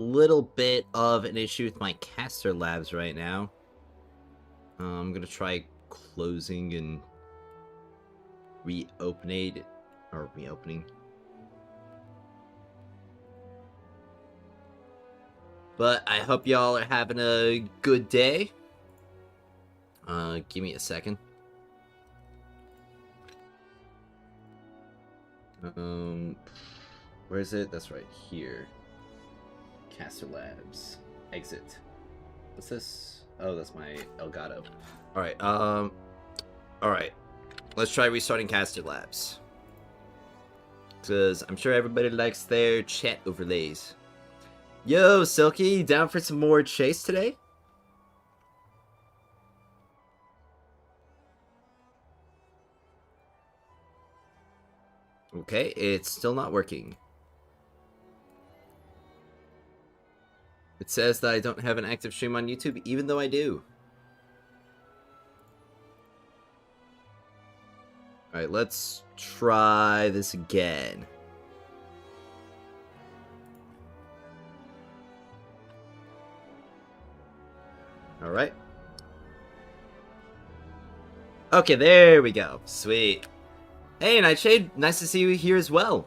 little bit of an issue with my caster labs right now. I'm gonna try closing and reopening. But I hope y'all are having a good day. Give me a second. Where is it? That's right here. Caster Labs. Exit. What's this? Oh, that's my Elgato. Alright, alright. Let's try restarting Caster Labs. Because I'm sure everybody likes their chat overlays. Yo, Silky, down for some more chase today? Okay, it's still not working. It says that I don't have an active stream on YouTube, even though I do. Alright, let's try this again. Alright. Okay, there we go. Sweet. Hey, Nightshade, nice to see you here as well.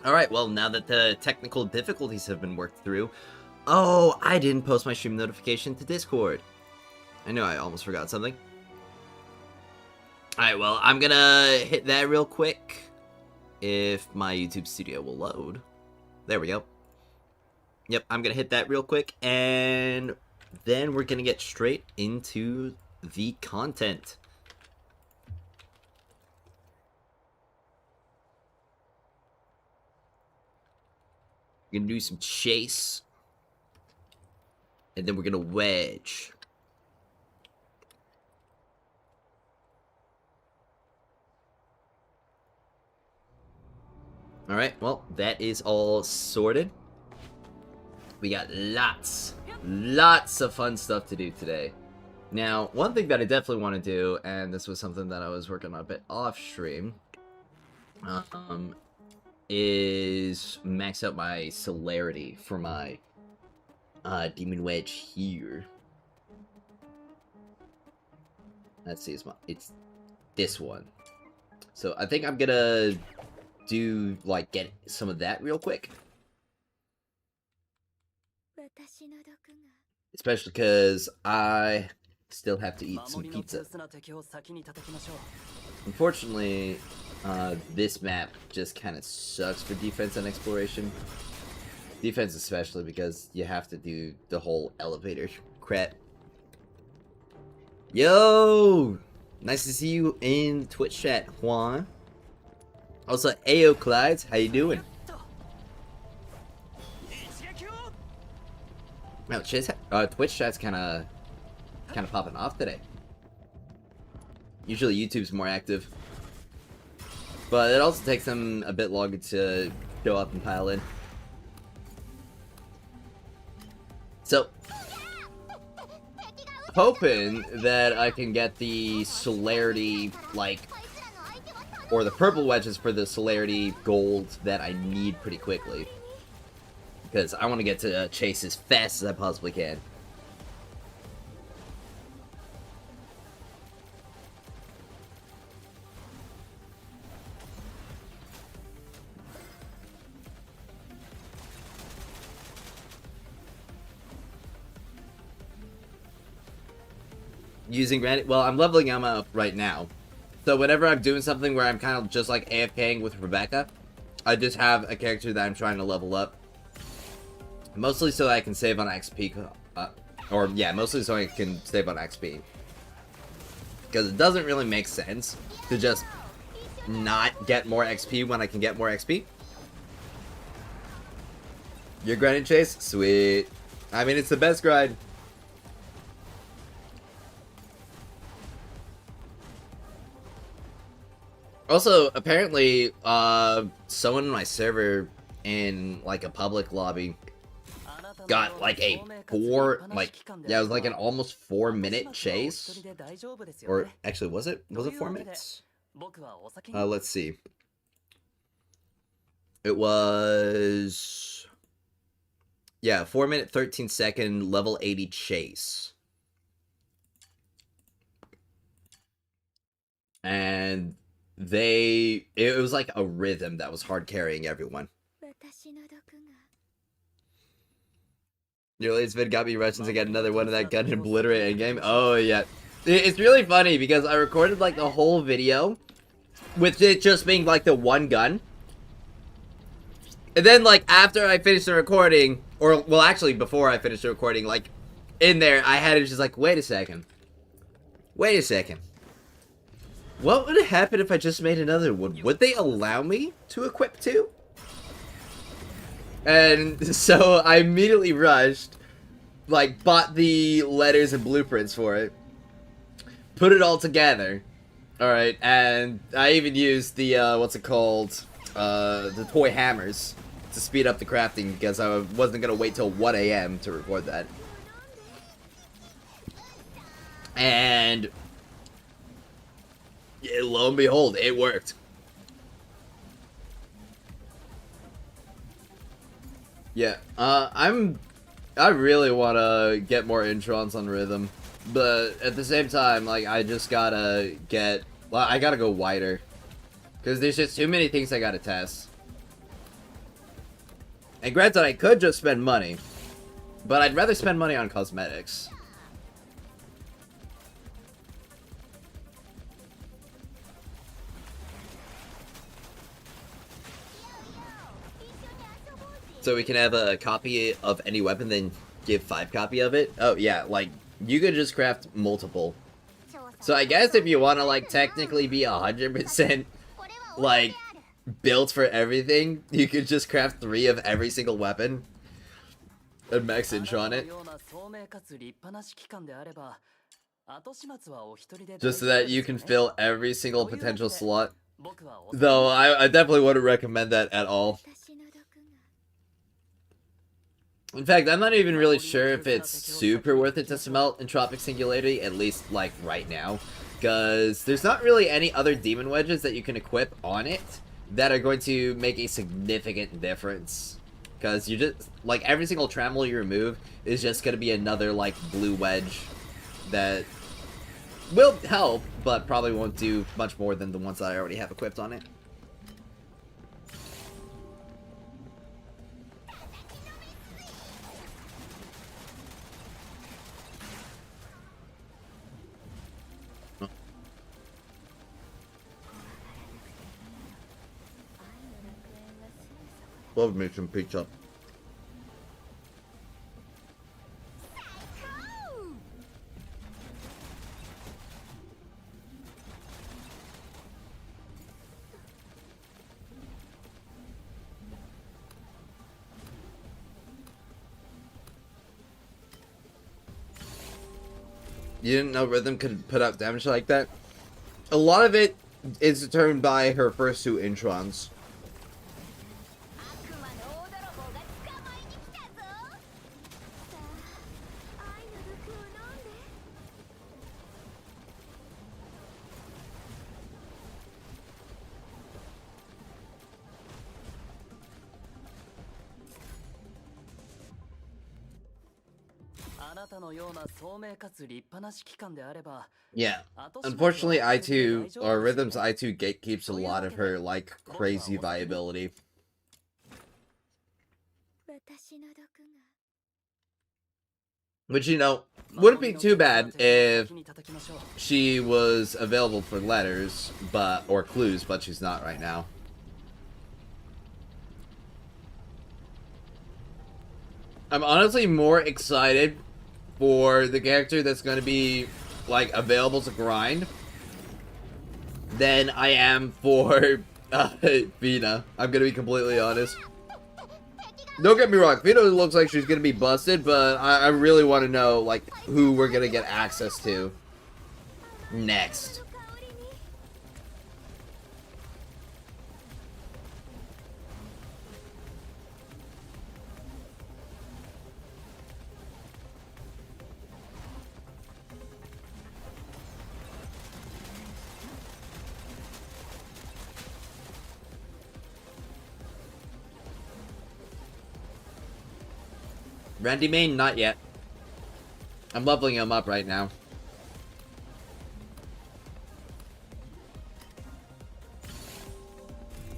Alright, well, now that the technical difficulties have been worked through... Oh, I didn't post my stream notification to Discord. I know I almost forgot something. Alright, well, I'm gonna hit that real quick. If my YouTube studio will load. There we go. Yep, I'm gonna hit that real quick, and then we're gonna get straight into the content. We're gonna do some chase. And then we're gonna wedge. Alright, well, that is all sorted. We got lots of fun stuff to do today. Now, one thing that I definitely want to do, and this was something that I was working on a bit off stream, is max out my celerity for my Demon Wedge here. Let's see, it's this one. So I think I'm gonna do, like, get some of that real quick. Especially because I still have to eat some pizza. Unfortunately, this map just kind of sucks for defense and exploration. Defense especially because you have to do the whole elevator crap. Yo! Nice to see you in Twitch chat, Juan. Also, Ayo Clydes, how you doing? Wow, Twitch chat's kind of popping off today. Usually YouTube's more active, but it also takes them a bit longer to show up and pile in. So, hoping that I can get the celerity, like, or the purple wedges for the celerity gold that I need pretty quickly. Because I want to get to chase as fast as I possibly can. Using granite, well, I'm leveling Emma up right now. So whenever I'm doing something where I'm kind of just like AFKing with Rebecca, I just have a character that I'm trying to level up. Mostly so I can save on XP, mostly so I can save on XP. Because it doesn't really make sense to just not get more XP when I can get more XP. Your grinding chase? Sweet. I mean, it's the best grind. Also, apparently, someone in my server in, like, a public lobby got, like, it was, like, an almost 4-minute chase. Or, actually, was it 4 minutes? Let's see. It was Yeah, 4 minute 13 second level 80 chase. And it was like a rhythm that was hard carrying everyone. Your latest vid got me rushing to get another one of that gun and obliterate in game. Oh yeah. It's really funny because I recorded like the whole video with it just being like the one gun. And then like after I finished the recording, or well actually before I finished the recording, like in there I had it just like, wait a second. Wait a second. What would happen if I just made another one? Would they allow me to equip two? And so I immediately rushed, like bought the letters and blueprints for it, put it all together. Alright, and I even used the, what's it called? The toy hammers to speed up the crafting because I wasn't going to wait till 1 a.m. to record that. And yeah, lo and behold, it worked. Yeah, I really want to get more Introns on rhythm, but at the same time, like, I just gotta get, well, I gotta go wider, because there's just too many things I gotta test. And granted, I could just spend money, but I'd rather spend money on cosmetics. So we can have a copy of any weapon, then give 5 copy of it? Oh yeah, like, you could just craft multiple. So I guess if you want to, like, technically be 100%, like, built for everything, you could just craft 3 of every single weapon. And max Intron it. Just so that you can fill every single potential slot. Though, I definitely wouldn't recommend that at all. In fact, I'm not even really sure if it's super worth it to smelt Entropic Singularity, at least, like, right now. Because there's not really any other demon wedges that you can equip on it that are going to make a significant difference. Because you just, like, every single trammel you remove is just going to be another, like, blue wedge that will help, but probably won't do much more than the ones that I already have equipped on it. Love me some pizza. You didn't know Rhythm could put out damage like that? A lot of it is determined by her first 2 Introns. Yeah. Unfortunately, I2, or Rhythm's I2 gatekeeps a lot of her, like, crazy viability. Which, you know, wouldn't be too bad if she was available for letters, but, or clues, but she's not right now. I'm honestly more excited for the character that's going to be, like, available to grind than I am for Fina. I'm going to be completely honest. Don't get me wrong, Fina looks like she's going to be busted, but I really want to know, like, who we're going to get access to next. Randy main, not yet. I'm leveling him up right now.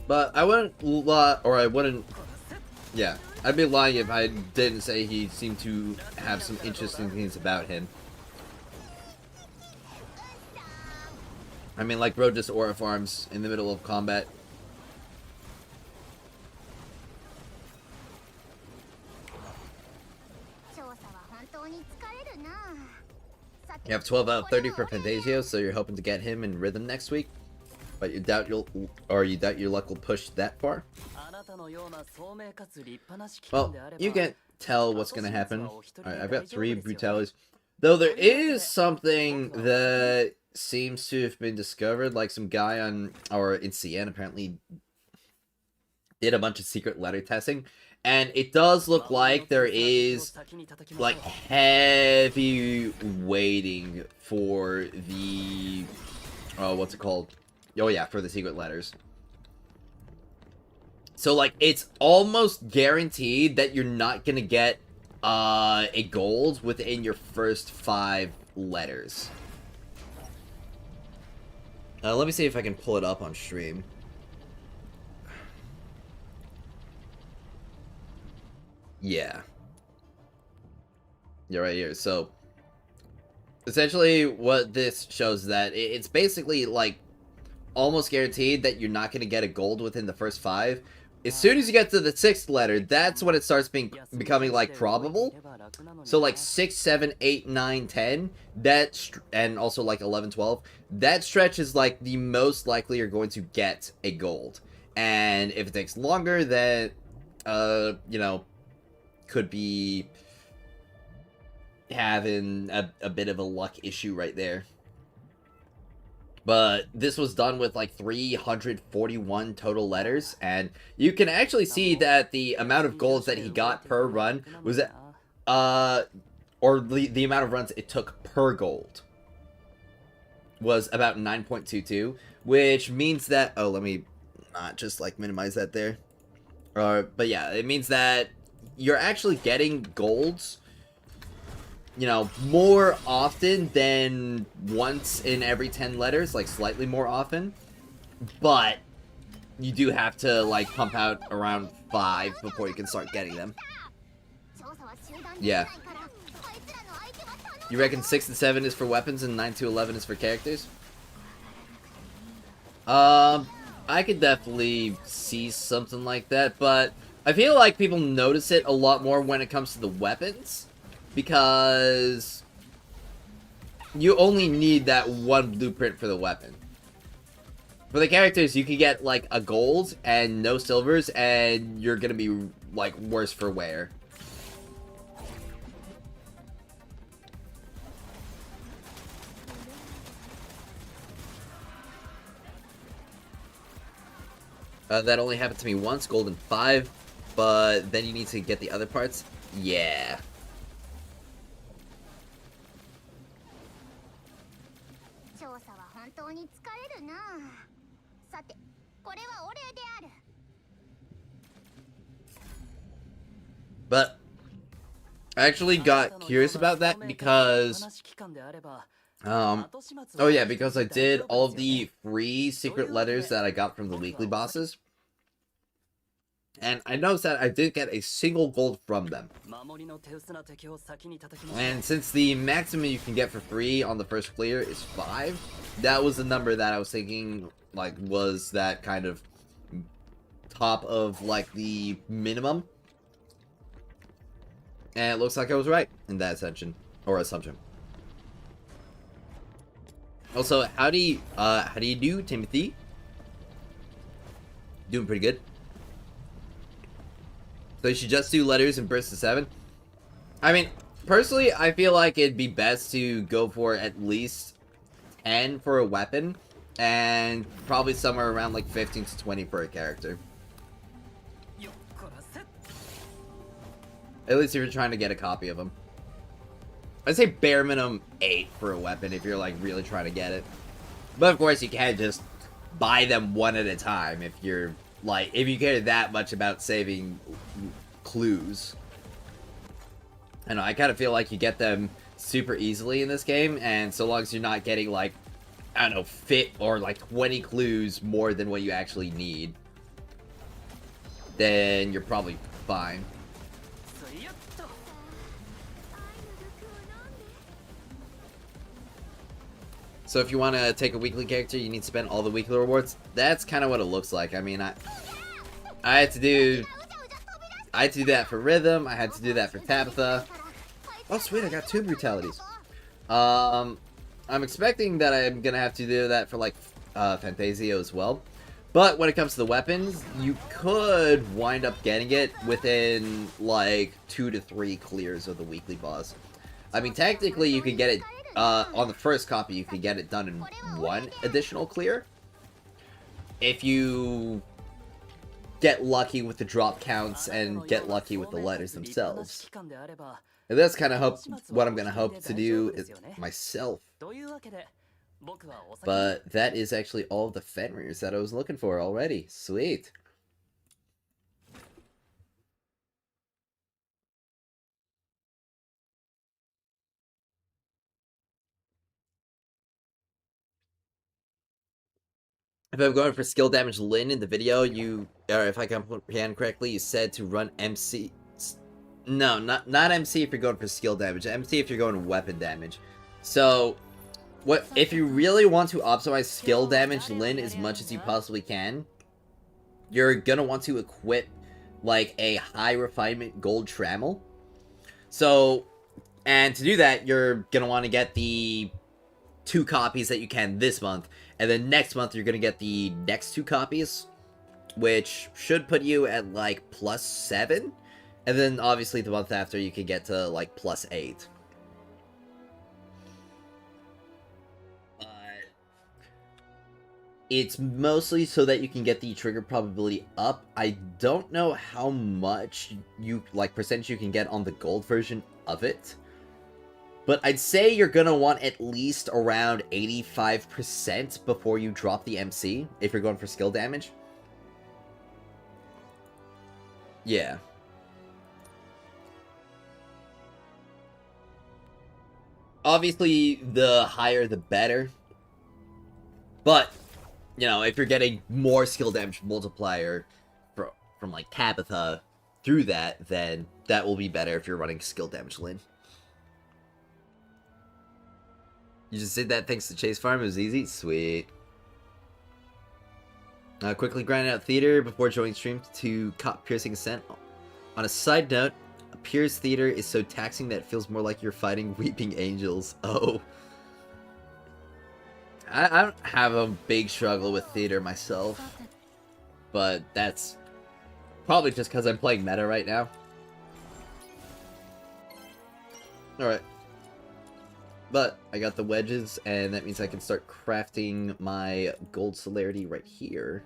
But I wouldn't yeah, I'd be lying if I didn't say he seemed to have some interesting things about him. I mean, like, bro just aura farms in the middle of combat. You have 12 out of 30 for Fantasio, so you're hoping to get him in rhythm next week. But you doubt your luck will push that far. Well, you can't tell what's gonna happen. Alright, I've got 3 brutalities. Though there is something that seems to have been discovered, like some guy in CN apparently did a bunch of secret letter testing. And it does look like there is, like, heavy waiting for the, what's it called? Oh yeah, for the secret letters. So, like, it's almost guaranteed that you're not gonna get, a gold within your first 5 letters. Let me see if I can pull it up on stream. Yeah. You're right here. So, essentially what this shows is that it's basically, like, almost guaranteed that you're not going to get a gold within the first 5. As soon as you get to the 6th letter, that's when it starts becoming, like, probable. So, like, 6, 7, 8, 9, 10, and also, like, 11, 12, that stretch is, like, the most likely you're going to get a gold. And if it takes longer, then, you know, could be having a bit of a luck issue right there. But this was done with like 341 total letters, and you can actually see that the amount of golds that he got per run was or the amount of runs it took per gold was about 9.22, which means that, let me not just like minimize that there. But yeah, it means that you're actually getting golds, you know, more often than once in every 10 letters, like slightly more often. But you do have to like pump out around 5 before you can start getting them. Yeah. You reckon 6 to 7 is for weapons and 9 to 11 is for characters? I could definitely see something like that, but I feel like people notice it a lot more when it comes to the weapons, because you only need that one blueprint for the weapon. For the characters, you can get like a gold and no silvers, and you're gonna be like worse for wear. That only happened to me once, golden 5, but then you need to get the other parts. Yeah. But I actually got curious about that because oh yeah, because I did all of the free secret letters that I got from the weekly bosses, and I noticed that I didn't get a single gold from them. And since the maximum you can get for free on the first clear is 5, that was the number that I was thinking like was that kind of top of like the minimum. And it looks like I was right in that assumption. Also, how do you do, Timothy? Doing pretty good. So you should just do letters and burst to 7. I mean, personally, I feel like it'd be best to go for at least 10 for a weapon, and probably somewhere around like 15 to 20 for a character. At least if you're trying to get a copy of them. I'd say bare minimum 8 for a weapon if you're like really trying to get it. But of course you can't just buy them one at a time if you're like, if you care that much about saving clues. I know, I kind of feel like you get them super easily in this game, and so long as you're not getting, like, I don't know, fit or, like, 20 clues more than what you actually need, then you're probably fine. So if you want to take a weekly character, you need to spend all the weekly rewards. That's kind of what it looks like. I mean, I had to do that for Rhythm. I had to do that for Tabitha. Oh, sweet, I got 2 brutalities. I'm expecting that I'm gonna have to do that for, like, Fantasio as well. But when it comes to the weapons, you could wind up getting it within, like, 2 to 3 clears of the weekly boss. I mean, technically, you could get it, on the first copy, you could get it done in 1 additional clear. If you get lucky with the drop counts and get lucky with the letters themselves. And that's kind of what I'm going to hope to do myself. But that is actually all of the Fenrir's that I was looking for already. Sweet. If I'm going for skill damage Lin in the video, or if I comprehend correctly, you said to run MC. No, not MC if you're going for skill damage. MC if you're going weapon damage. So, if you really want to optimize skill damage Lin as much as you possibly can, you're gonna want to equip, like, a high refinement gold trammel. So, and to do that, you're gonna want to get the 2 copies that you can this month, and then next month you're gonna get the next 2 copies, which should put you at, like, +7, and then obviously the month after you can get to, like, +8. It's mostly so that you can get the trigger probability up. I don't know how much percentage you can get on the gold version of it, but I'd say you're gonna want at least around 85% before you drop the MC, if you're going for skill damage. Yeah. Obviously, the higher the better. But, you know, if you're getting more skill damage multiplier from like, Tabitha through that, then that will be better if you're running skill damage Lin. You just did that thanks to Chase Farm? It was easy? Sweet. Quickly grind out theater before joining stream to cop Piercing Ascent. On a side note, Pierce Theater is so taxing that it feels more like you're fighting weeping angels. Oh. I don't have a big struggle with theater myself, but that's probably just because I'm playing meta right now. Alright. But I got the wedges, and that means I can start crafting my gold celerity right here.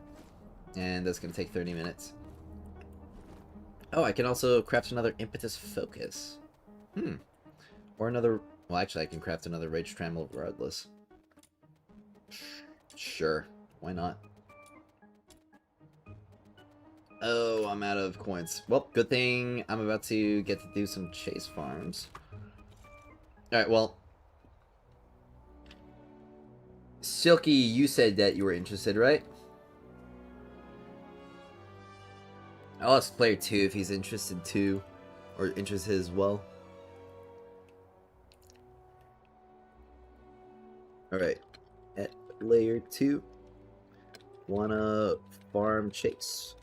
And that's going to take 30 minutes. Oh, I can also craft another impetus focus. Or another... Well, actually, I can craft another rage trammel regardless. Sure. Why not? Oh, I'm out of coins. Well, good thing I'm about to get to do some chase farms. Alright, well... Silky, you said that you were interested, right? I'll ask player 2 if he's interested too. Or interested as well. Alright. At player 2. Wanna farm chase.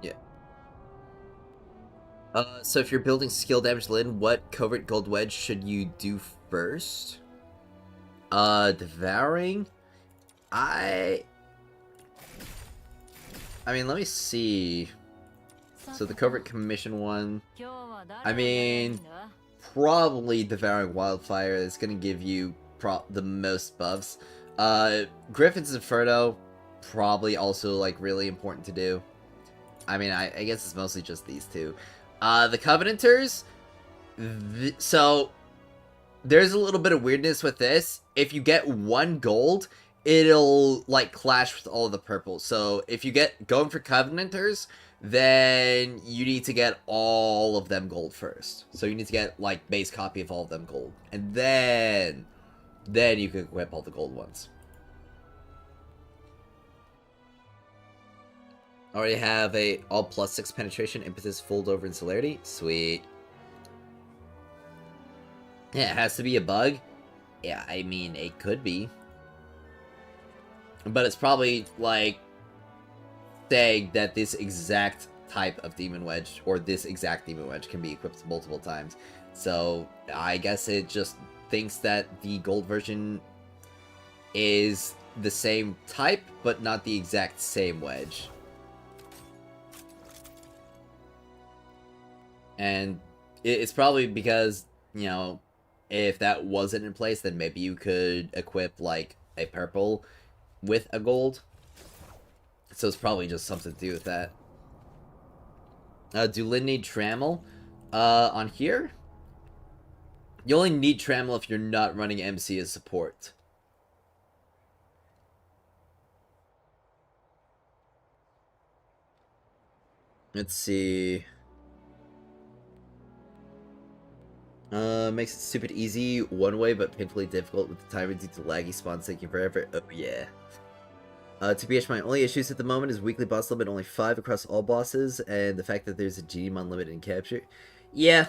Yeah. So if you're building skill damage Lin, what covert gold wedge should you do first? Devouring? I mean, let me see. So the covert commission one, I mean, probably Devouring Wildfire is gonna give you the most buffs. Griffin's Inferno, probably also, like, really important to do. I mean, I guess it's mostly just these two. The Covenanters, so there's a little bit of weirdness with this. If you get 1 gold, it'll like clash with all of the purple. So if you get going for Covenanters, then you need to get all of them gold first. So you need to get like base copy of all of them gold, and then you can equip all the gold ones. Already have a all +6 penetration, impetus, fold over, and celerity. Sweet. Yeah, it has to be a bug. Yeah, I mean, it could be. But it's probably, like, saying that this exact type of Demon Wedge, or this exact Demon Wedge, can be equipped multiple times. So, I guess it just thinks that the gold version is the same type, but not the exact same wedge. And it's probably because, you know, if that wasn't in place, then maybe you could equip, like, a purple with a gold. So it's probably just something to do with that. Do Lyn need Trammel? On here? You only need Trammel if you're not running MC as support. Let's see. Makes it stupid easy one way, but painfully difficult with the timer due to laggy spawns taking forever. Oh, yeah. TBH, my only issues at the moment is weekly boss limit only 5 across all bosses, and the fact that there's a Genimon limit in capture. Yeah.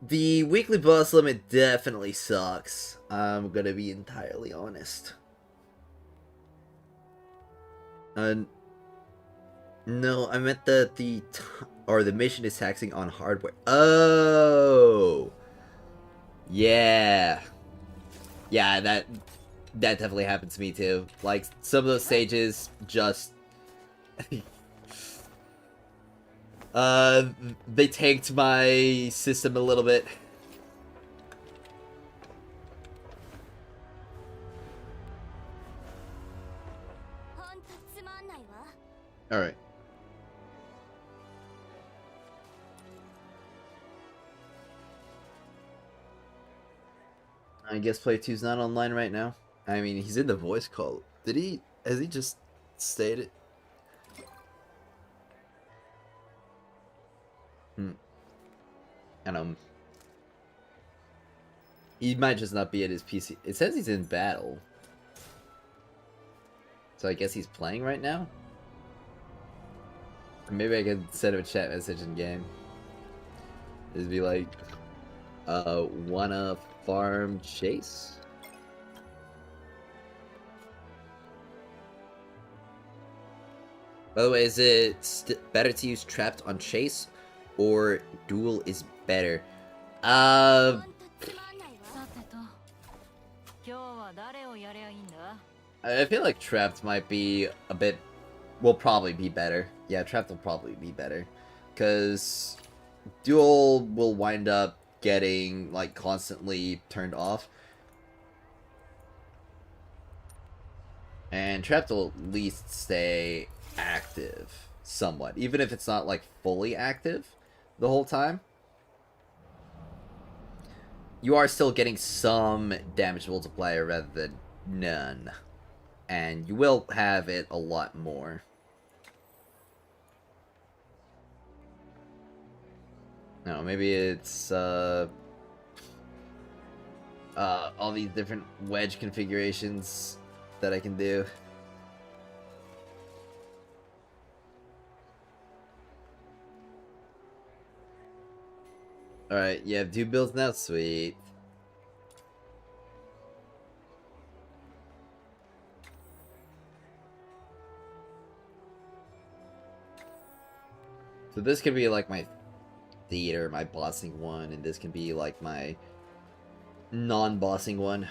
The weekly boss limit definitely sucks. I'm gonna be entirely honest. No, I meant that the mission is taxing on hardware. Oh! Yeah. Yeah, that definitely happened to me too. Like, some of those stages just... they tanked my system a little bit. Alright. I guess Play 2's not online right now. I mean, he's in the voice call. Has he just stated? I don't know. He might just not be at his PC. It says he's in battle. So I guess he's playing right now? Maybe I could send him a chat message in game. It'd be like, wanna farm Chase? By the way, is it better to use Trapped on Chase, or Duel is better? I feel like Trapped might be a bit... will probably be better. Yeah, Trapped will probably be better. Because Duel will wind up getting, like, constantly turned off. And Trapped will at least stay active somewhat. Even if it's not, like, fully active the whole time. You are still getting some damage multiplier rather than none. And you will have it a lot more. No, maybe it's all these different wedge configurations that I can do. Alright, you have 2 builds now? Sweet. So this could be like my theater, my bossing one, and this can be like my non-bossing one.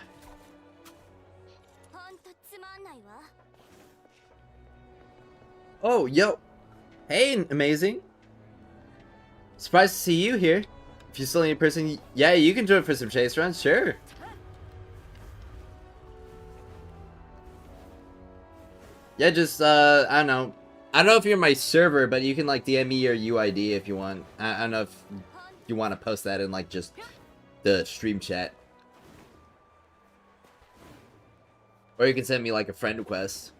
Oh, yo! Hey, amazing! Surprised to see you here. If you still need a person, yeah, you can join for some chase runs, sure. Yeah, just, I don't know. I don't know if you're my server, but you can, like, DM me your UID if you want. I don't know if you want to post that in, like, just the stream chat. Or you can send me like a friend request.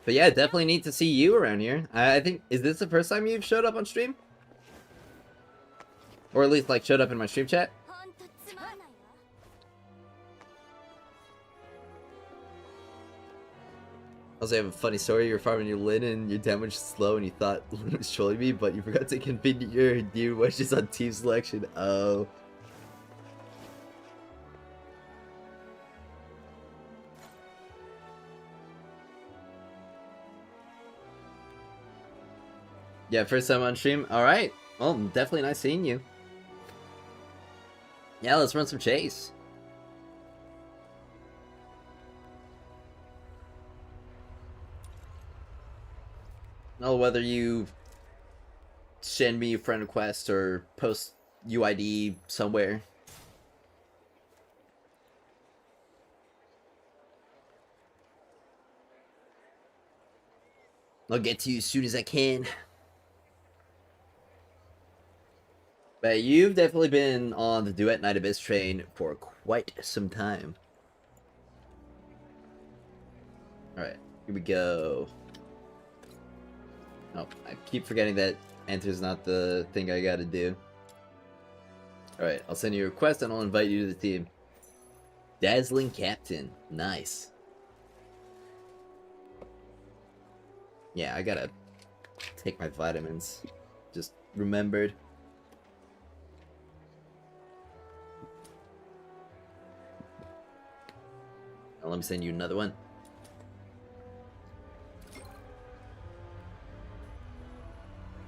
But yeah, definitely need to see you around here. I think, is this the first time you've showed up on stream? Or at least like showed up in my stream chat? Also, I have a funny story. You're farming your Lin and your damage is slow and you thought Lin was trolling me, but you forgot to configure your new wedges on team selection. Oh. Yeah, first time on stream. Alright. Well, definitely nice seeing you. Yeah, let's run some chase. Oh, whether you send me a friend request or post UID somewhere. I'll get to you as soon as I can. But you've definitely been on the Duet Night Abyss train for quite some time. Alright, here we go. Oh, I keep forgetting that enter's not the thing I gotta do. Alright, I'll send you a request and I'll invite you to the team. Dazzling Captain. Nice. Yeah, I gotta take my vitamins. Just remembered. Now let me send you another one.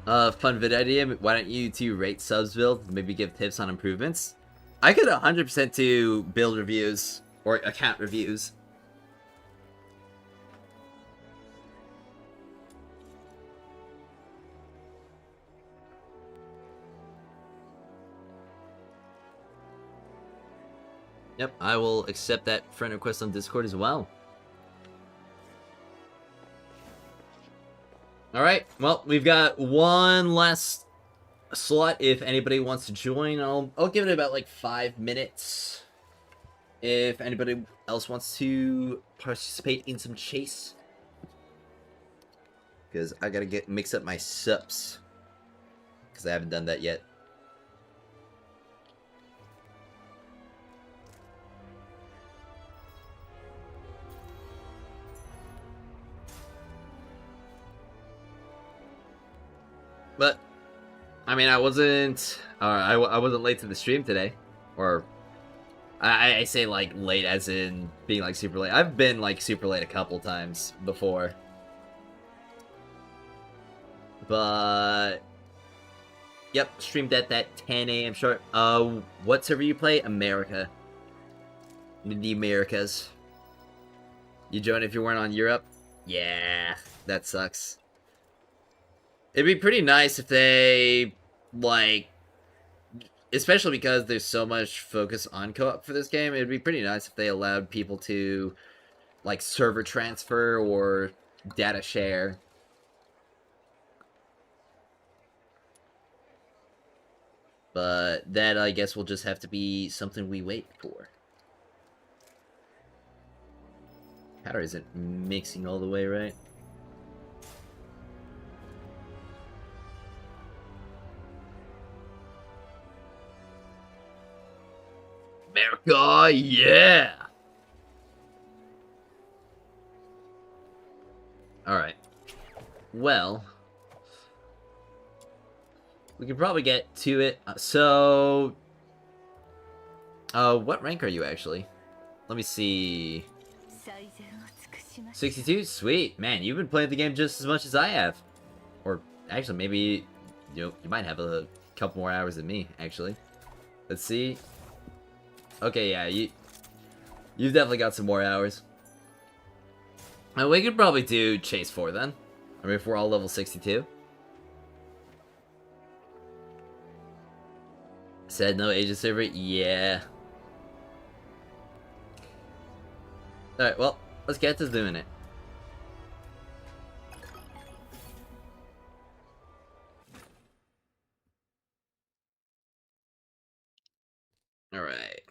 Fun vid idea. Why don't you two rate subs build? Maybe give tips on improvements? I could 100% do build reviews or account reviews. Yep, I will accept that friend request on Discord as well. Alright, well, we've got one last slot if anybody wants to join. I'll give it about like 5 minutes. If anybody else wants to participate in some chase. Because I gotta mix up my subs. Because I haven't done that yet. But I mean, I wasn't late to the stream today, or I say like late as in being like super late. I've been like super late a couple times before, but yep, streamed at that 10 a.m. sharp. What server you play? America. The Americas. You join if you weren't on Europe? Yeah, that sucks. It'd be pretty nice if they, like, especially because there's so much focus on co-op for this game, it'd be pretty nice if they allowed people to, like, server transfer or data share. But that, I guess, will just have to be something we wait for. Powder isn't mixing all the way right. America, yeah! Alright. Well, we can probably get to it. What rank are you actually? Let me see. 62? Sweet. Man, you've been playing the game just as much as I have. Or, actually, maybe, you might have a couple more hours than me, actually. Let's see. Okay, yeah, you've definitely got some more hours. And we could probably do Chase 4 then. I mean, if we're all level 62. Said no agent server? Yeah. Alright, well, let's get to doing it. Alright.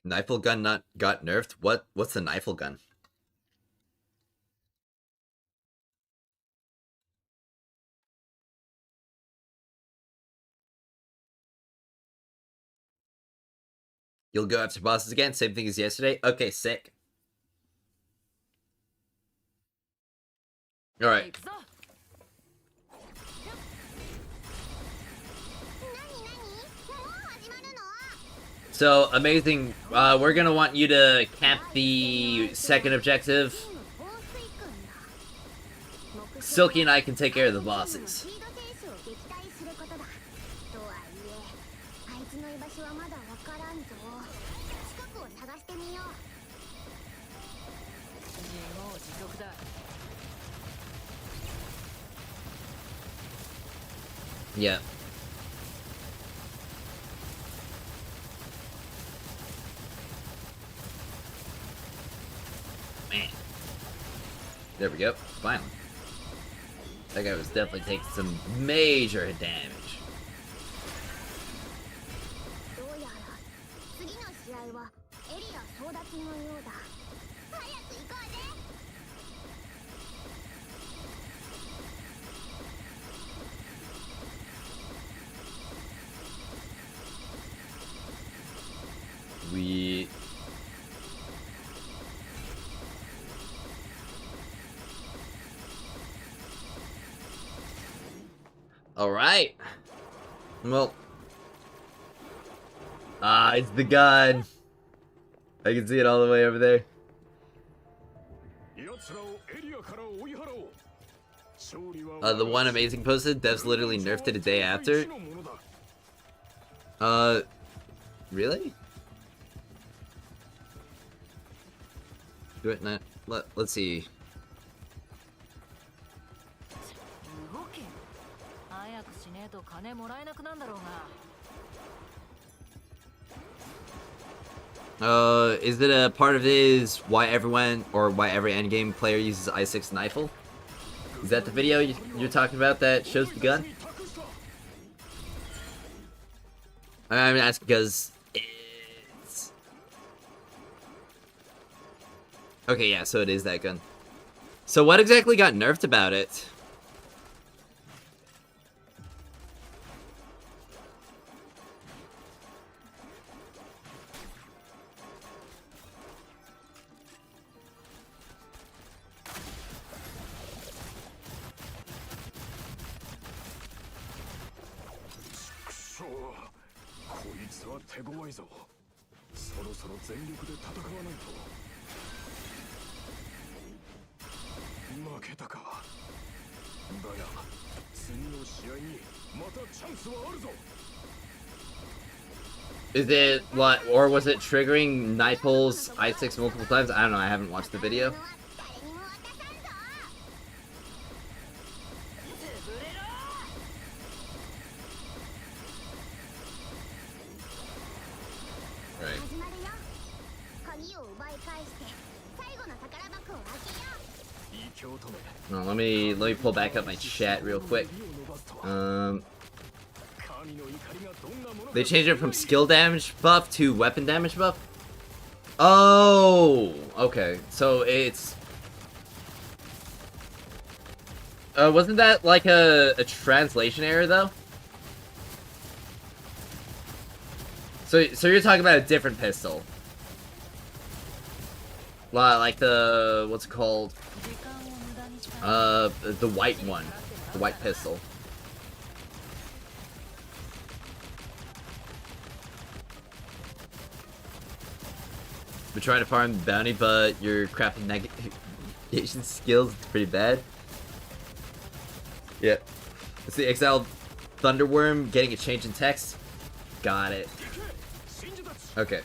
Rifle gun not got nerfed? What's the rifle gun? You'll go after bosses again? Same thing as yesterday? Okay, sick. Alright. So, amazing. We're gonna want you to camp the second objective. Silky and I can take care of the bosses. Yeah. Man. There we go. Finally. That guy was definitely taking some major damage. We... Alright. Well. It's the gun. I can see it all the way over there. The one amazing posted, devs literally nerfed it a day after. Really? Duet Night. Let's see. Is it a part of his why everyone or why every endgame player uses i6 rifle? Is that the video you're talking about that shows the gun? I'm asking because it's... Okay, yeah, so it is that gun. So what exactly got nerfed about it? Is it what, or was it triggering Nightpole's i6 multiple times? I don't know, I haven't watched the video. Right. No, let me pull back up my chat real quick. They changed it from skill damage buff to weapon damage buff? Oh, okay. So it's... wasn't that like a translation error, though? So you're talking about a different pistol. Like the... what's it called? The white one. The white pistol. We're trying to farm the bounty, but your crafting navigation skills is pretty bad. Yeah. It's the exiled Thunderworm getting a change in text. Got it. Okay.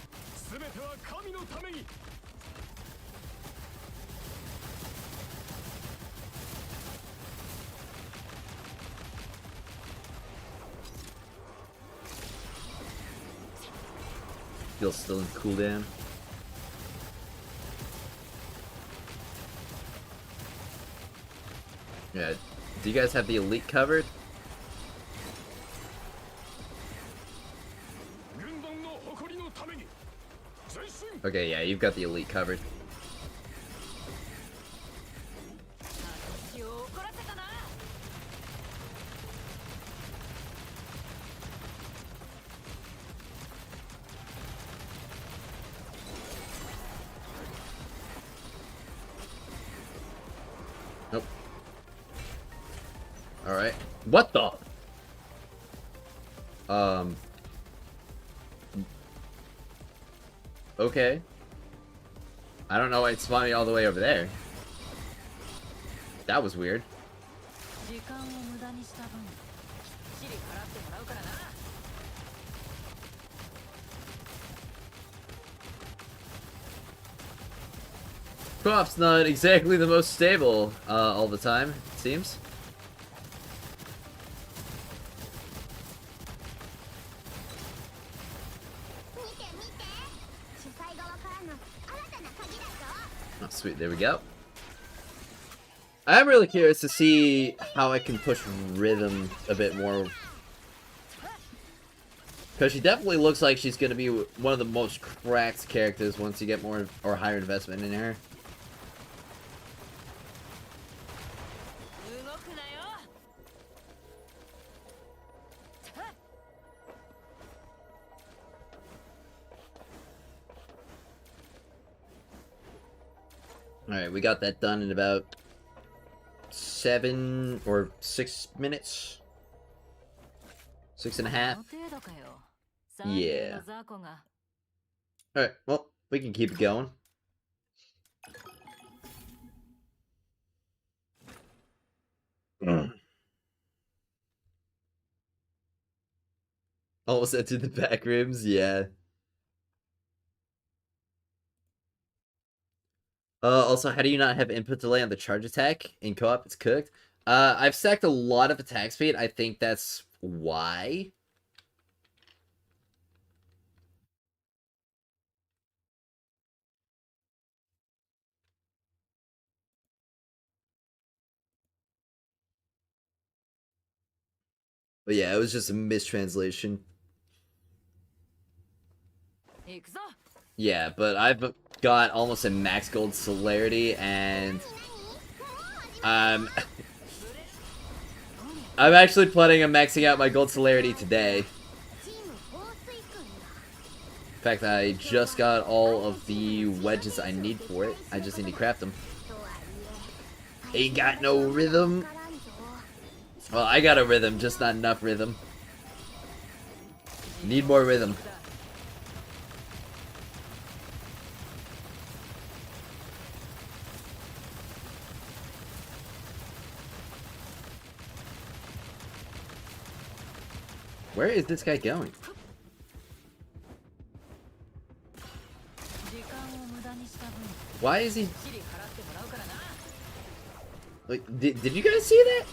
Feels still in cooldown. Yeah. Do you guys have the elite covered? Okay, yeah, you've got the elite covered. Nope. Alright. What the? Okay. I don't know why it spawned me all the way over there. That was weird. Co-op's not exactly the most stable all the time, it seems. Oh, sweet, there we go. I'm really curious to see how I can push rhythm a bit more. Because she definitely looks like she's going to be one of the most cracked characters once you get more or higher investment in her. Alright, we got that done in about 7 or 6 minutes. 6.5. Yeah. Alright, well, we can keep it going. Almost entered the back rooms, yeah. Also, how do you not have input delay on the charge attack? In co-op, it's cooked. I've stacked a lot of attack speed. I think that's why. But yeah, it was just a mistranslation. Yeah, but I've got almost a max gold celerity, and I'm actually planning on maxing out my gold celerity today. In fact, I just got all of the wedges I need for it. I just need to craft them. Ain't got no rhythm. Well, I got a rhythm, just not enough rhythm. Need more rhythm. Where is this guy going? Why is he... Like, did you guys see that?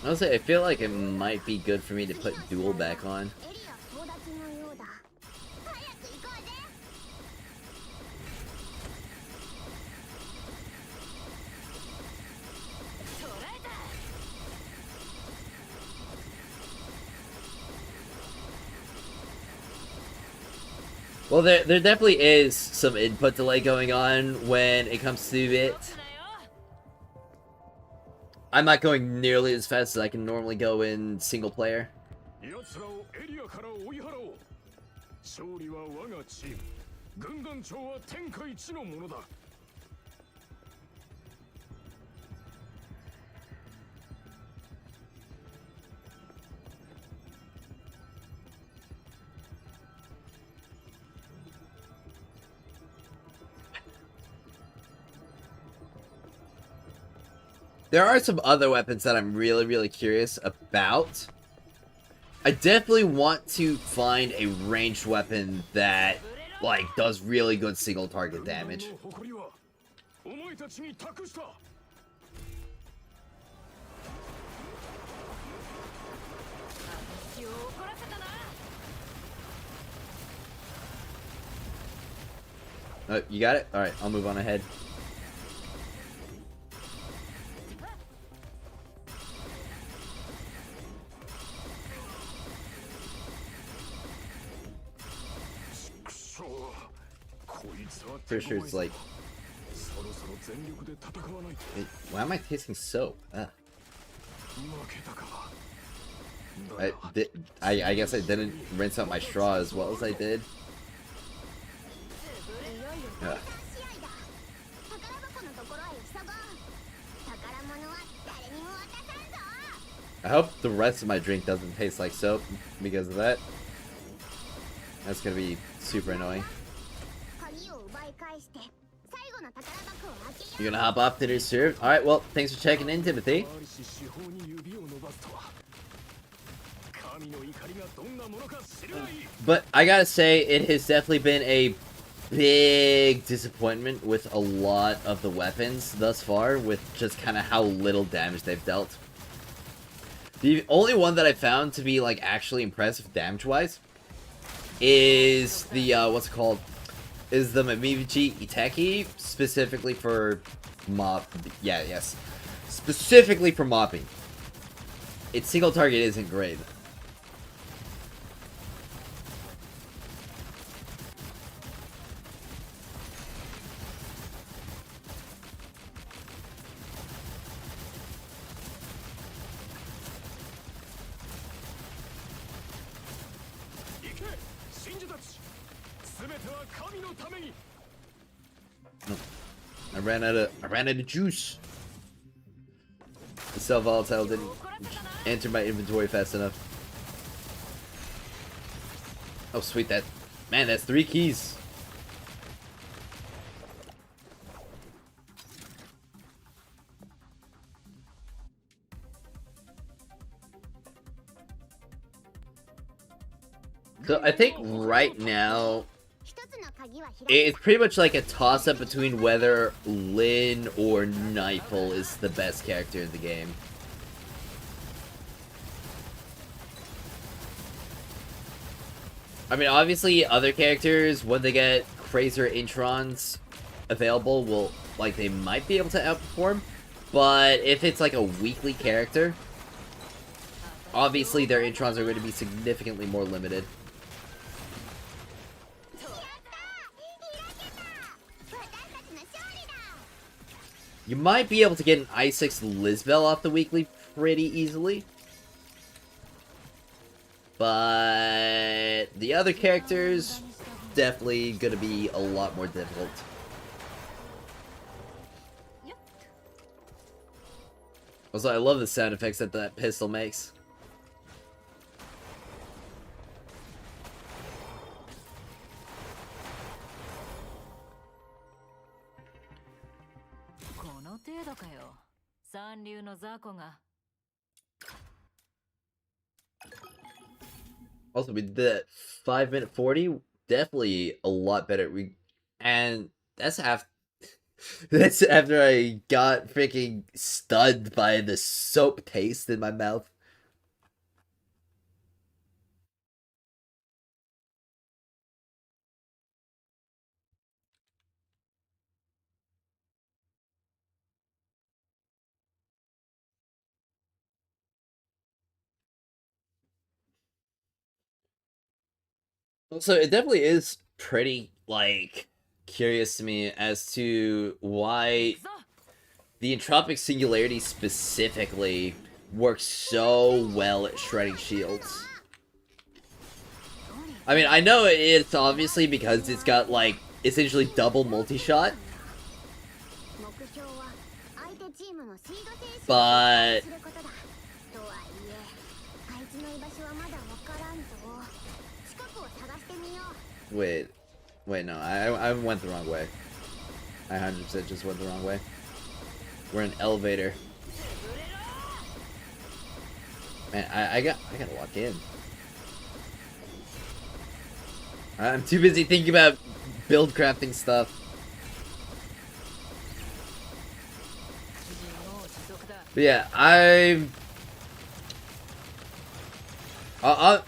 Honestly, I feel like it might be good for me to put duel back on. Well, there definitely is some input delay going on when it comes to it. I'm not going nearly as fast as I can normally go in single player. There are some other weapons that I'm really curious about. I definitely want to find a ranged weapon that, like, does really good single target damage. You got it? Alright, I'll move on ahead. Pretty sure it's like... Why am I tasting soap? I guess I didn't rinse out my straw as well as I did. I hope the rest of my drink doesn't taste like soap because of that. That's gonna be super annoying. You're gonna hop off to the serve? Alright, well, thanks for checking in, Timothy. But I gotta say, it has definitely been a big disappointment with a lot of the weapons thus far, with just kind of how little damage they've dealt. The only one that I found to be, like, actually impressive damage-wise is the, what's it called? Is the Mimichi Iteki, specifically for specifically for mopping. Its single target isn't great. I ran out of juice. The cell volatile didn't enter my inventory fast enough. Oh sweet, that's 3 keys. So I think right now it's pretty much like a toss-up between whether Lin or Nightfall is the best character in the game. I mean, obviously, other characters, when they get crazier Introns available, will, like, they might be able to outperform. But if it's like a weekly character, obviously their Introns are going to be significantly more limited. You might be able to get an I6 Lizbel off the weekly pretty easily. But the other characters, definitely going to be a lot more difficult. Also, I love the sound effects that that pistol makes. Also, we did that 5-minute 40, definitely a lot better. And that's that's after I got freaking stunned by the soap taste in my mouth. So it definitely is pretty, like, curious to me as to why the Entropic Singularity specifically works so well at shredding shields. I mean, I know it's obviously because it's got, like, essentially double multi-shot. But wait, no, I went the wrong way. I 100% just went the wrong way. We're in an elevator. Man, I gotta walk in. I'm too busy thinking about build crafting stuff. But yeah,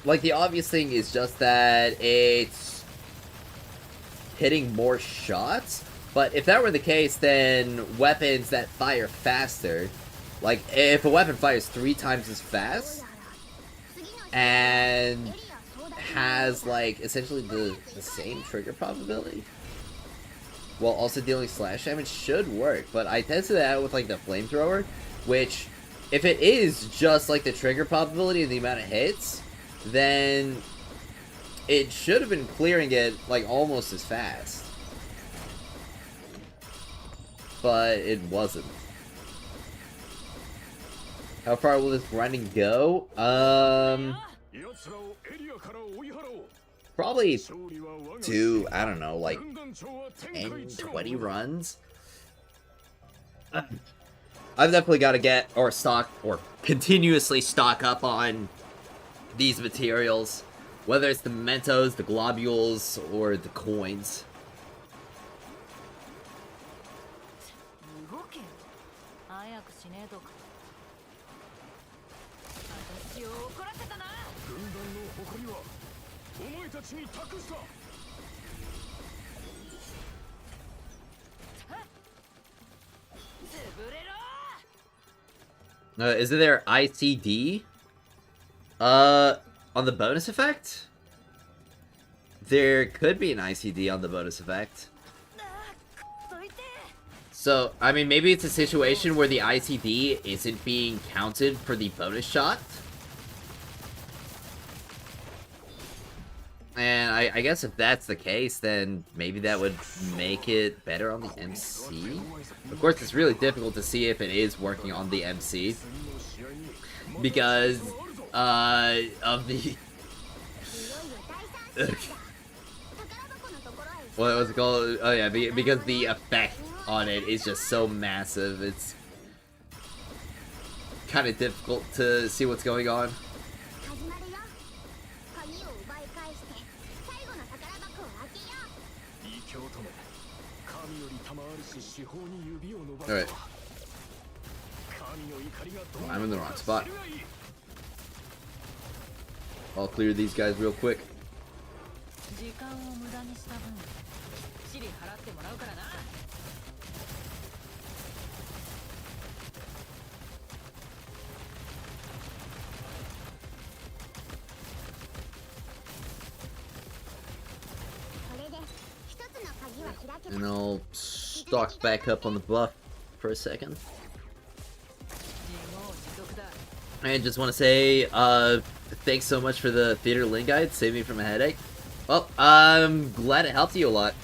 like, the obvious thing is just that hitting more shots. But if that were the case, then weapons that fire faster, like if a weapon fires 3 times as fast and has like essentially the same trigger probability while also dealing slash damage, should work. But I tested that out with like the flamethrower, which if it is just like the trigger probability and the amount of hits, then it should have been clearing it like almost as fast. But it wasn't. How far will this grinding go? Probably 2, I don't know, like 10, 20 runs. I've definitely got to get, or stock, or continuously stock up on these materials. Whether it's the mementos, the globules, or the coins. Isn't there ICD? On the bonus effect? There could be an ICD on the bonus effect. So, I mean, maybe it's a situation where the ICD isn't being counted for the bonus shot. And I guess if that's the case, then maybe that would make it better on the MC. Of course, it's really difficult to see if it is working on the MC. Because, of the... what was it called? Oh yeah, because the effect on it is just so massive, it's kind of difficult to see what's going on. Alright. Oh, I'm in the wrong spot. I'll clear these guys real quick. And I'll stock back up on the buff for a second. I just want to say, thanks so much for the theater link guide, saved me from a headache. Well, I'm glad it helped you a lot.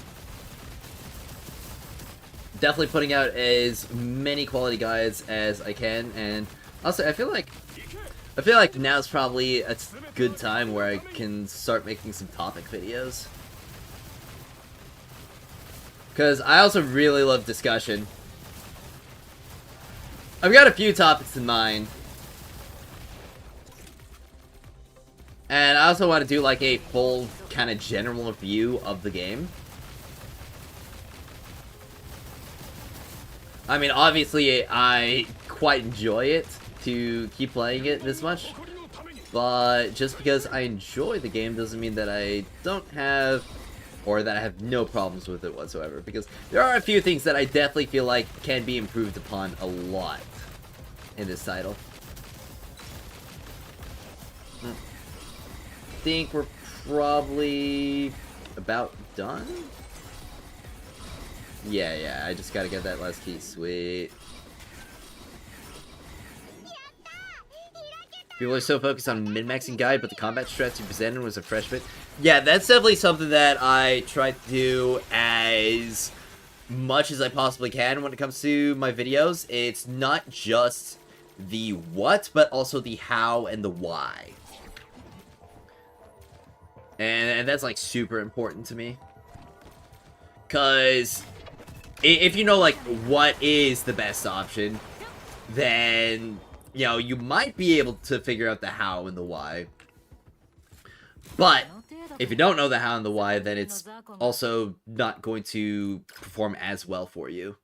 Definitely putting out as many quality guides as I can, and also I feel like now's probably a good time where I can start making some topic videos. Because I also really love discussion. I've got a few topics in mind. And I also want to do like a full kind of general review of the game. I mean, obviously I quite enjoy it to keep playing it this much. But just because I enjoy the game doesn't mean that I don't have, or that I have no problems with it whatsoever. Because there are a few things that I definitely feel like can be improved upon a lot in this title. I think we're probably about done? Yeah, I just gotta get that last key. Sweet. People are so focused on min-maxing guide, but the combat strats you presented was a fresh bit. Yeah, that's definitely something that I try to do as much as I possibly can when it comes to my videos. It's not just the what, but also the how and the why. And that's, like, super important to me. Because if you know, like, what is the best option, then, you know, you might be able to figure out the how and the why. But if you don't know the how and the why, then it's also not going to perform as well for you.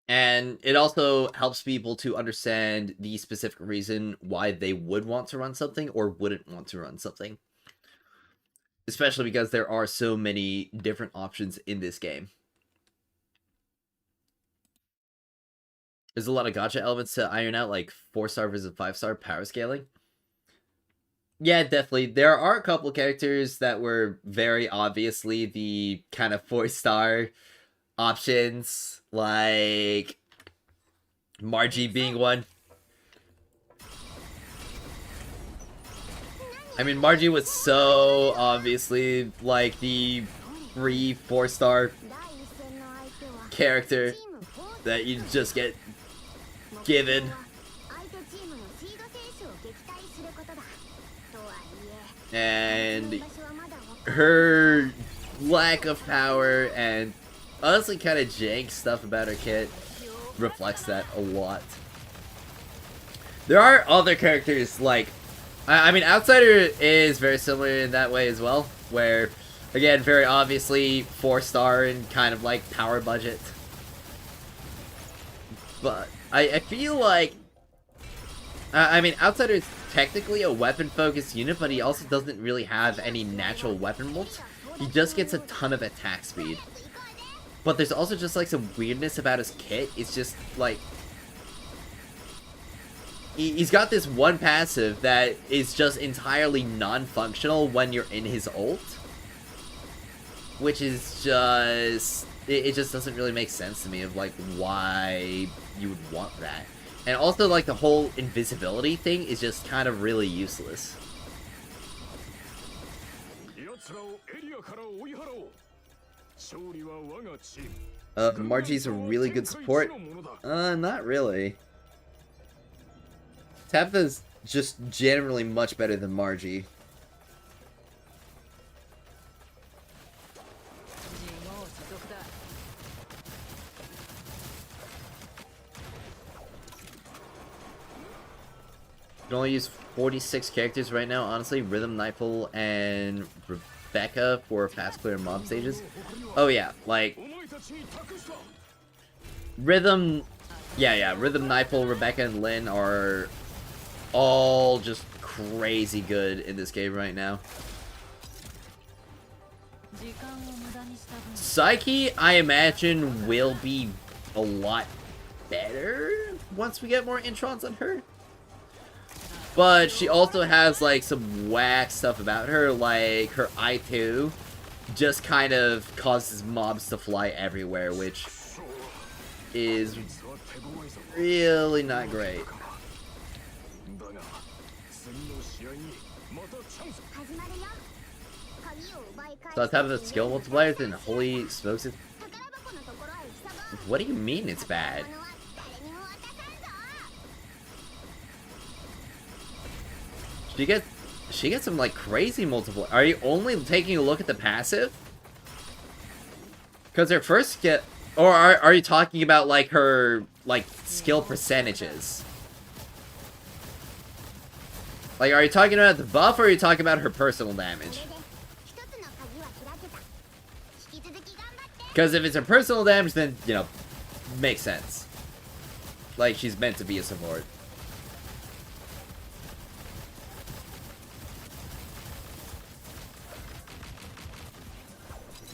And it also helps people to understand the specific reason why they would want to run something or wouldn't want to run something. Especially because there are so many different options in this game. There's a lot of gacha elements to iron out, like 4-star versus 5-star power scaling. Yeah, definitely. There are a couple characters that were very obviously the kind of 4-star options, like Margie being one. I mean, Margie was so obviously like the free 4-star character that you just get given. And her lack of power and honestly kind of jank stuff about her kit reflects that a lot. There are other characters like, I mean, Outsider is very similar in that way as well, where, again, very obviously 4-star and kind of like power budget. But I feel like, I mean, Outsider is technically a weapon-focused unit, but he also doesn't really have any natural weapon molds. He just gets a ton of attack speed. But there's also just like some weirdness about his kit. It's just like, he's got this one passive that is just entirely non-functional when you're in his ult. Which is just, it just doesn't really make sense to me of like why you would want that. And also like the whole invisibility thing is just kind of really useless. Margie's a really good support. Not really. Tabitha's just generally much better than Margie. You can only use 46 characters right now, honestly. Rhythm, Nightfall, and Rebecca for fast clear mob stages. Oh yeah, like Rhythm, yeah, Rhythm, Nightfall, Rebecca, and Lynn are all just crazy good in this game right now. Psyche, I imagine, will be a lot better once we get more Introns on her. But she also has, like, some whack stuff about her, like her I2 just kind of causes mobs to fly everywhere, which is really not great. So on top of the skill multipliers, then holy smokes, what do you mean it's bad? She gets some like crazy multiple. Are you only taking a look at the passive? Because her first get, or are you talking about like her like skill percentages? Like, are you talking about the buff or are you talking about her personal damage? Because if it's her personal damage, then, you know, makes sense. Like, she's meant to be a support.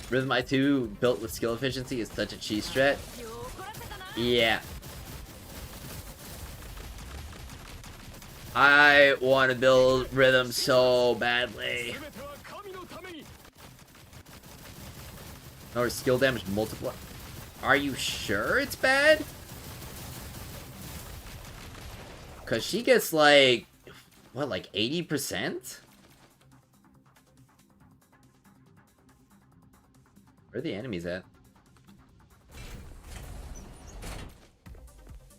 Rhythm I2 built with skill efficiency is such a cheese strat. Yeah. I want to build Rhythm so badly. Or skill damage multiply. Are you sure it's bad? Because she gets like, what, like 80%? Where are the enemies at?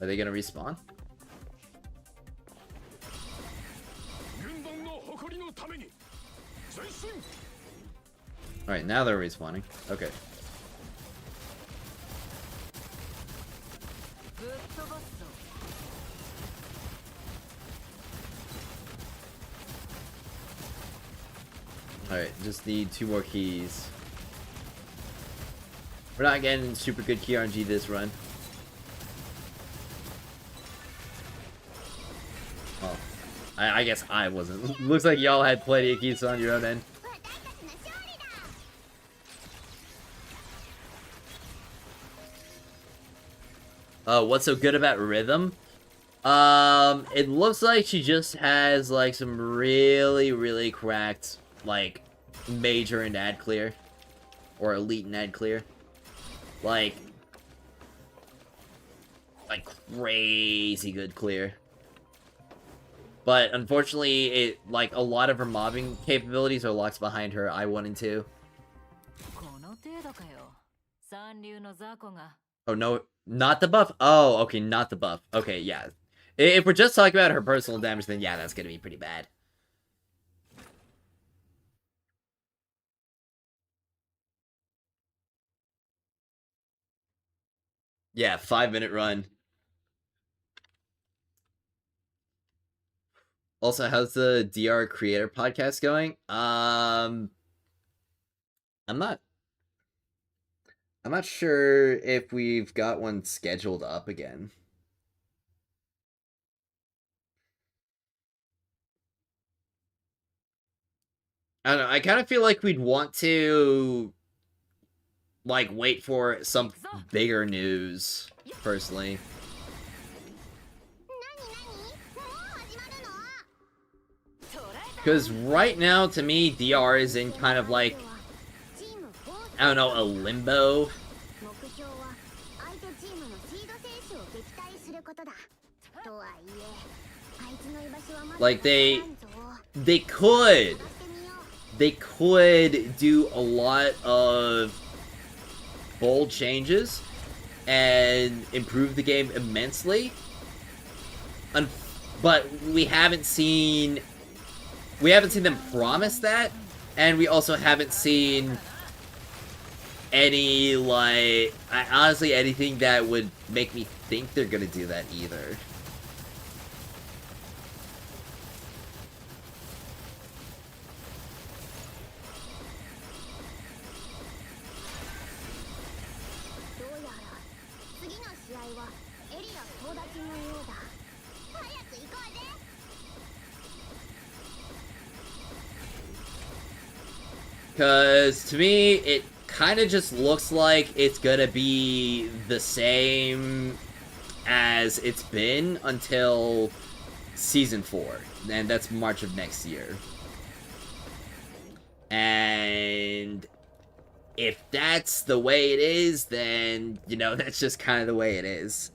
Are they gonna respawn? Alright, now they're respawning. Okay. Alright, just need 2 more keys. We're not getting super good key RNG this run. I guess I wasn't. Looks like y'all had plenty of keys on your own end. What's so good about Rhythm? It looks like she just has, like, some really, really cracked, like, major and ad clear. Or elite and ad clear. Like crazy good clear. But unfortunately, it, like, a lot of her mobbing capabilities are locked behind her I1 and 2. Oh, no, not the buff? Oh, okay, not the buff. Okay, yeah. If we're just talking about her personal damage, then yeah, that's gonna be pretty bad. Yeah, 5-minute run. Also, how's the DR Creator podcast going? I'm not sure if we've got one scheduled up again. I don't know, I kind of feel like we'd want to, like, wait for some bigger news, personally. Because right now, to me, DR is in kind of like, I don't know, a limbo. Like, they could do a lot of bold changes and improve the game immensely. But we haven't seen them promise that, and we also haven't seen any, like, honestly, anything that would make me think they're gonna do that either. Because, to me, it kind of just looks like it's gonna be the same as it's been until Season 4. And that's March of next year. And if that's the way it is, then, you know, that's just kind of the way it is.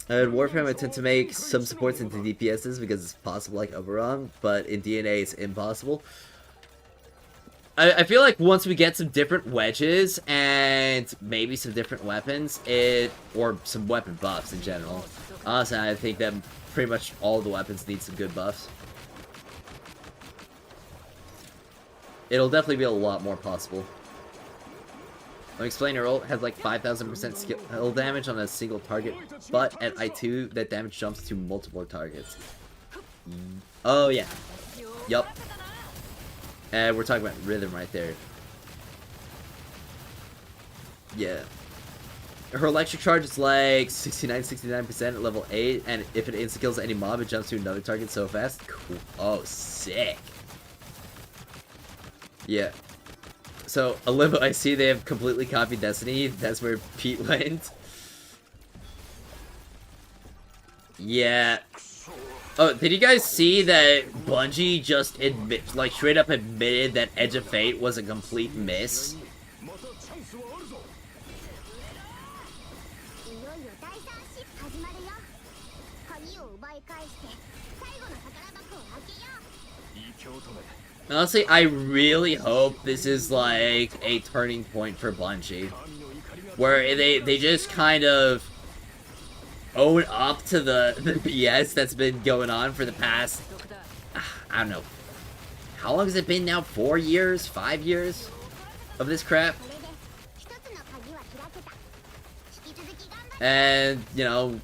In Warframe, I tend to make some supports into DPSs because it's possible, like Oberon, but in DNA, it's impossible. I feel like once we get some different wedges and maybe some different weapons, or some weapon buffs in general. Honestly, I think that pretty much all the weapons need some good buffs. It'll definitely be a lot more possible. Let me explain, her ult has like 5,000% skill damage on a single target, but at I2, that damage jumps to multiple targets. Oh, yeah. Yup. And we're talking about Rhythm right there. Yeah. Her electric charge is like 69% at level 8, and if it insta-kills any mob, it jumps to another target so fast. Cool. Oh, sick. Yeah. So, Olympo, I see they have completely copied Destiny. That's where Pete went. Yeah. Oh, did you guys see that Bungie just straight up admitted that Edge of Fate was a complete miss? Honestly, I really hope this is, like, a turning point for Bungie. Where they just kind of own up to the BS that's been going on for the past, I don't know. How long has it been now? 4 years? 5 years? Of this crap? And, you know,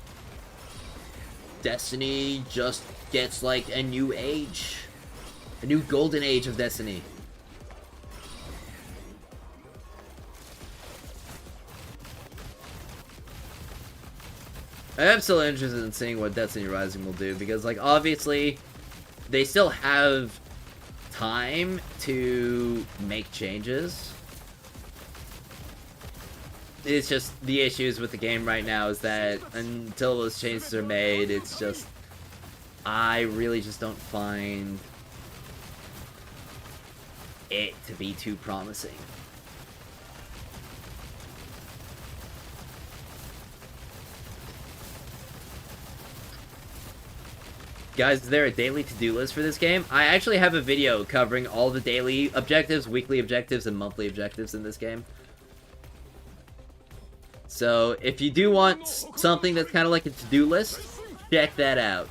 Destiny just gets, like, a new age. A new golden age of Destiny. I'm still interested in seeing what Destiny Rising will do, because, like, obviously, they still have time to make changes. It's just, the issues with the game right now is that until those changes are made, it's just, I really just don't find it to be too promising. Guys, is there a daily to-do list for this game? I actually have a video covering all the daily objectives, weekly objectives, and monthly objectives in this game. So, if you do want something that's kind of like a to-do list, check that out.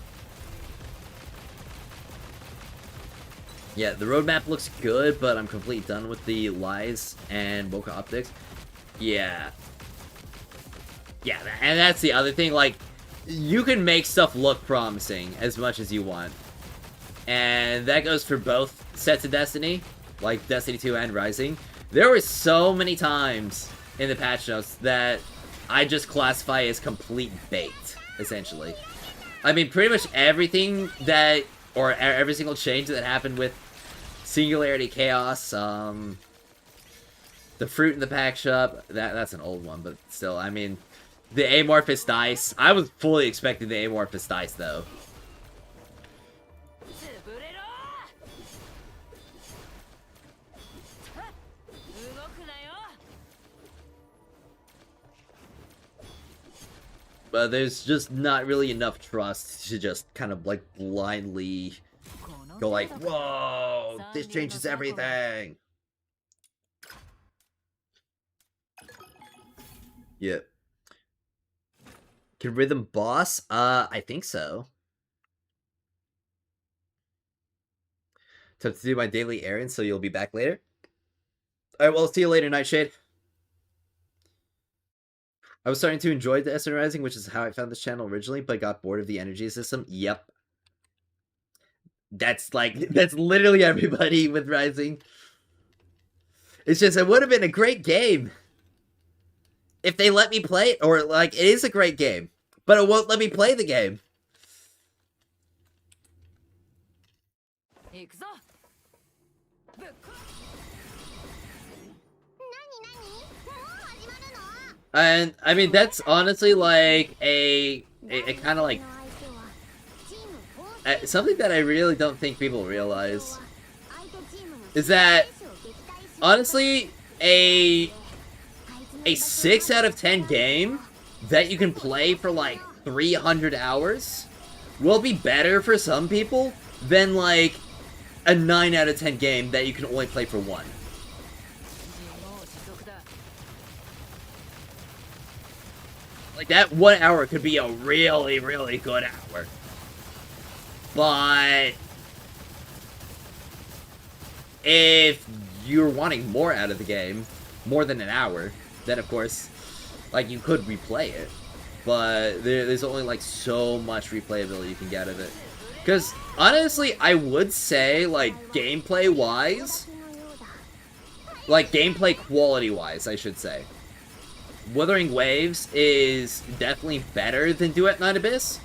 Yeah, the roadmap looks good, but I'm completely done with the lies and bokeh optics. Yeah. Yeah, and that's the other thing, like, you can make stuff look promising as much as you want. And that goes for both sets of Destiny, like Destiny 2 and Rising. There were so many times in the patch notes that I just classify as complete bait, essentially. I mean, pretty much everything that, or every single change that happened with Singularity Chaos, the fruit in the pack shop, that's an old one, but still, I mean, the amorphous dice. I was fully expecting the amorphous dice, though. But there's just not really enough trust to just kind of, like, blindly go like, whoa, this changes everything. Yep. Can Rhythm boss? I think so. Time to do my daily errands, so you'll be back later. Alright, well, see you later, Nightshade. I was starting to enjoy the Destiny Rising, which is how I found this channel originally, but got bored of the energy system. Yep. That's literally everybody with Rising. It's just, it would have been a great game if they let me play it, or, like, it is a great game, but it won't let me play the game. And, I mean, that's honestly, like, a kind of, like, something that I really don't think people realize is that, honestly, a 6 out of 10 game that you can play for like 300 hours will be better for some people than like a 9 out of 10 game that you can only play for 1. Like, that 1 hour could be a really, really good hour. But if you're wanting more out of the game, more than an hour, then of course, like, you could replay it. But there's only, like, so much replayability you can get out of it. Because, honestly, I would say, like, gameplay-wise, like, gameplay quality-wise, I should say, Wuthering Waves is definitely better than Duet Night Abyss.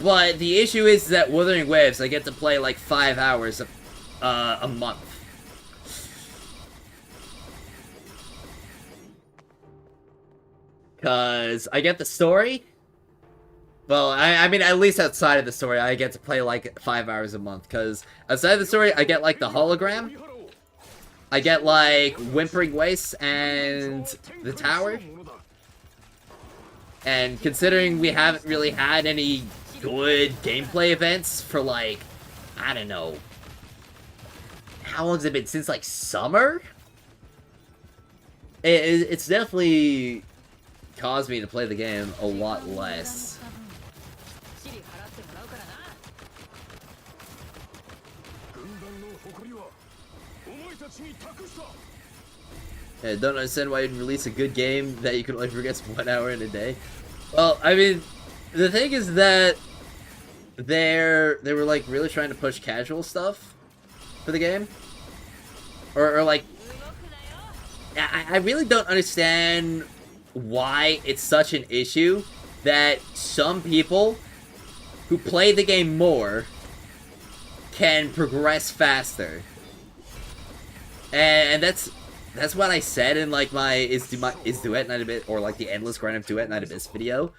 But the issue is that Wuthering Waves, I get to play, like, 5 hours a month. Because I get the story. Well, I mean, at least outside of the story, I get to play, like, 5 hours a month. Because outside of the story, I get, like, the hologram. I get, like, Whimpering Wastes and the tower. And considering we haven't really had any good gameplay events for, like, I don't know. How long has it been? Since, like, summer? It's definitely caused me to play the game a lot less. Yeah, don't understand why you'd release a good game that you can only progress 1 hour in a day. Well, I mean, the thing is that they were like really trying to push casual stuff for the game, or like, I really don't understand why it's such an issue that some people who play the game more can progress faster. And that's what I said in like my is Duet Night Abyss, or like the endless grind of Duet Night Abyss video.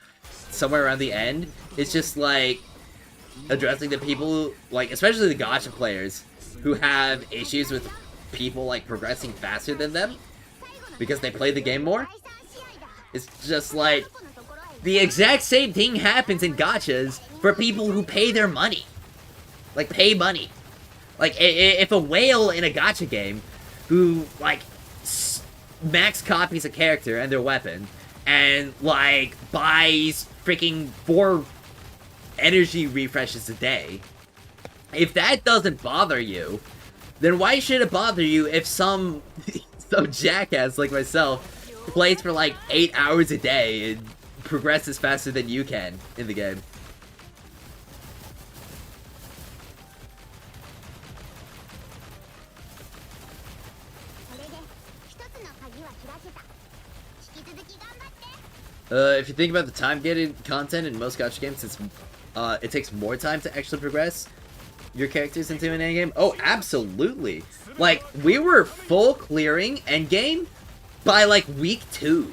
Somewhere around the end, it's just like addressing the people, like especially the gacha players, who have issues with people like progressing faster than them because they play the game more. It's just like the exact same thing happens in gachas for people who pay their money. Like, pay money. Like, if a whale in a gacha game who, like, max copies a character and their weapon and, like, buys freaking 4 energy refreshes a day, if that doesn't bother you, then why should it bother you if some jackass like myself plays for, like, 8 hours a day and progresses faster than you can in the game? If you think about the time-gated content in most gacha games, it takes more time to actually progress your characters into an endgame. Oh, absolutely! Like, we were full clearing endgame by, like, week 2.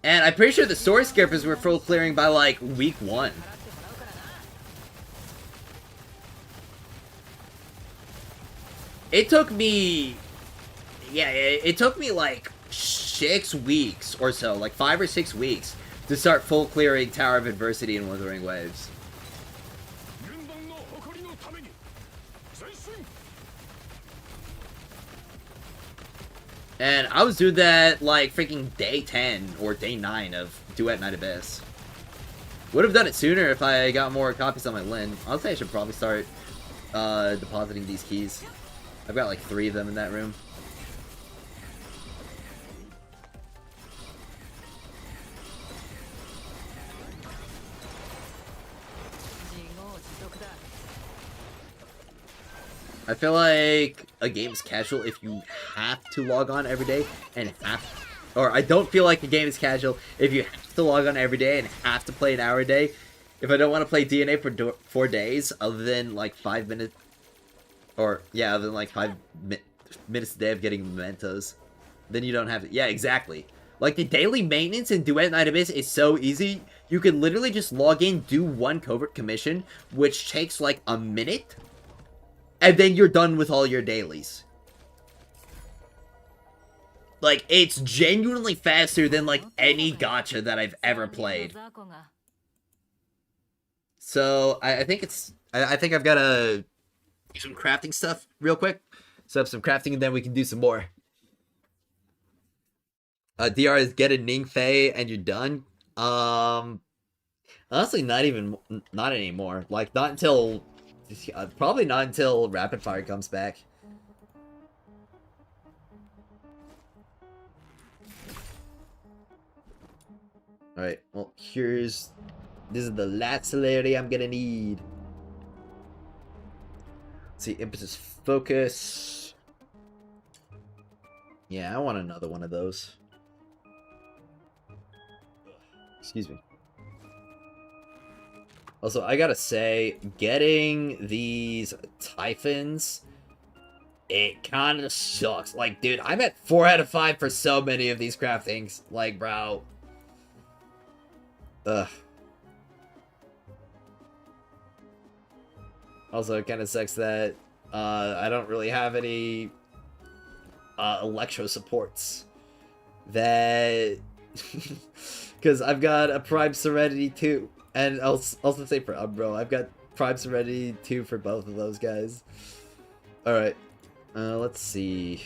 And I'm pretty sure the sword skippers were full clearing by, like, week 1. It took me... Yeah, it took me, like, 6 weeks or so, like 5 or 6 weeks, to start full clearing Tower of Adversity and Withering Waves. And I was doing that like freaking day 10 or day 9 of Duet Night Abyss. Would have done it sooner if I got more copies on my Lin. Honestly, I should probably start depositing these keys. I've got like 3 of them in that room. I feel like a game is casual if you have to log on every day and or I don't feel like a game is casual if you have to log on every day and have to play an hour a day. If I don't want to play DNA for 4 days, other than like 5 minutes, or yeah, other than like 5 minutes a day of getting mementos, then you don't have to. Yeah, exactly. Like the daily maintenance in Duet Night Abyss is so easy. You can literally just log in, do 1 covert commission, which takes like a minute. And then you're done with all your dailies. Like, it's genuinely faster than, like, any gacha that I've ever played. So, I think it's... I think I've got to do some crafting stuff real quick. Set up some crafting, and then we can do some more. DR is get a Ning Fei, and you're done. Honestly, not anymore. Like, not until... probably not until Rapid Fire comes back. Alright, well, this is the last celerity I'm gonna need. Let's see, Impetus Focus. Yeah, I want another one of those. Excuse me. Also, I gotta say, getting these Typhons, it kinda sucks. Like, dude, I'm at 4 out of 5 for so many of these craftings. Like, bro. Ugh. Also, it kinda sucks that, I don't really have any, Electro supports. That... Because I've got a Prime Serenity 2. And I'll also say for Umbro, I've got Prime Serenity 2 for both of those guys. Alright. Let's see.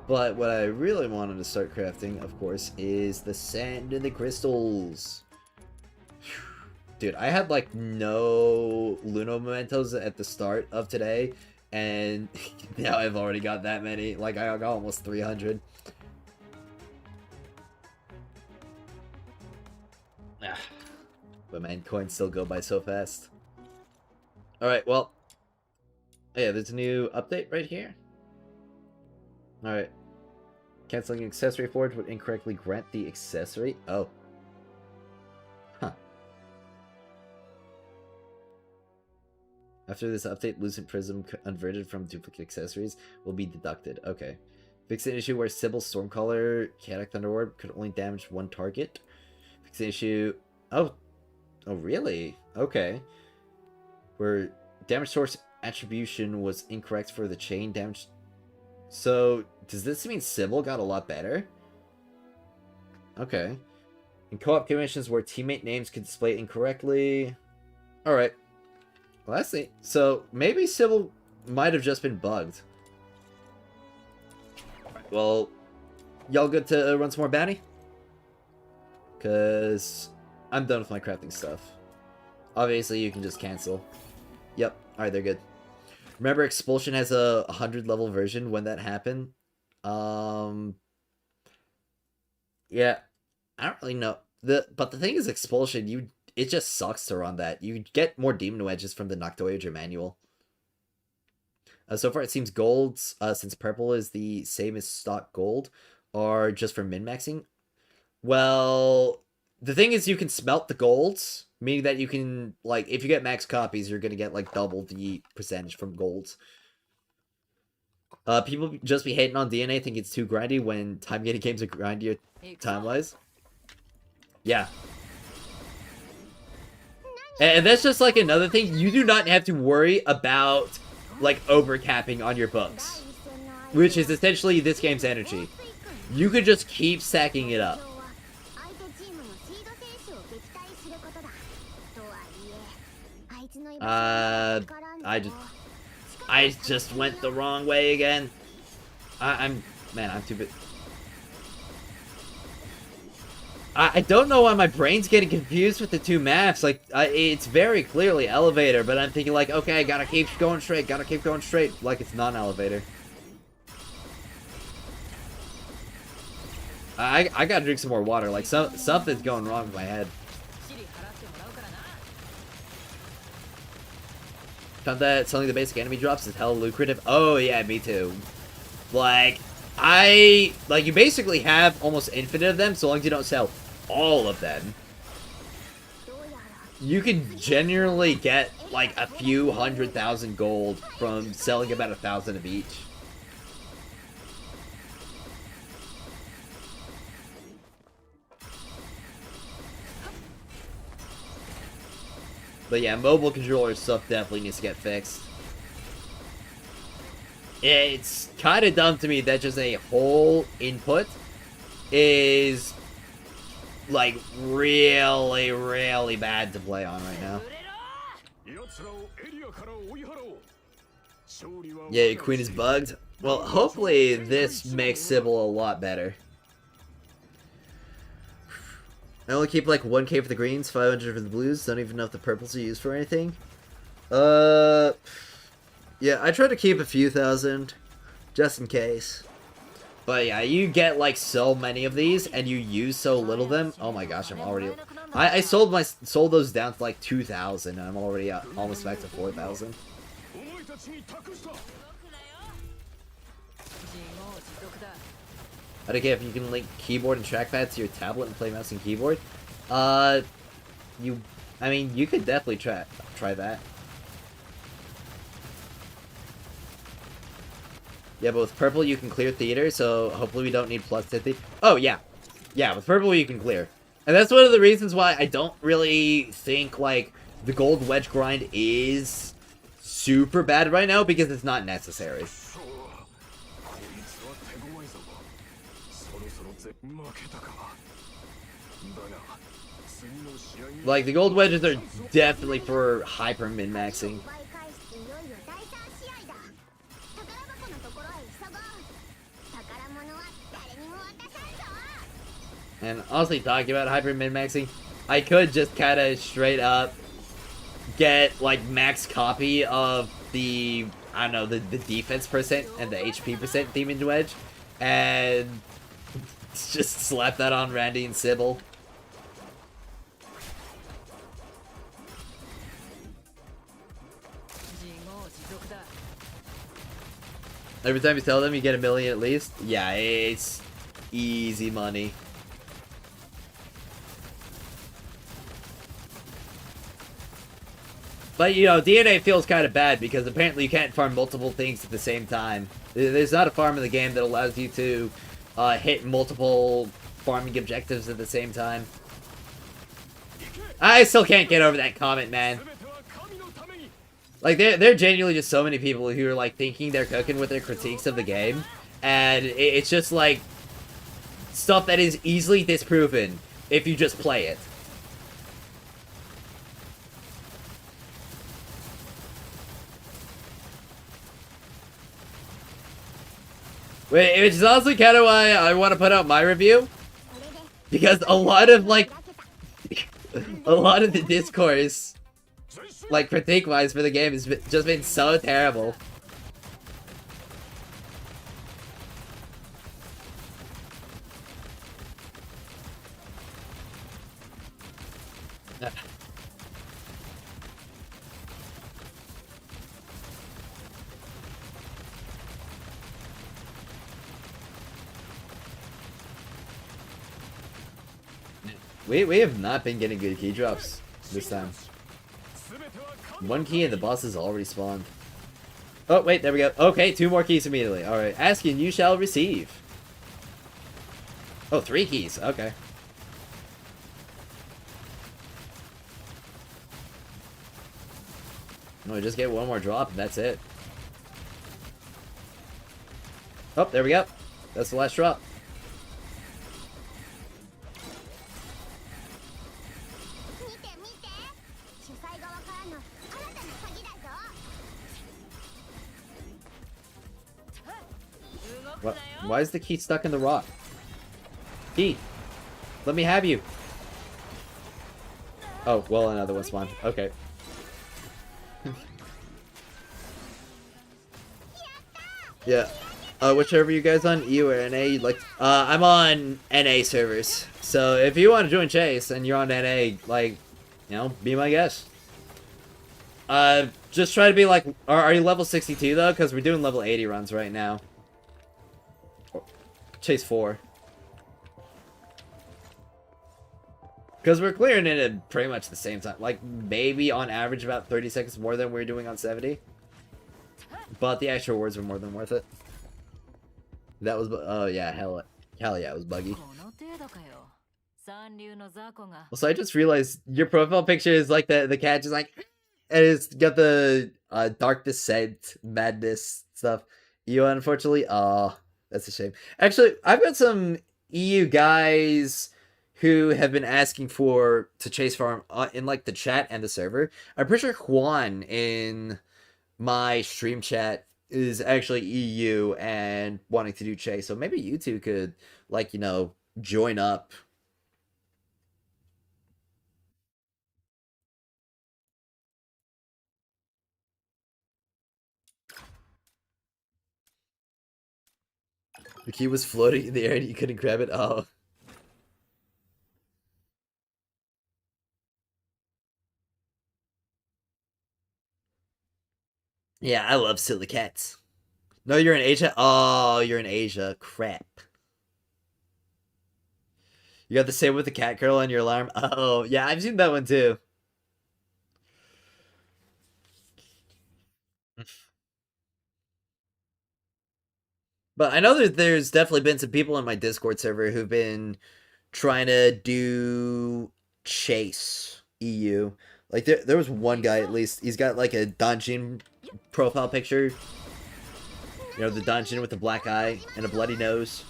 But what I really wanted to start crafting, of course, is the sand and the crystals. Dude, I had like no Luno mementos at the start of today. And now I've already got that many. Like, I got almost 300. But man, coins still go by so fast. Alright, well. Yeah, there's a new update right here. Alright. Canceling an accessory forge would incorrectly grant the accessory. Oh. Huh. After this update, Lucent Prism converted from duplicate accessories will be deducted. Okay. Fix an issue where Sybil's Stormcaller Chaotic Thunderward could only damage one target. Fix an issue... Oh. Oh, really? Okay. Where damage source attribution was incorrect for the chain damage. So, does this mean Sybil got a lot better? Okay. In co-op commissions where teammate names can display incorrectly. Alright. Well, that's neat. So, maybe Sybil might have just been bugged. Well, y'all good to run some more bounty? Because I'm done with my crafting stuff. Obviously, you can just cancel. Yep. Alright, they're good. Remember, Expulsion has a 100 level version when that happened. Yeah. I don't really know. But the thing is, Expulsion, it just sucks to run that. You get more Demon Wedges from the Noctoager manual. So far, it seems golds, since purple is the same as stock gold, are just for min-maxing. Well, the thing is, you can smelt the golds, meaning that you can, like, if you get max copies, you're gonna get, like, double the percentage from golds. People just be hating on DNA, think it's too grindy when time-gating games are grindier time-wise. Yeah. And that's just, like, another thing. You do not have to worry about, like, overcapping on your books, which is essentially this game's energy. You could just keep stacking it up. I just went the wrong way again. I'm too big. I don't know why my brain's getting confused with the two maps. Like, it's very clearly elevator, but I'm thinking like, okay, gotta keep going straight, like it's non-elevator. I gotta drink some more water. Like, something's going wrong with my head. Found that selling the basic enemy drops is hella lucrative. Oh yeah, me too. Like, you basically have almost infinite of them, so long as you don't sell all of them. You can generally get, like, a few 100,000 gold from selling about 1,000 of each. But yeah, mobile controller stuff definitely needs to get fixed. It's kind of dumb to me that just a whole input is, like, really, really bad to play on right now. Yeah, your queen is bugged. Well, hopefully this makes Sybil a lot better. I only keep like 1k for the greens, 500 for the blues. Don't even know if the purples are used for anything. Yeah, I try to keep a few thousand, just in case. But yeah, you get like so many of these, and you use so little of them. Oh my gosh, I'm already. I sold those down to like 2,000, and I'm already almost back to 4,000. I don't care if you can link keyboard and trackpad to your tablet and play mouse and keyboard. I mean, you could definitely try that. Yeah, but with purple you can clear theater, so hopefully we don't need plus 50. Oh yeah, yeah, with purple you can clear, and that's one of the reasons why I don't really think like the gold wedge grind is super bad right now, because it's not necessary. Like, the gold wedges are definitely for hyper min-maxing. And honestly, talking about hyper min-maxing, I could just kind of straight up get, like, max copy of the, I don't know, the defense percent and the HP percent Demon Wedge, and just slap that on Randy and Sybil. Every time you tell them you get 1 million at least. Yeah, it's Easy money. But, you know, DNA feels kind of bad because apparently you can't farm multiple things at the same time. There's not a farm in the game that allows you to hit multiple farming objectives at the same time. I still can't get over that comment, man. Like, there are genuinely just so many people who are, like, thinking they're cooking with their critiques of the game. And it's just, like, stuff that is easily disproven if you just play it. Which is also kind of why I want to put out my review. Because a lot of, like, a lot of the discourse, like, critique-wise for the game has just been so terrible. We have not been getting good key drops this time. One key and the boss is already spawned. Oh, wait, there we go. Okay, 2 more keys immediately. Alright, asking you shall receive. Oh, 3 keys. Okay. No, just get 1 more drop and that's it. Oh, there we go. That's the last drop. What? Why is the key stuck in the rock? Key! Let me have you! Oh, well, another one spawned. Okay. Yeah. Whichever you guys on, EU or NA, you'd like... I'm on NA servers. So, if you want to join Chase and you're on NA, like, you know, be my guest. Just try to be like... Are you level 62, though? Because we're doing level 80 runs right now. Chase 4. Because we're clearing it at pretty much the same time. Like, maybe on average about 30 seconds more than we were doing on 70. But the extra rewards were more than worth it. That was... Oh, yeah. Hell yeah, it was buggy. Also, I just realized your profile picture is like the cat just like... And it's got the Dark Descent madness stuff. You, unfortunately... That's a shame. Actually, I've got some EU guys who have been asking to chase farm in like the chat and the server. I'm pretty sure Juan in my stream chat is actually EU and wanting to do chase. So maybe you two could, like, you know, join up. The key was floating in the air and you couldn't grab it. Oh. Yeah, I love silly cats. No, you're in Asia? Oh, you're in Asia. Crap. You got the same with the cat girl on your alarm? Oh, yeah, I've seen that one too. But I know that there's definitely been some people in my Discord server who've been trying to do chase EU. Like, there was one guy, at least, he's got, like, a Dungeon profile picture. You know, the Dungeon with the black eye and a bloody nose.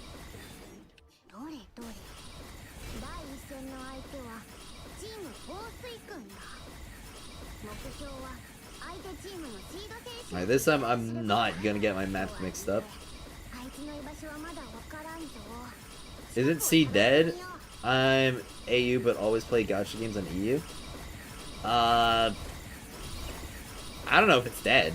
Alright, this time I'm not gonna get my maps mixed up. Isn't C dead? I'm AU but always play gacha games on EU. I don't know if it's dead.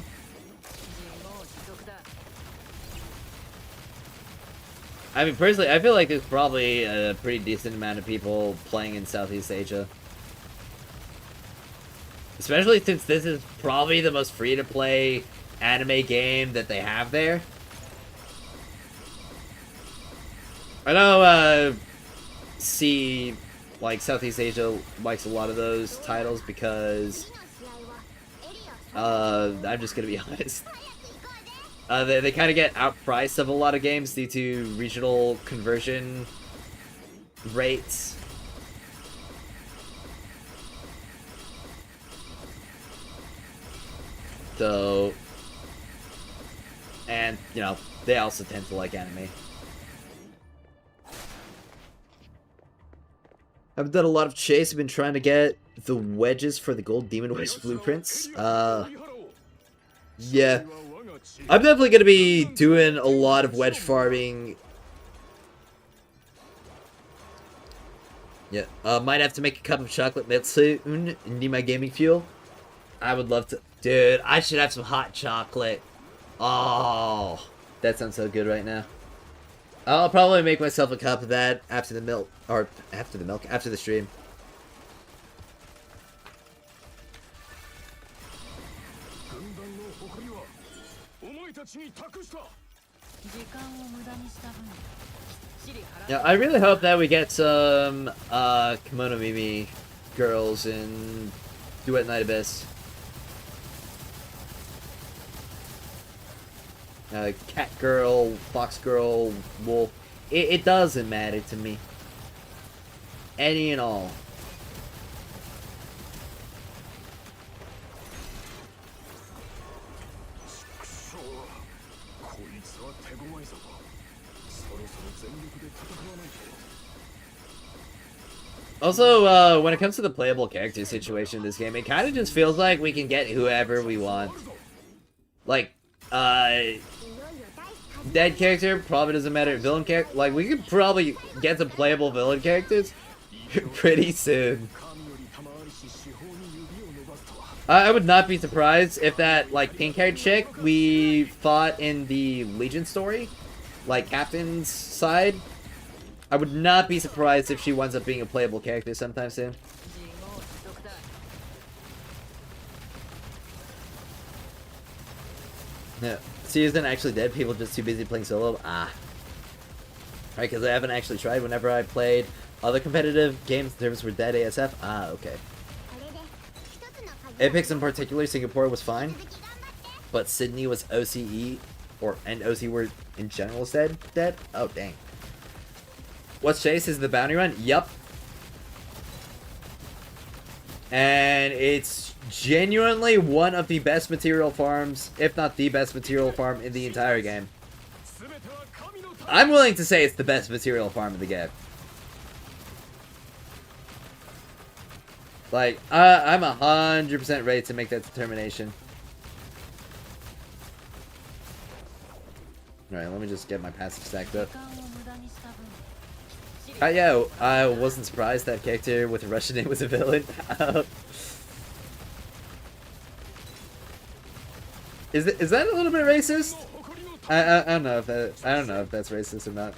I mean, personally, I feel like there's probably a pretty decent amount of people playing in Southeast Asia. Especially since this is probably the most free-to-play anime game that they have there. I know, like, Southeast Asia likes a lot of those titles because, I'm just gonna be honest. They kind of get outpriced of a lot of games due to regional conversion rates. So, and, you know, they also tend to like anime. I've done a lot of chase. I've been trying to get the wedges for the gold demon wedge blueprints. Yeah. I'm definitely going to be doing a lot of wedge farming. Yeah. Might have to make a cup of chocolate milk soon. Need my gaming fuel. I would love to. Dude, I should have some hot chocolate. Oh, that sounds so good right now. I'll probably make myself a cup of that after the milk, or after the stream. Yeah, I really hope that we get some Kimono Mimi girls in Duet Night Abyss. Cat girl, fox girl, wolf. It doesn't matter to me. Any and all. Also, when it comes to the playable character situation in this game, it kind of just feels like we can get whoever we want. Like, dead character probably doesn't matter. Villain character, like, we could probably get some playable villain characters pretty soon. I would not be surprised if that, like, pink-haired chick we fought in the Legion story, like, Captain's side, I would not be surprised if she winds up being a playable character sometime soon. Yeah. She isn't actually dead, people just too busy playing solo. Ah. Right, because I haven't actually tried. Whenever I played other competitive games, servers were dead ASF. Ah, okay. Apex in particular, Singapore was fine. But Sydney was OCE, and OC were in general said dead? Oh, dang. What's Chase? Is the bounty run? Yup. And it's genuinely one of the best material farms, if not the best material farm in the entire game. I'm willing to say it's the best material farm in the game. Like, I'm 100% ready to make that determination. Alright, let me just get my passive stacked up. Yeah, I wasn't surprised that character with a Russian name was a villain. Is that a little bit racist? I don't know if that's racist or not.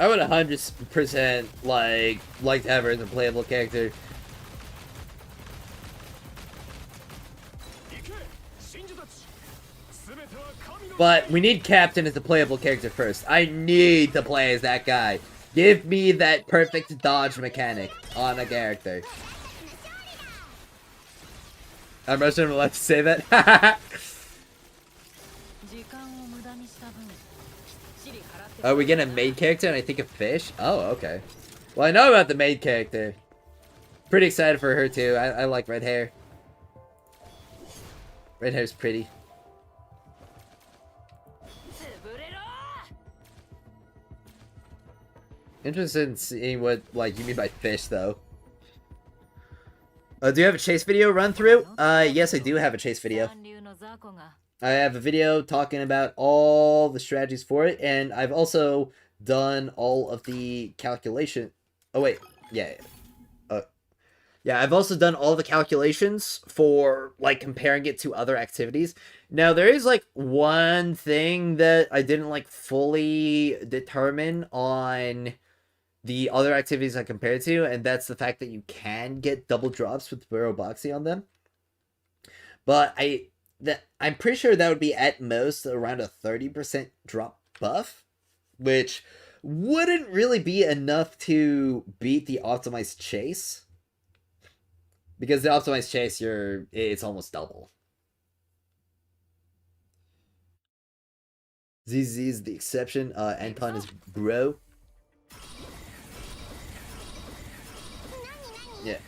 I would 100% like to have her as a playable character. But we need Captain as a playable character first. I need to play as that guy. Give me that perfect dodge mechanic on a character. I'm Russian, I'm allowed to say that. Oh, we get a maid character and I think a fish? Oh, okay. Well, I know about the maid character. Pretty excited for her too. I like red hair. Red hair's pretty. Interested in seeing what, like, you mean by fish, though. Do you have a chase video run through? Yes, I do have a chase video. I have a video talking about all the strategies for it, and I've also done all of the calculation. Oh, wait. Yeah. Yeah, I've also done all the calculations for like comparing it to other activities. Now there is like one thing that I didn't like fully determine on the other activities I compared to, and that's the fact that you can get double drops with Burrow Boxy on them. But I'm pretty sure that would be at most around a 30% drop buff, which wouldn't really be enough to beat the optimized chase. Because the optimized chase, it's almost double. ZZ is the exception. Anton is bro. Yeah.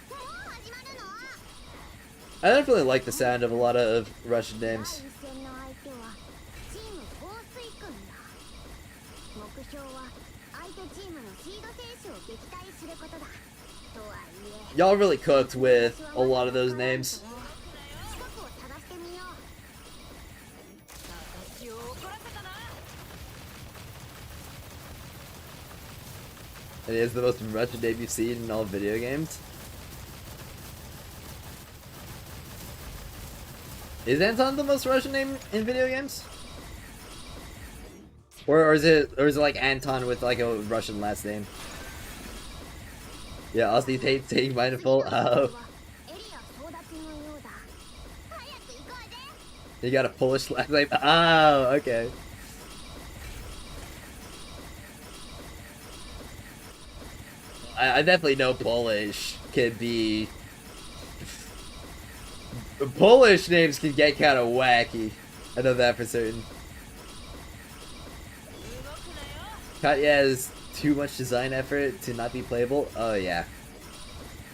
I definitely like the sound of a lot of Russian names. Y'all really cooked with a lot of those names. It is the most Russian name you've seen in all video games. Is Anton the most Russian name in video games? Or is it like Anton with like a Russian last name? Yeah, Austin hates taking mindful. Oh. You got a Polish last name? Oh, okay. I definitely know Polish can be... Polish names can get kind of wacky. I know that for certain. Katya has too much design effort to not be playable. Oh yeah.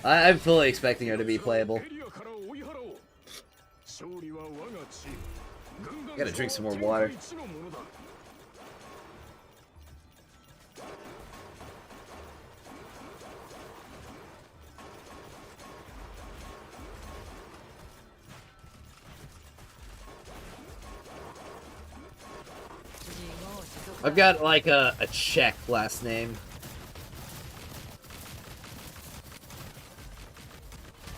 I'm fully expecting her to be playable. Gotta drink some more water. I've got like a Czech last name.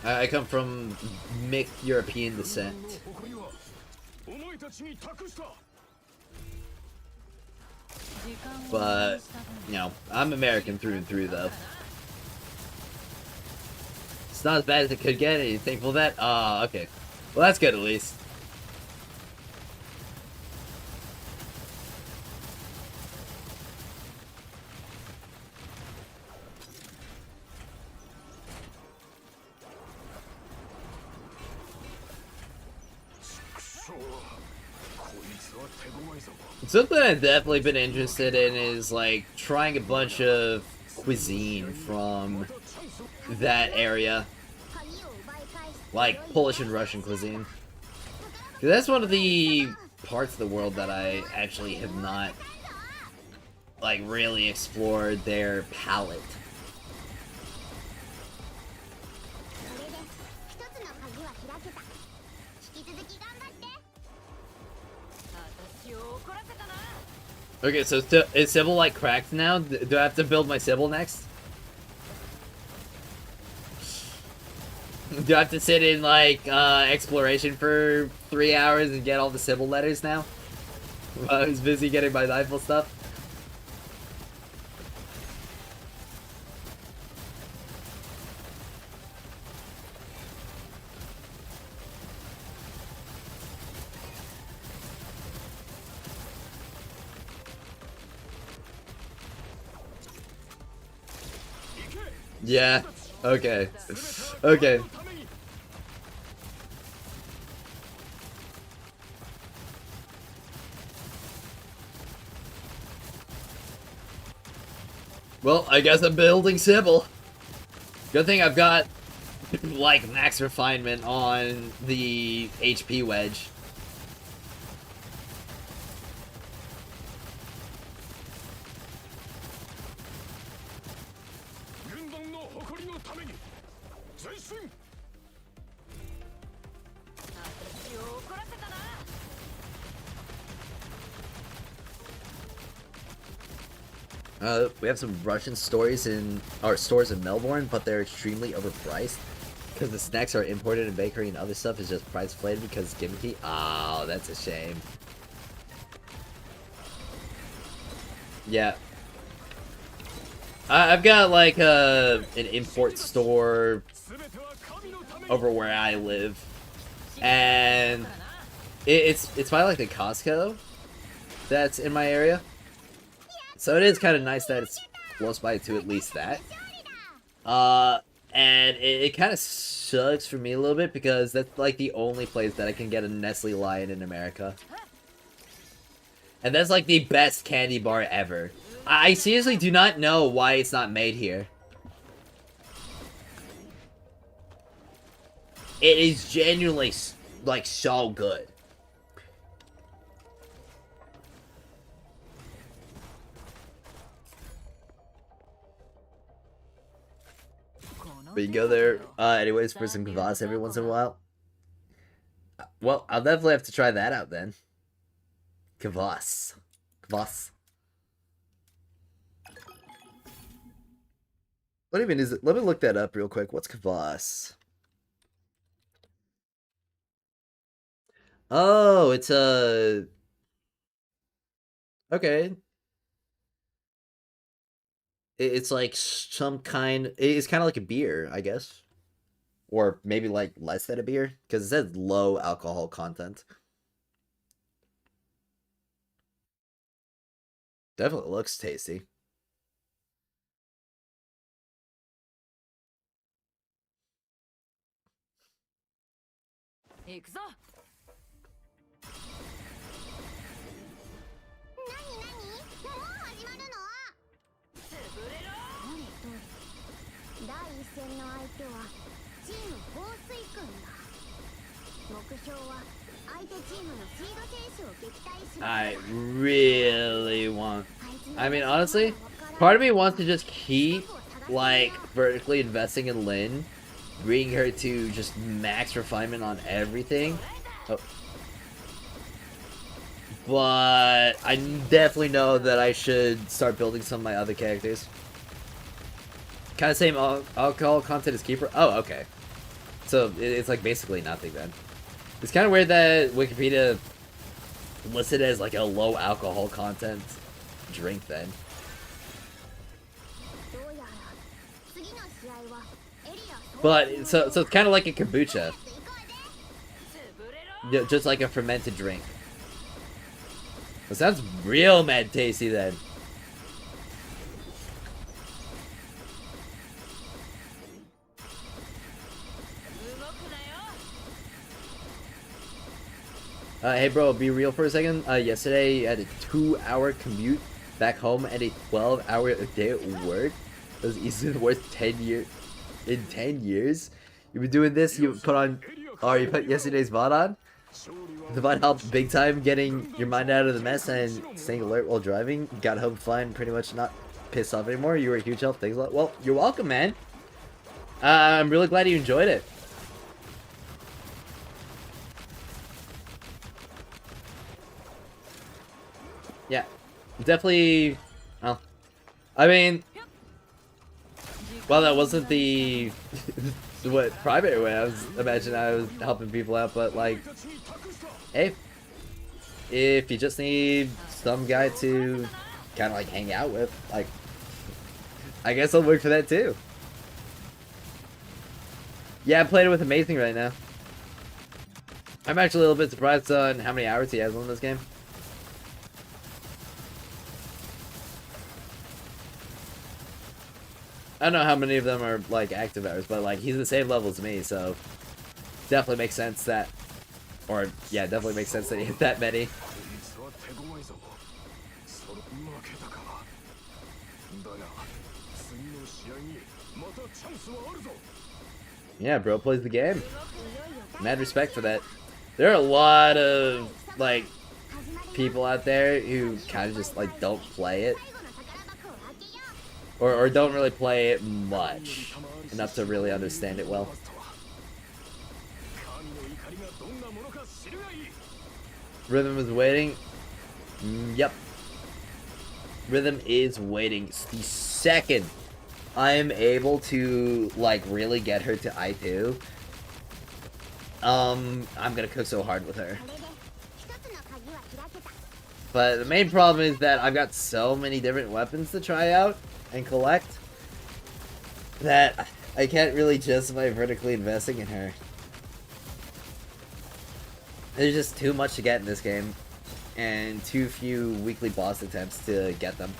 I come from mixed European descent. But, you know, I'm American through and through though. It's not as bad as it could get. Are you thankful for that? Ah, okay. Well, that's good at least. Something I've definitely been interested in is like trying a bunch of cuisine from that area, like Polish and Russian cuisine. 'Cause that's one of the parts of the world that I actually have not like really explored their palate. Okay, so is Sybil like cracked now? Do I have to build my Sybil next? Do I have to sit in like exploration for 3 hours and get all the Sybil letters now? I was busy getting my Nightfall stuff. Yeah. Okay. Okay. Well, I guess I'm building Sybil. Good thing I've got, like, max refinement on the HP Wedge. We have some Russian stores in Melbourne, but they're extremely overpriced. Because the snacks are imported in bakery and other stuff is just price inflated because it's gimmicky. Oh, that's a shame. Yeah. I've got like an import store over where I live, and it's by like the Costco that's in my area. So it is kind of nice that it's close by to at least that. And it kind of sucks for me a little bit because that's like the only place that I can get a Nestle Lion in America. And that's like the best candy bar ever. I seriously do not know why it's not made here. It is genuinely like so good. But you go there, anyways, for some kvass every once in a while. Well, I'll definitely have to try that out then. Kvass. Kvass. What even is it? Let me look that up real quick. What's kvass? Oh, it's a... Okay. It's like some kind... It's kind of like a beer, I guess. Or maybe like less than a beer. Because it says low alcohol content. Definitely looks tasty. I really want... I mean, honestly, part of me wants to just keep, like, vertically investing in Lynn, bring her to just max refinement on everything. Oh. But I definitely know that I should start building some of my other characters. Kind of same alcohol content as Keeper. Oh, okay. So it's like basically nothing then. It's kind of weird that Wikipedia listed as like a low alcohol content drink then. But so it's kind of like a kombucha, just like a fermented drink. It sounds real mad tasty then. Hey bro, be real for a second. Yesterday I had a 2-hour commute back home and a 12-hour day at work. That was easily worth 10 years. In 10 years, you've been doing this. You put yesterday's VOD on. The VOD helped big time getting your mind out of the mess and staying alert while driving. Got home fine, pretty much not pissed off anymore. You were a huge help. Thanks a lot. Well, you're welcome, man. I'm really glad you enjoyed it. Yeah, definitely. Well, I mean, well, that wasn't the what private way I was imagining I was helping people out, but like, hey, if you just need some guy to kind of like hang out with, like, I guess I'll work for that too. Yeah, I'm playing it with Amazing right now. I'm actually a little bit surprised on how many hours he has on this game. I don't know how many of them are like active hours, but like he's the same level as me, so definitely makes sense that, or yeah, definitely makes sense that he hit that many. Yeah, bro plays the game. Mad respect for that. There are a lot of like people out there who kind of just like don't play it. Or don't really play it much enough to really understand it well. Rhythm is waiting. Yep. Rhythm is waiting. The second I am able to, like, really get her to I2, I'm gonna cook so hard with her. But the main problem is that I've got so many different weapons to try out and collect that I can't really justify vertically investing in her. There's just too much to get in this game, and too few weekly boss attempts to get them.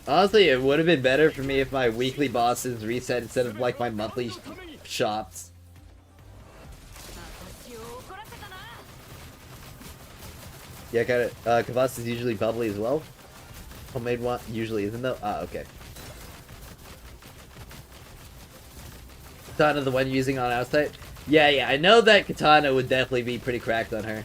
Honestly, it would have been better for me if my weekly bosses reset instead of like my monthly shops. Yeah, got it. Kvass is usually bubbly as well. Homemade one usually isn't though. Ah, okay. Katana, the one you're using on outside? Yeah, I know that Katana would definitely be pretty cracked on her.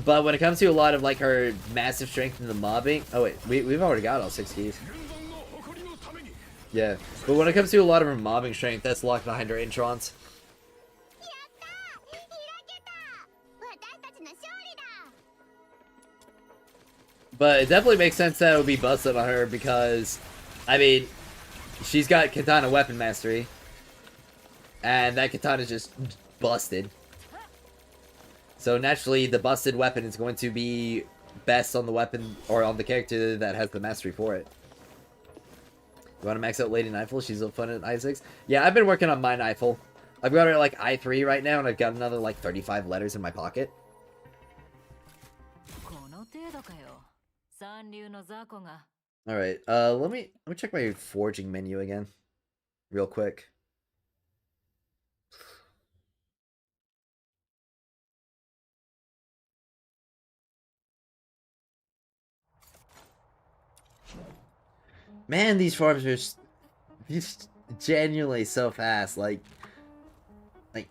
But when it comes to a lot of like her massive strength in the mobbing, oh wait, we've already got all 6 keys. Yeah, but when it comes to a lot of her mobbing strength, that's locked behind her Introns. But it definitely makes sense that it would be busted on her because, I mean, she's got Katana weapon mastery, and that Katana's just busted. So naturally, the busted weapon is going to be best on the weapon, or on the character that has the mastery for it. You want to max out Lady Knifel? She's so fun at I6. Yeah, I've been working on my Knifel. I've got her at like I3 right now, and I've got another like 35 letters in my pocket. Alright, let me check my forging menu again. Real quick. Man, these farms are just genuinely so fast. Like, I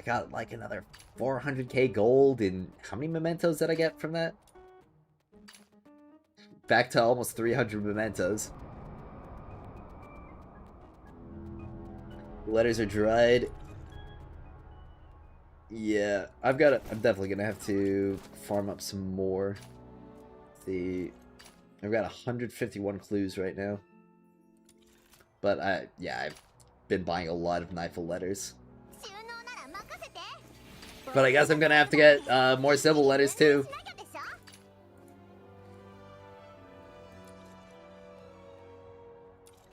got like another 400k gold, and how many mementos did I get from that? Back to almost 300 mementos. The letters are dried. Yeah, I'm definitely gonna have to farm up some more. Let's see. I've got 151 clues right now. But I've been buying a lot of Knifel letters. But I guess I'm gonna have to get more Sybil letters too.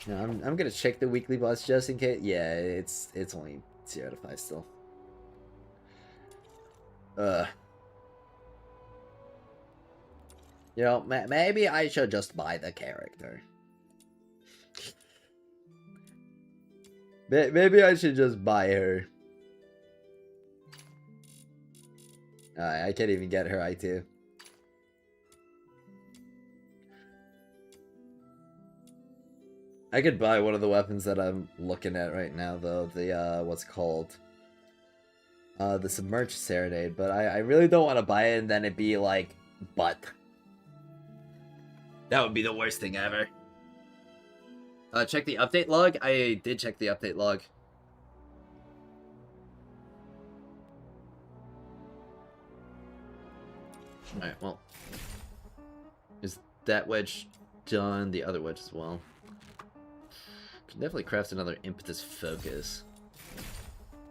No, I'm gonna check the weekly boss just in case. Yeah, it's only 0 to 5 still. You know, maybe I should just buy the character. Maybe I should just buy her. I can't even get her I2. I could buy one of the weapons that I'm looking at right now, though. The, what's it called? The Submerged Serenade. But I really don't want to buy it and then it be like, but. That would be the worst thing ever. Check the update log. I did check the update log. Alright, well. Is that wedge done? The other wedge as well. Can definitely craft another impetus focus.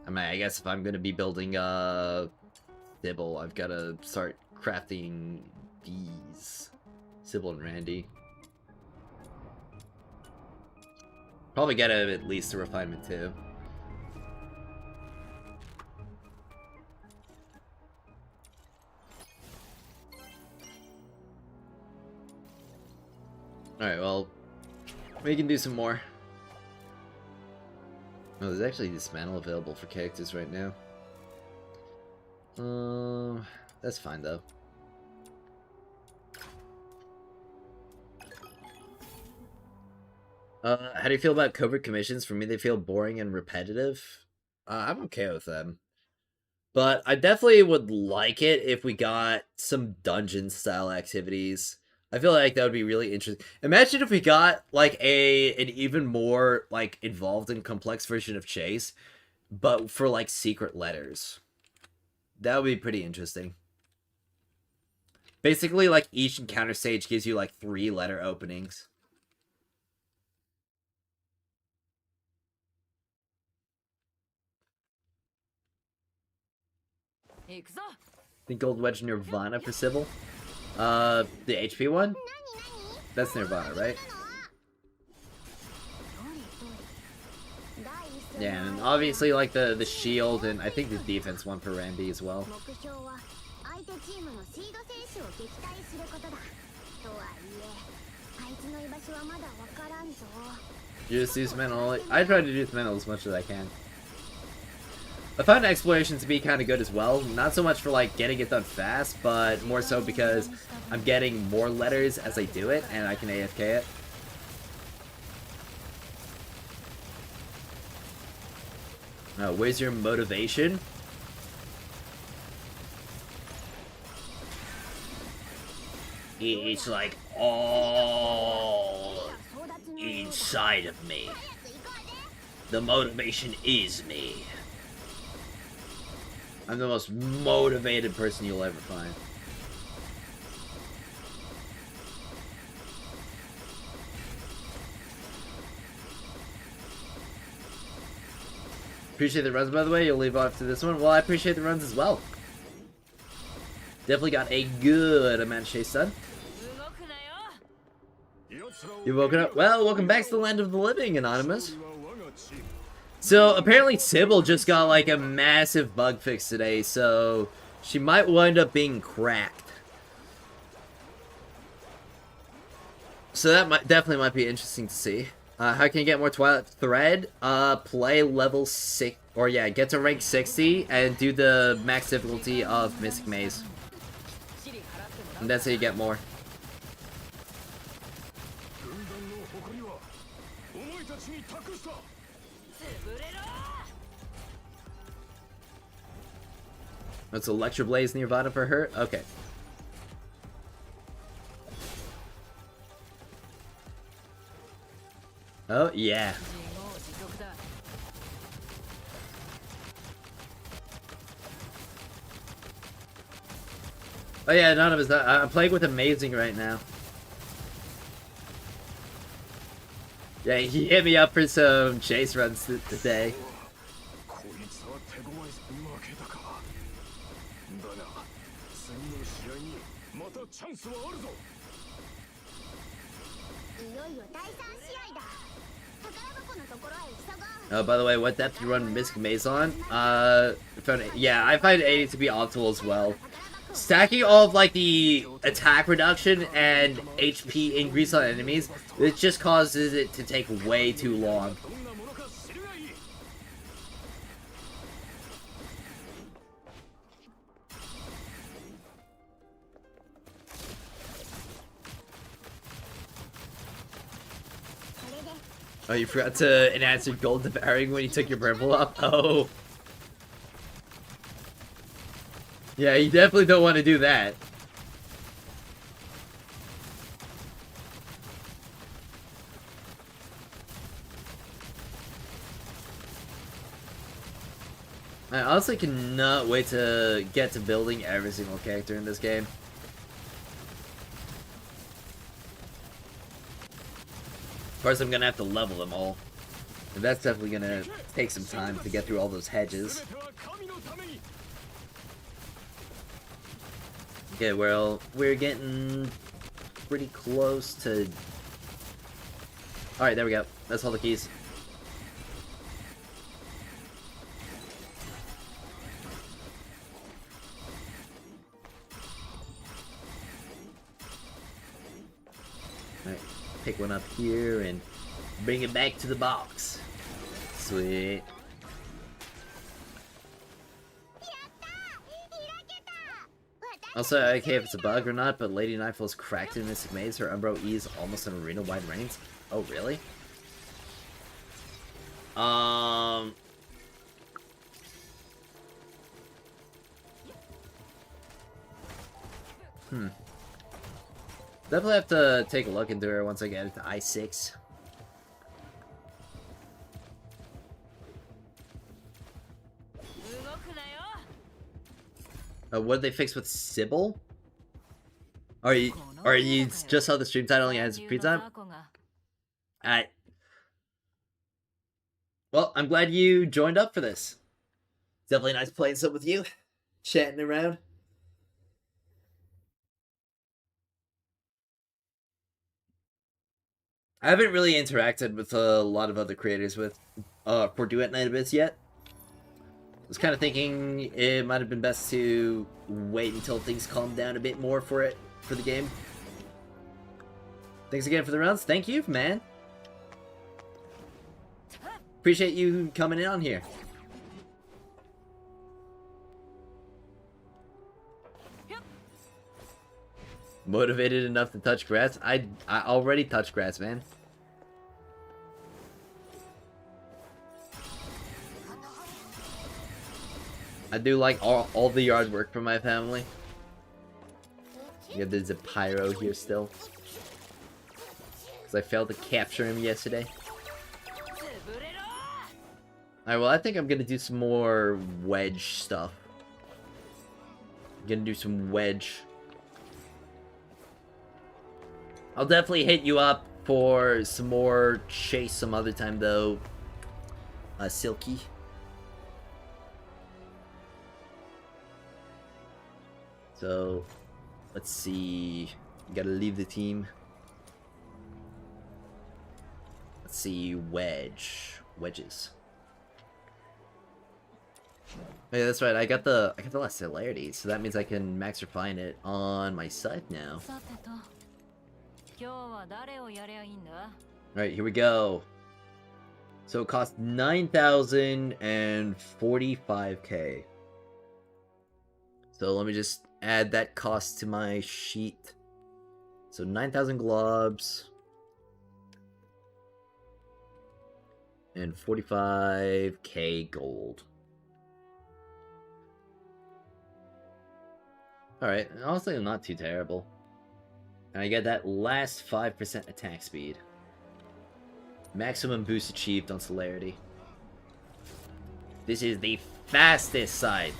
I mean, I guess if I'm gonna be building Sybil, I've gotta start crafting these. Sybil and Randy. Probably get at least a refinement too. Alright, well, we can do some more. Oh, there's actually dismantle available for characters right now. That's fine though. How do you feel about covert commissions? For me, they feel boring and repetitive. I'm okay with them. But I definitely would like it if we got some dungeon-style activities. I feel like that would be really interesting. Imagine if we got, like, an even more, like, involved and complex version of Chase, but for, like, secret letters. That would be pretty interesting. Basically, like, each encounter stage gives you, like, 3-letter openings. Think Gold Wedge Nirvana for Sybil? The HP one? That's Nirvana, right? Yeah, and obviously, like, the shield, and I think the defense one for Randy as well. You just use mental. I try to use mental as much as I can. I found exploration to be kind of good as well. Not so much for, like, getting it done fast, but more so because I'm getting more letters as I do it, and I can AFK it. Where's your motivation? It's like all inside of me. The motivation is me. I'm the most motivated person you'll ever find. Appreciate the runs, by the way. You'll leave off to this one. Well, I appreciate the runs as well. Definitely got a good amount of chase done. You woken up? Well, welcome back to the land of the living, Anonymous. So, apparently Sybil just got, like, a massive bug fix today, so she might wind up being cracked. So that definitely might be interesting to see. How can you get more Twilight Thread? Play level 6, or yeah, get to rank 60, and do the max difficulty of Mystic Maze. And that's how you get more. That's Electro Blaze Nirvana for her? Okay. Oh, yeah. Oh yeah, none of us. I'm playing with Amazing right now. Yeah, he hit me up for some chase runs today. By the way, what depth you run Mystic Maze on? Yeah, I find 80 to be optimal as well. Stacking all of, like, the attack reduction and HP increase on enemies, it just causes it to take way too long. Oh, you forgot to enhance your gold devouring when you took your purple up? Oh. Yeah, you definitely don't want to do that. I honestly cannot wait to get to building every single character in this game. Of course, I'm gonna have to level them all. And that's definitely gonna take some time to get through all those hedges. Okay, well, we're getting pretty close to... Alright, there we go. That's all the keys. Alright, pick one up here and bring it back to the box. Sweet. Also, I don't care if it's a bug or not, but Lady Nightfall's cracked in Mystic Maze. Her Umbro E is almost an arena-wide range. Oh, really? Definitely have to take a look into her once I get it to I6. What did they fix with Sybil? Are you just saw the stream title and has free time? Alright. Well, I'm glad you joined up for this. Definitely nice playing some with you. Chatting around. I haven't really interacted with a lot of other creators for Duet Night Abyss yet. I was kind of thinking it might have been best to wait until things calm down a bit more for the game. Thanks again for the rounds. Thank you, man. Appreciate you coming in on here. Motivated enough to touch grass? I already touch grass, man. I do like all the yard work for my family. We have the Zapyro here still. Because I failed to capture him yesterday. Alright, well I think I'm gonna do some more Wedge stuff. I'm gonna do some Wedge. I'll definitely hit you up for some more chase some other time though. Silky. So, let's see. Gotta leave the team. Let's see. Wedges. Oh, yeah, that's right. I got the last celerity, so that means I can max refine it on my side now. Alright, here we go. So it costs 9,045k. So let me just add that cost to my sheet. So 9,000 globs. And 45k gold. Alright, honestly not too terrible. And I get that last 5% attack speed. Maximum boost achieved on celerity. This is the fastest side.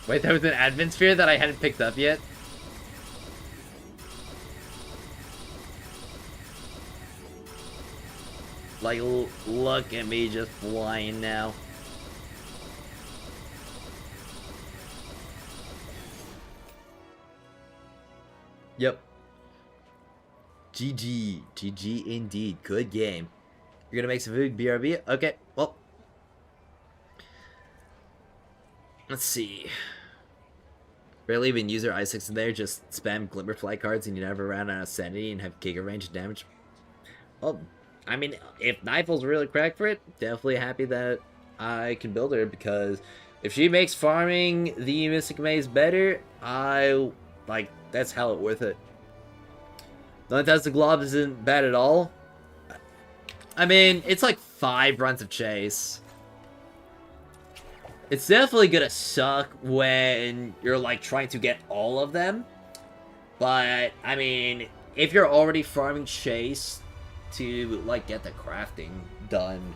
Wait, there was an advent sphere that I hadn't picked up yet? Like, look at me just flying now. Yep. GG. GG indeed. Good game. You're gonna make some food, BRB? Okay, well. Let's see. Barely even use our I6 in there, just spam Glimmerfly cards and you never run out of sanity and have giga range damage. Well, I mean, if Nifle's really cracked for it, definitely happy that I can build her, because if she makes farming the Mystic Maze better, that's hella worth it. 9,000 globs isn't bad at all. I mean, it's like 5 runs of chase. It's definitely gonna suck when you're like trying to get all of them. But, I mean, if you're already farming chase to like get the crafting done,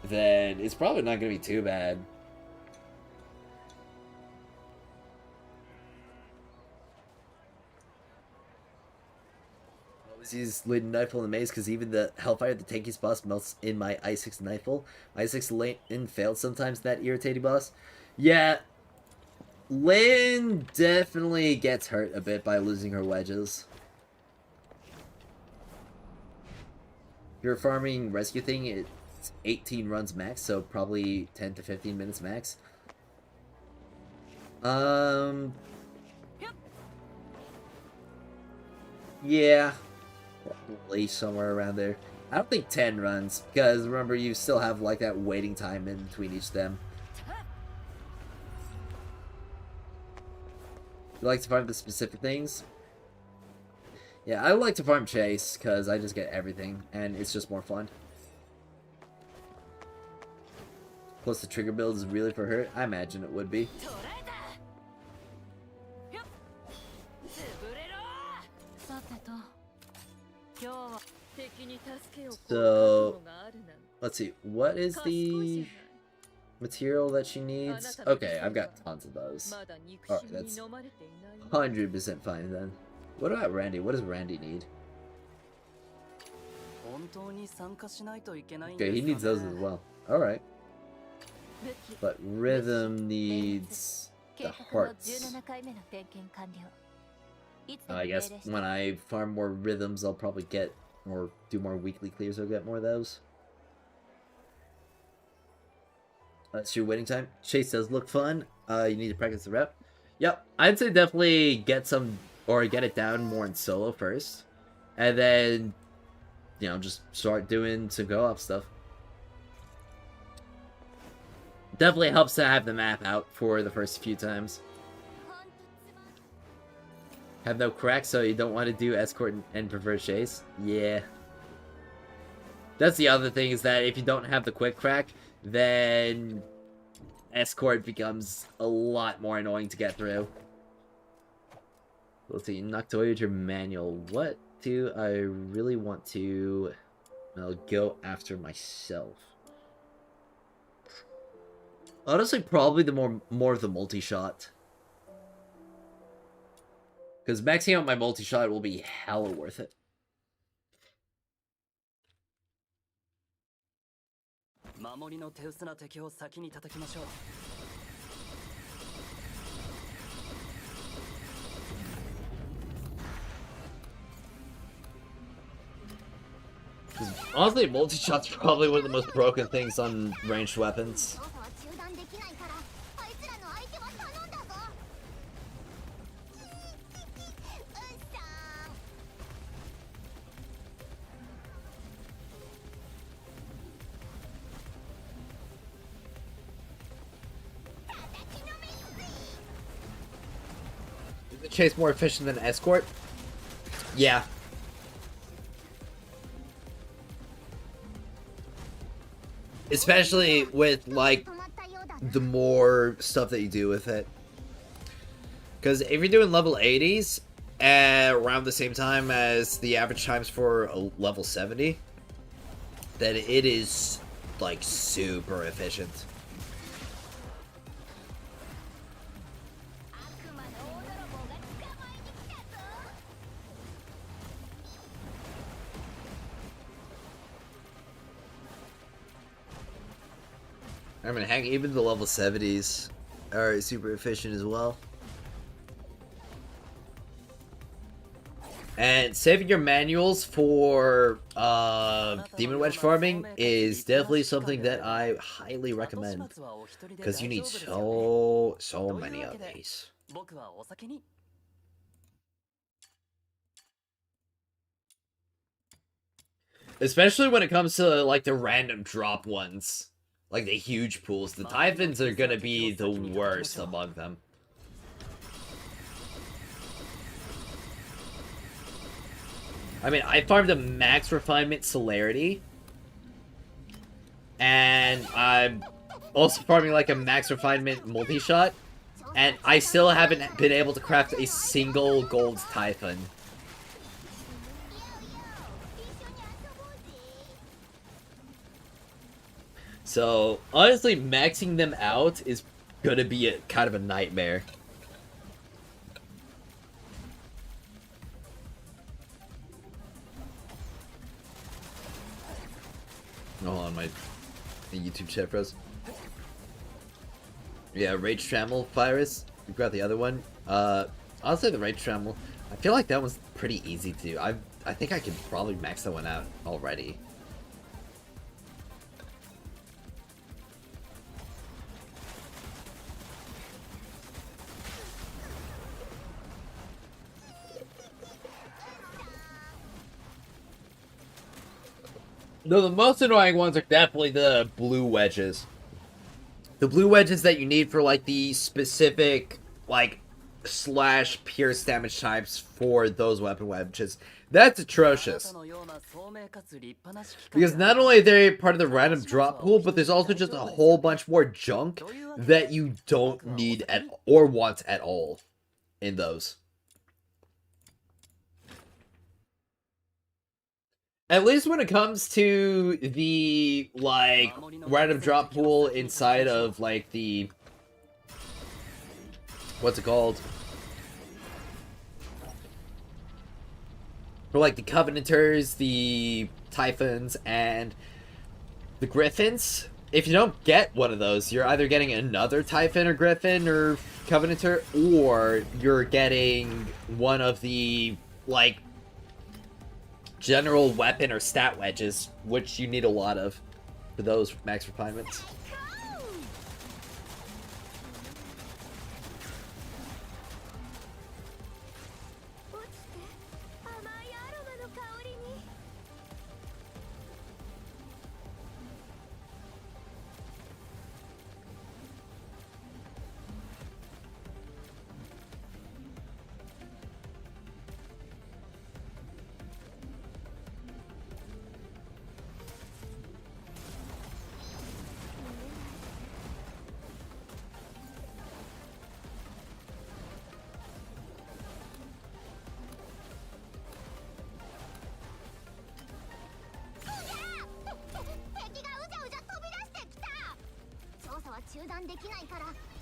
then it's probably not gonna be too bad. Use Laden Nightfall in the maze because even the Hellfire, the tankiest boss, melts in my I6 Nightfall. My I6 Lane failed sometimes, that irritating boss. Yeah, Lane definitely gets hurt a bit by losing her wedges. If you're farming rescue thing, it's 18 runs max, so probably 10 to 15 minutes max. Yeah. Probably somewhere around there. I don't think 10 runs, because remember, you still have like that waiting time in between each stem. You like to farm the specific things? Yeah, I like to farm chase, because I just get everything, and it's just more fun. Plus the trigger build is really for her. I imagine it would be. So, let's see, what is the... material that she needs. Okay, I've got tons of those. Alright, that's 100% fine then. What about Randy? What does Randy need? Okay, he needs those as well. Alright. But Rhythm needs the hearts. I guess when I farm more Rhythms, I'll probably get or do more weekly clears. I'll get more of those. That's your waiting time. Chase does look fun. You need to practice the rep. Yep, I'd say definitely get some or get it down more in solo first, and then you know just start doing some go-up stuff. Definitely helps to have the map out for the first few times. Have no cracks, so you don't want to do escort and prefer chase. Yeah. That's the other thing, is that if you don't have the quick crack, then escort becomes a lot more annoying to get through. Let's see, Noctoid or manual. What do I really want to go after myself? Honestly, probably the more of the multi-shot. Because maxing out my multi-shot will be hella worth it. Honestly, multi-shot's probably one of the most broken things on ranged weapons. Is the chase more efficient than escort? Yeah. Especially with, like, the more stuff that you do with it. Because if you're doing level 80s around the same time as the average times for a level 70, then it is, like, super efficient. I mean, heck, even the level 70s are super efficient as well. And saving your manuals for Demon Wedge farming is definitely something that I highly recommend. Because you need so many of these. Especially when it comes to, like, the random drop ones. Like the huge pools. The Typhons are gonna be the worst among them. I mean, I farmed a max refinement celerity. And I'm also farming like a max refinement multi-shot. And I still haven't been able to craft a single gold Typhon. So, honestly, maxing them out is gonna be a kind of a nightmare. Hold on, my YouTube chat froze. Yeah, Rage Trammel Virus. We got the other one. Honestly, the Rage Trammel, I feel like that one's pretty easy to do. I think I could probably max that one out already. No, the most annoying ones are definitely the blue wedges. The blue wedges that you need for, like, the specific, like, slash pierce damage types for those weapon wedges. That's atrocious. Because not only are they part of the random drop pool, but there's also just a whole bunch more junk that you don't need at or want at all in those. At least when it comes to the, like, random drop pool inside of, like, the... What's it called? For, like, the Covenanters, the Typhons, and the Griffins. If you don't get one of those, you're either getting another Typhon or Griffin or Covenanter, or you're getting one of the, like, general weapon or stat wedges, which you need a lot of for those max refinements.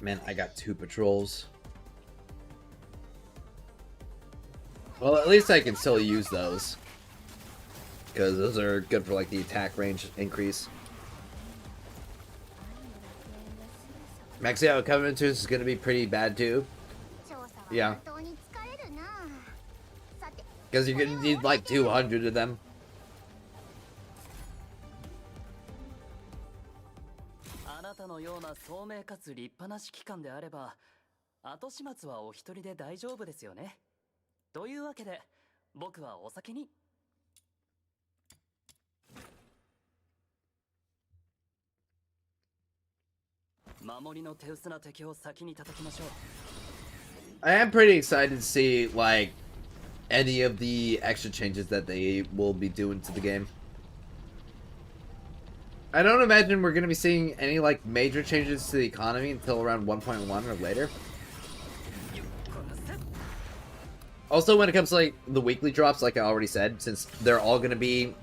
Man, I got 2 patrols. Well, at least I can still use those. Because those are good for, like, the attack range increase. Maxing out Covenanters is going to be pretty bad, too. Yeah. Because you're going to need, like, 200 of them. I am pretty excited to see, like, any of the extra changes that they will be doing to the game. I don't imagine we're going to be seeing any, like, major changes to the economy until around 1.1 or later. Also, when it comes to, like, the weekly drops, like I already said, since they're all going to be,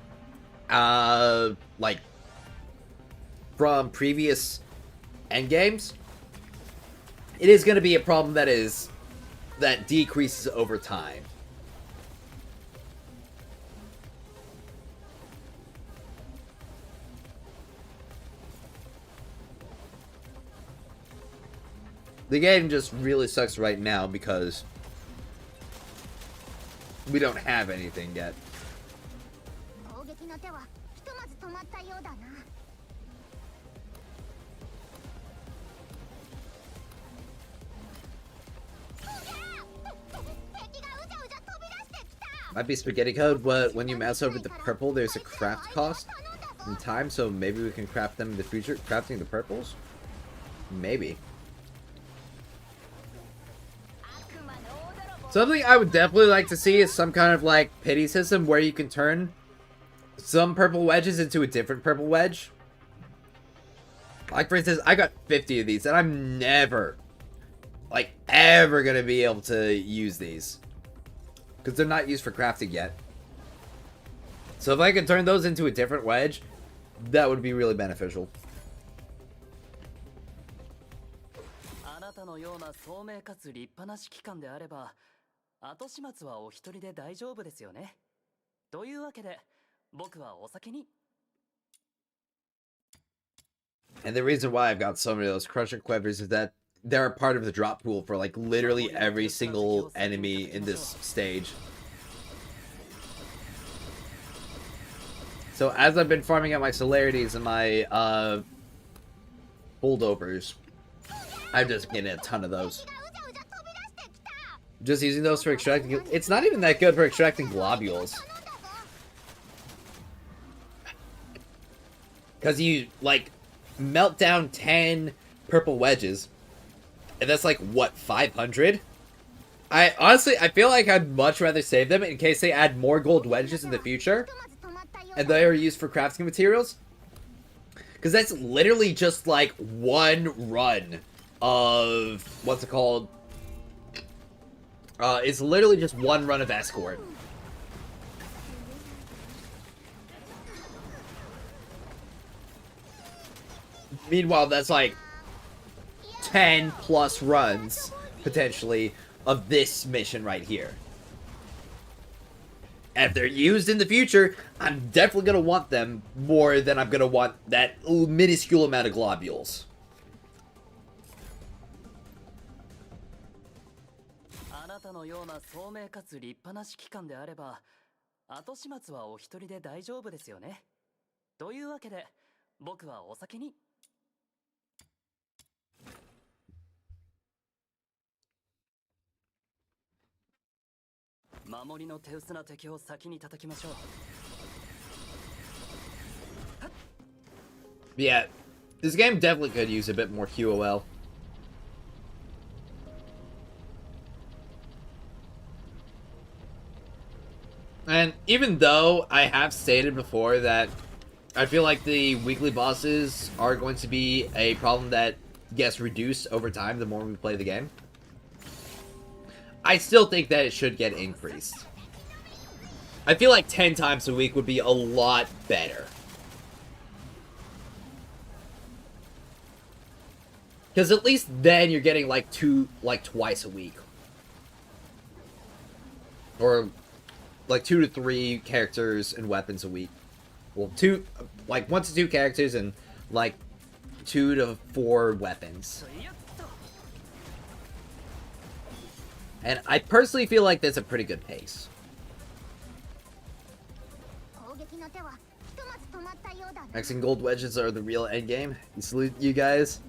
like, from previous endgames, it is going to be a problem that decreases over time. The game just really sucks right now because we don't have anything yet. Might be spaghetti code, but when you mouse over the purple, there's a craft cost in time, so maybe we can craft them in the future. Crafting the purples? Maybe. Something I would definitely like to see is some kind of, like, pity system where you can turn some purple wedges into a different purple wedge. Like, for instance, I got 50 of these, and I'm never, like, ever gonna be able to use these. Because they're not used for crafting yet. So if I could turn those into a different wedge, that would be really beneficial. And the reason why I've got so many of those Crusher Quivers is that they're a part of the drop pool for, like, literally every single enemy in this stage. So as I've been farming out my celerities and my holdovers, I'm just getting a ton of those. Just using those for extracting. It's not even that good for extracting globules. Because you, like, melt down 10 purple wedges. And that's like, what, 500? I feel like I'd much rather save them in case they add more gold wedges in the future. And they are used for crafting materials. Because that's literally just, like, one run of, what's it called? It's literally just one run of Escort. Meanwhile, that's like 10 plus runs, potentially, of this mission right here. And if they're used in the future, I'm definitely going to want them more than I'm going to want that minuscule amount of globules. あなたのような聡明かつ立派な指揮官であれば、後始末はお一人で大丈夫ですよね。というわけで、僕はお先に。守りの手薄な敵を先に叩きましょう。Yeah, this game definitely could use a bit more QOL. And even though I have stated before that I feel like the weekly bosses are going to be a problem that gets reduced over time the more we play the game, I still think that it should get increased. I feel like 10 times a week would be a lot better. Because at least then you're getting like twice a week. Or like 2 to 3 characters and weapons a week. Well, 1 to 2 characters and like 2 to 4 weapons. And I personally feel like that's a pretty good pace. Maxing gold wedges are the real endgame. You salute you guys.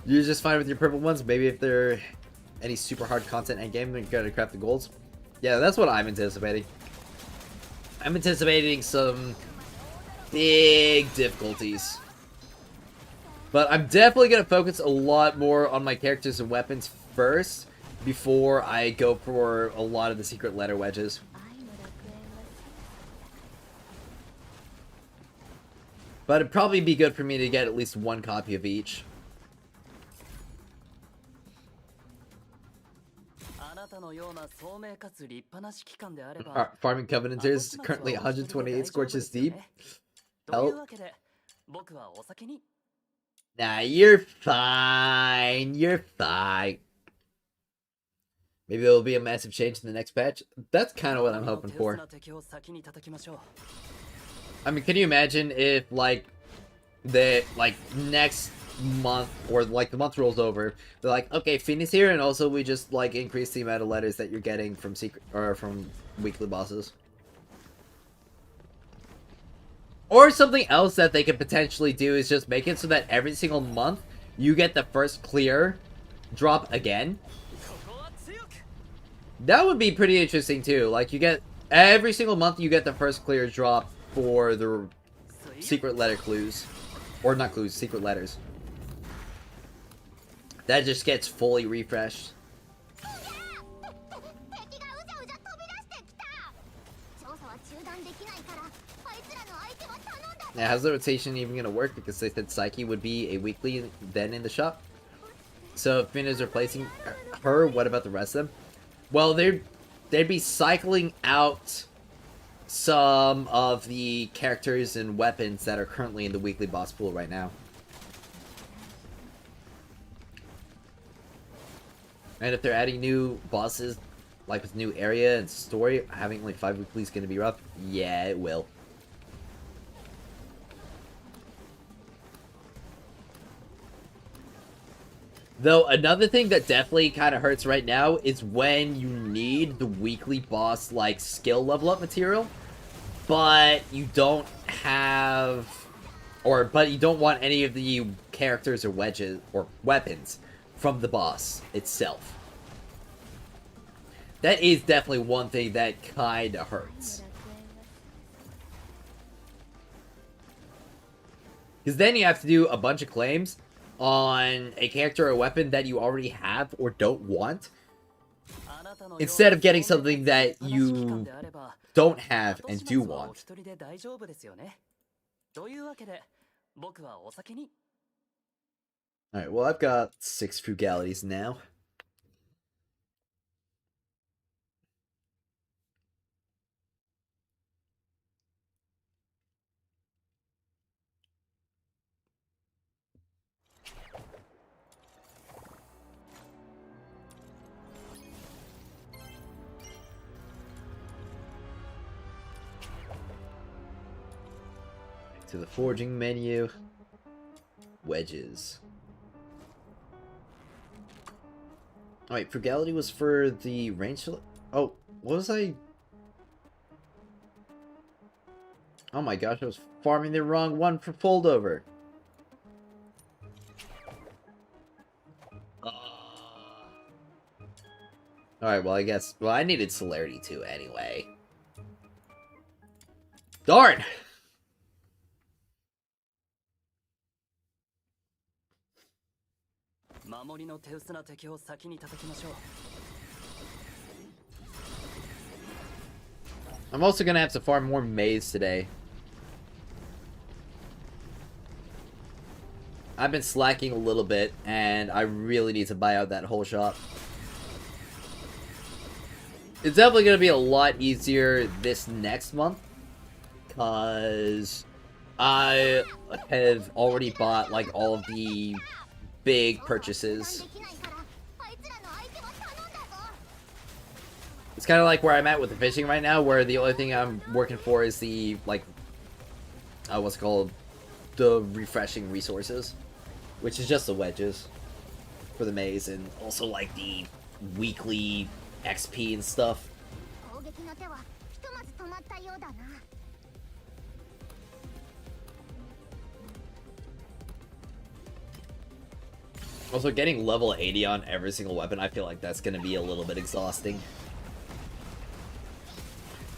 You're just fine with your purple ones. Maybe if they're any super hard content endgame, then you gotta craft the golds. Yeah, that's what I'm anticipating. I'm anticipating some big difficulties. But I'm definitely gonna focus a lot more on my characters and weapons first before I go for a lot of the secret letter wedges. But it'd probably be good for me to get at least 1 copy of each. Farming Covenanters currently 128 scorches deep. Help. Nah, you're fine. You're fine. Maybe there'll be a massive change in the next patch. That's kind of what I'm hoping for. I mean, can you imagine if, like, next month, or, like, the month rolls over, they're like, okay, Phoenix here, and also we just, like, increase the amount of letters that you're getting from secret, or from weekly bosses. Or something else that they could potentially do is just make it so that every single month you get the first clear drop again. That would be pretty interesting too. Like, you get every single month you get the first clear drop for the secret letter clues, or not clues, secret letters. That just gets fully refreshed. Now, how's the rotation even gonna work? Because they said Psyche would be a weekly then in the shop. So if Finn is replacing her, what about the rest of them? Well, they'd be cycling out some of the characters and weapons that are currently in the weekly boss pool right now. And if they're adding new bosses, like with new area and story, having only 5 weeklies is going to be rough? Yeah, it will. Though, another thing that definitely kind of hurts right now is when you need the weekly boss, like, skill level up material, but you don't have, but you don't want any of the characters or wedges, or weapons from the boss itself. That is definitely one thing that kind of hurts. Because then you have to do a bunch of claims on a character or weapon that you already have or don't want, instead of getting something that you don't have and do want. Alright, well, I've got 6 frugalities now. To the forging menu. Wedges. Alright, frugality was for the range. Oh, what was I? Oh my gosh, I was farming the wrong one for foldover. Alright, well I guess... Well, I needed celerity too anyway. Darn! I'm also gonna have to farm more maize today. I've been slacking a little bit, and I really need to buy out that whole shop. It's definitely gonna be a lot easier this next month, because I have already bought like all of the big purchases. It's kind of like where I'm at with the fishing right now, where the only thing I'm working for is the, like, what's it called? The refreshing resources. Which is just the wedges for the maize, and also, like, the weekly XP and stuff. Also, getting level 80 on every single weapon, I feel like that's going to be a little bit exhausting.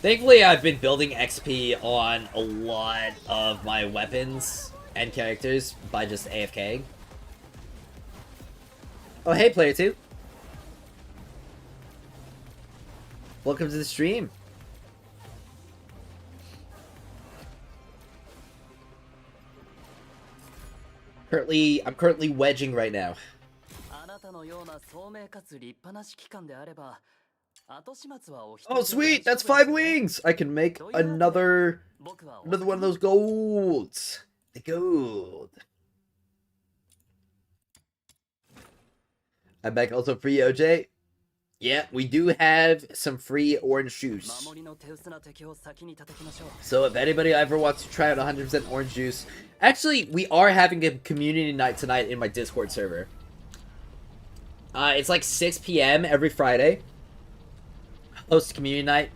Thankfully, I've been building XP on a lot of my weapons and characters by just AFKing. Oh, hey, Player 2. Welcome to the stream. I'm currently wedging right now. Oh, sweet! That's 5 wings! I can make another one of those golds. The gold. I'm back also free, OJ. Yeah, we do have some free orange juice. So if anybody ever wants to try out 100% orange juice... Actually, we are having a community night tonight in my Discord server. It's like 6 p.m. every Friday. Host community night.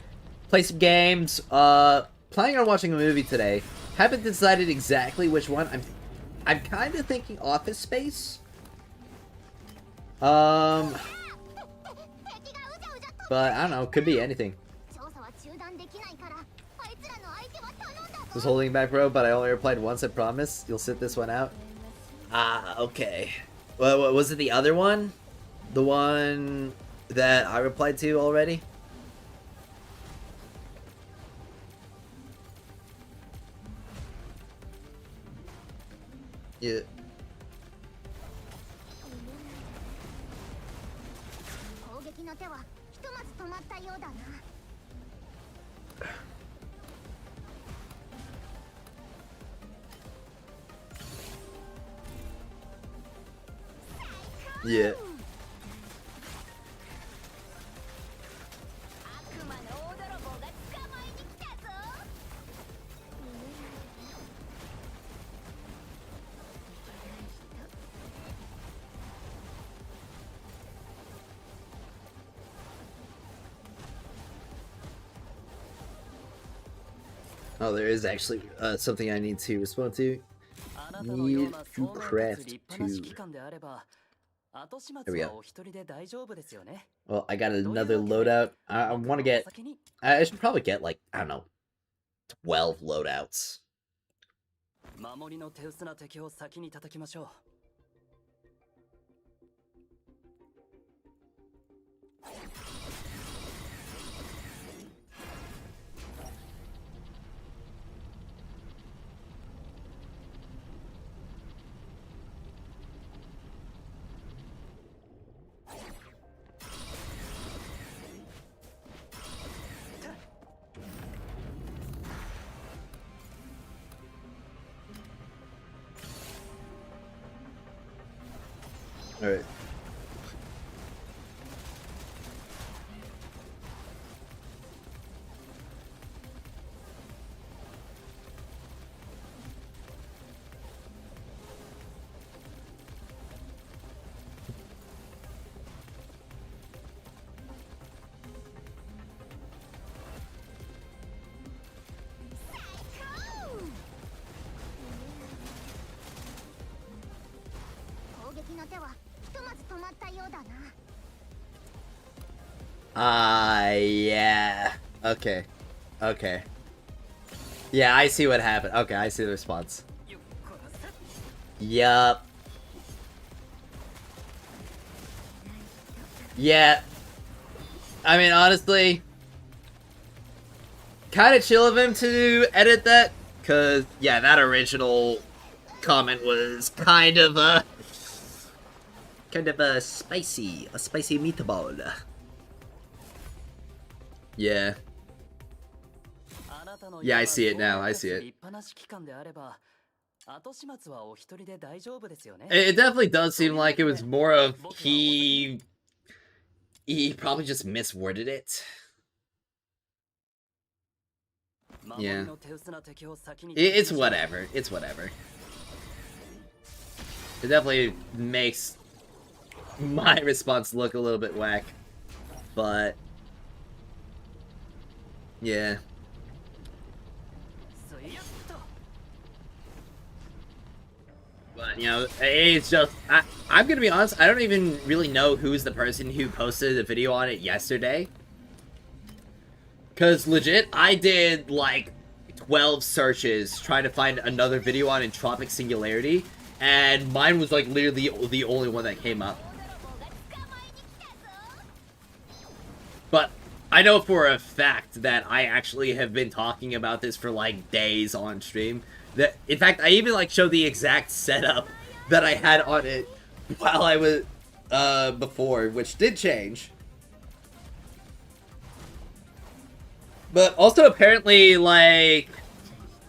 Play some games. Planning on watching a movie today. Haven't decided exactly which one. I'm kind of thinking Office Space. But I don't know. Could be anything. Was holding back, bro, but I only replied once. I promise. You'll sit this one out. Okay. Well, was it the other one? The one that I replied to already? Yeah. Yeah. Oh, there is actually something I need to respond to. Need to craft 2. There we go. Well, I got another loadout. I want to get... I should probably get, like, I don't know, 12 loadouts. Alright. Yeah. Okay. Okay. Yeah, I see what happened. Okay, I see the response. Yup. Yeah. I mean, honestly, kind of chill of him to edit that, because, yeah, that original comment was kind of a spicy meatball. Yeah. Yeah, I see it now. I see it. It definitely does seem like it was more of he probably just misworded it. Yeah. It's whatever. It's whatever. It definitely makes my response look a little bit whack. But yeah. But, you know, it's just, I'm gonna be honest, I don't even really know who's the person who posted the video on it yesterday. Because, legit, I did, like, 12 searches trying to find another video on Entropic Singularity, and mine was, like, literally the only one that came up. But I know for a fact that I actually have been talking about this for, like, days on stream. That, in fact, I even, like, showed the exact setup that I had on it while I was, before, which did change. But also, apparently, like,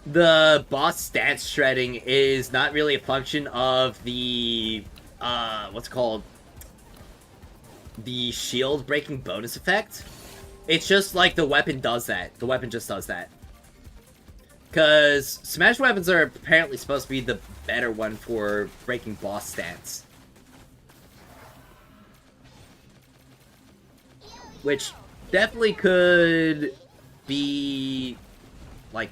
the boss stance shredding is not really a function of the, what's it called? The shield breaking bonus effect. It's just, like, the weapon does that. The weapon just does that. Because smash weapons are apparently supposed to be the better one for breaking boss stance. Which definitely could be, like,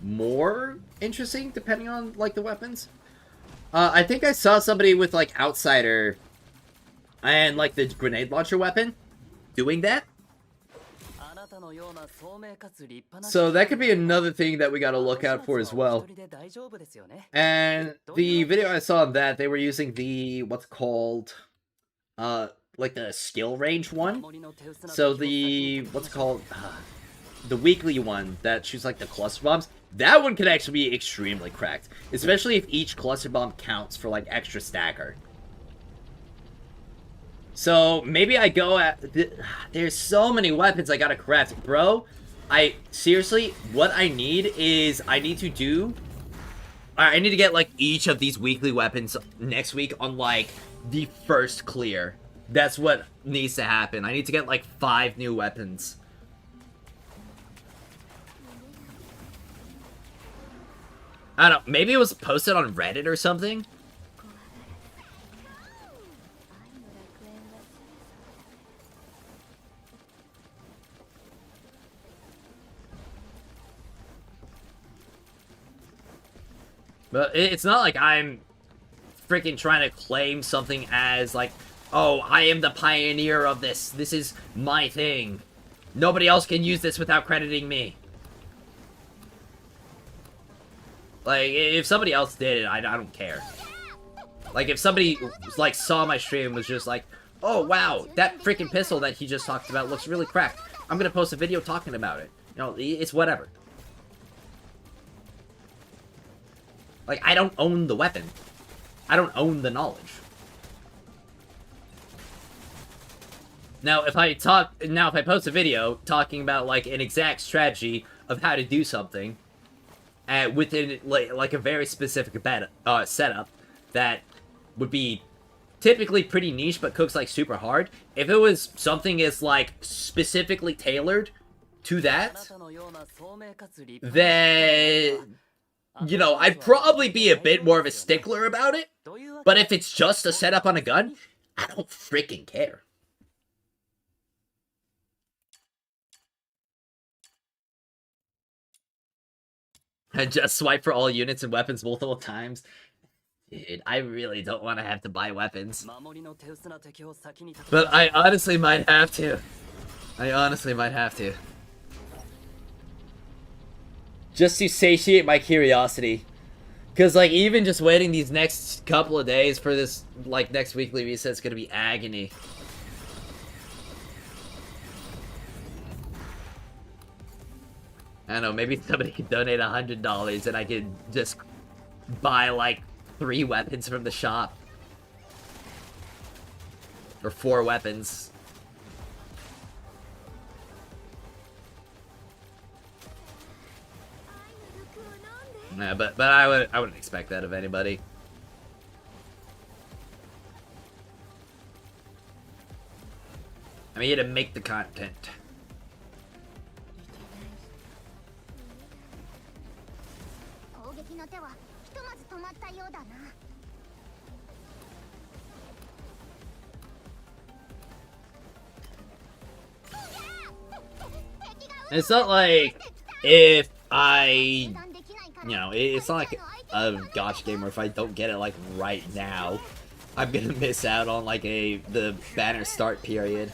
more interesting depending on, like, the weapons. I think I saw somebody with, like, Outsider and, like, the grenade launcher weapon doing that. So that could be another thing that we gotta look out for as well. And the video I saw on that, they were using the, what's called, like the skill range one. So the, what's it called, the weekly one that shoots like the cluster bombs, that one could actually be extremely cracked. Especially if each cluster bomb counts for like extra stagger. So, maybe I go at... There's so many weapons I gotta craft. Bro, seriously, what I need is... I need to get, like, each of these weekly weapons next week on, like, the first clear. That's what needs to happen. I need to get, like, 5 new weapons. I don't know, maybe it was posted on Reddit or something? But it's not like I'm freaking trying to claim something as like, oh, I am the pioneer of this. This is my thing. Nobody else can use this without crediting me. Like, if somebody else did it, I don't care. Like, if somebody, like, saw my stream and was just like, oh, wow, that freaking pistol that he just talked about looks really cracked. I'm gonna post a video talking about it. You know, it's whatever. Like, I don't own the weapon. I don't own the knowledge. Now, if I post a video talking about, like, an exact strategy of how to do something, within, like a very specific setup, that would be typically pretty niche, but cooks, like, super hard, if it was something as, like, specifically tailored to that, then... you know, I'd probably be a bit more of a stickler about it, but if it's just a setup on a gun, I don't freaking care. And just swipe for all units and weapons multiple times. Dude, I really don't want to have to buy weapons. 守りの手薄な敵を先に立て But I honestly might have to. I honestly might have to. Just to satiate my curiosity. Because, like, even just waiting these next couple of days for this, like, next weekly reset's gonna be agony. I don't know, maybe somebody could donate $100 and I could just buy, like, 3 weapons from the shop. Or 4 weapons. Yeah, but I wouldn't expect that of anybody. I'm here to make the content. 攻撃の手はひとまず止まったようだな。 It's not like if I, it's not like a gacha game where if I don't get it like right now, I'm gonna miss out on like the banner start period.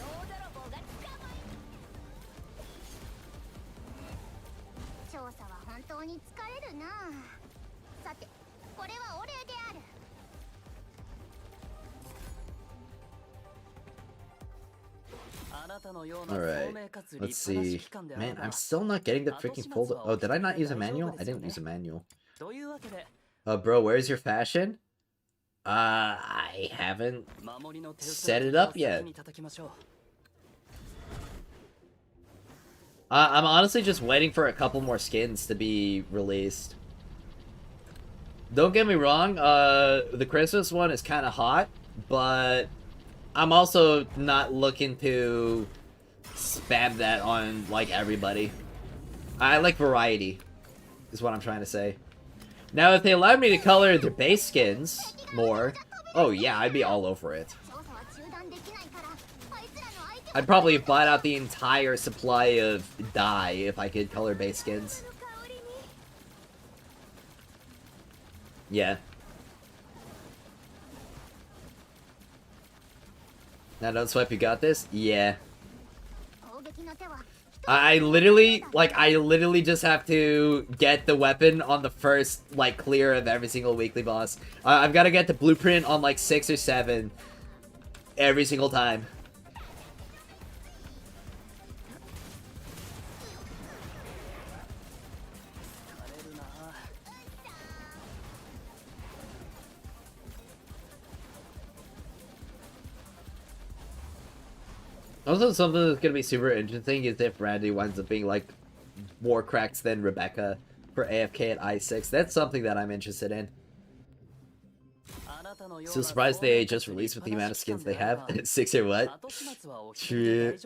調査は本当に疲れるな。さて、これはお礼である。 Alright, let's see. Man, I'm still not getting the freaking folder. Oh, did I not use a manual? I didn't use a manual. Bro, where's your fashion? I haven't set it up yet. I'm honestly just waiting for a couple more skins to be released. Don't get me wrong, the Christmas one is kind of hot, but I'm also not looking to spam that on, like, everybody. I like variety, is what I'm trying to say. Now, if they allowed me to color their base skins more, oh yeah, I'd be all over it. I'd probably buy out the entire supply of dye if I could color base skins. Yeah. Now don't swipe, you got this? Yeah. I literally just have to get the weapon on the first, like, clear of every single weekly boss. I've got to get the blueprint on, like, 6 or 7 every single time. Also, something that's gonna be super interesting is if Randy winds up being, like, more cracked than Rebecca for AFK at I6. That's something that I'm interested in. So surprised they just released with the amount of skins they have. 6 or what? True.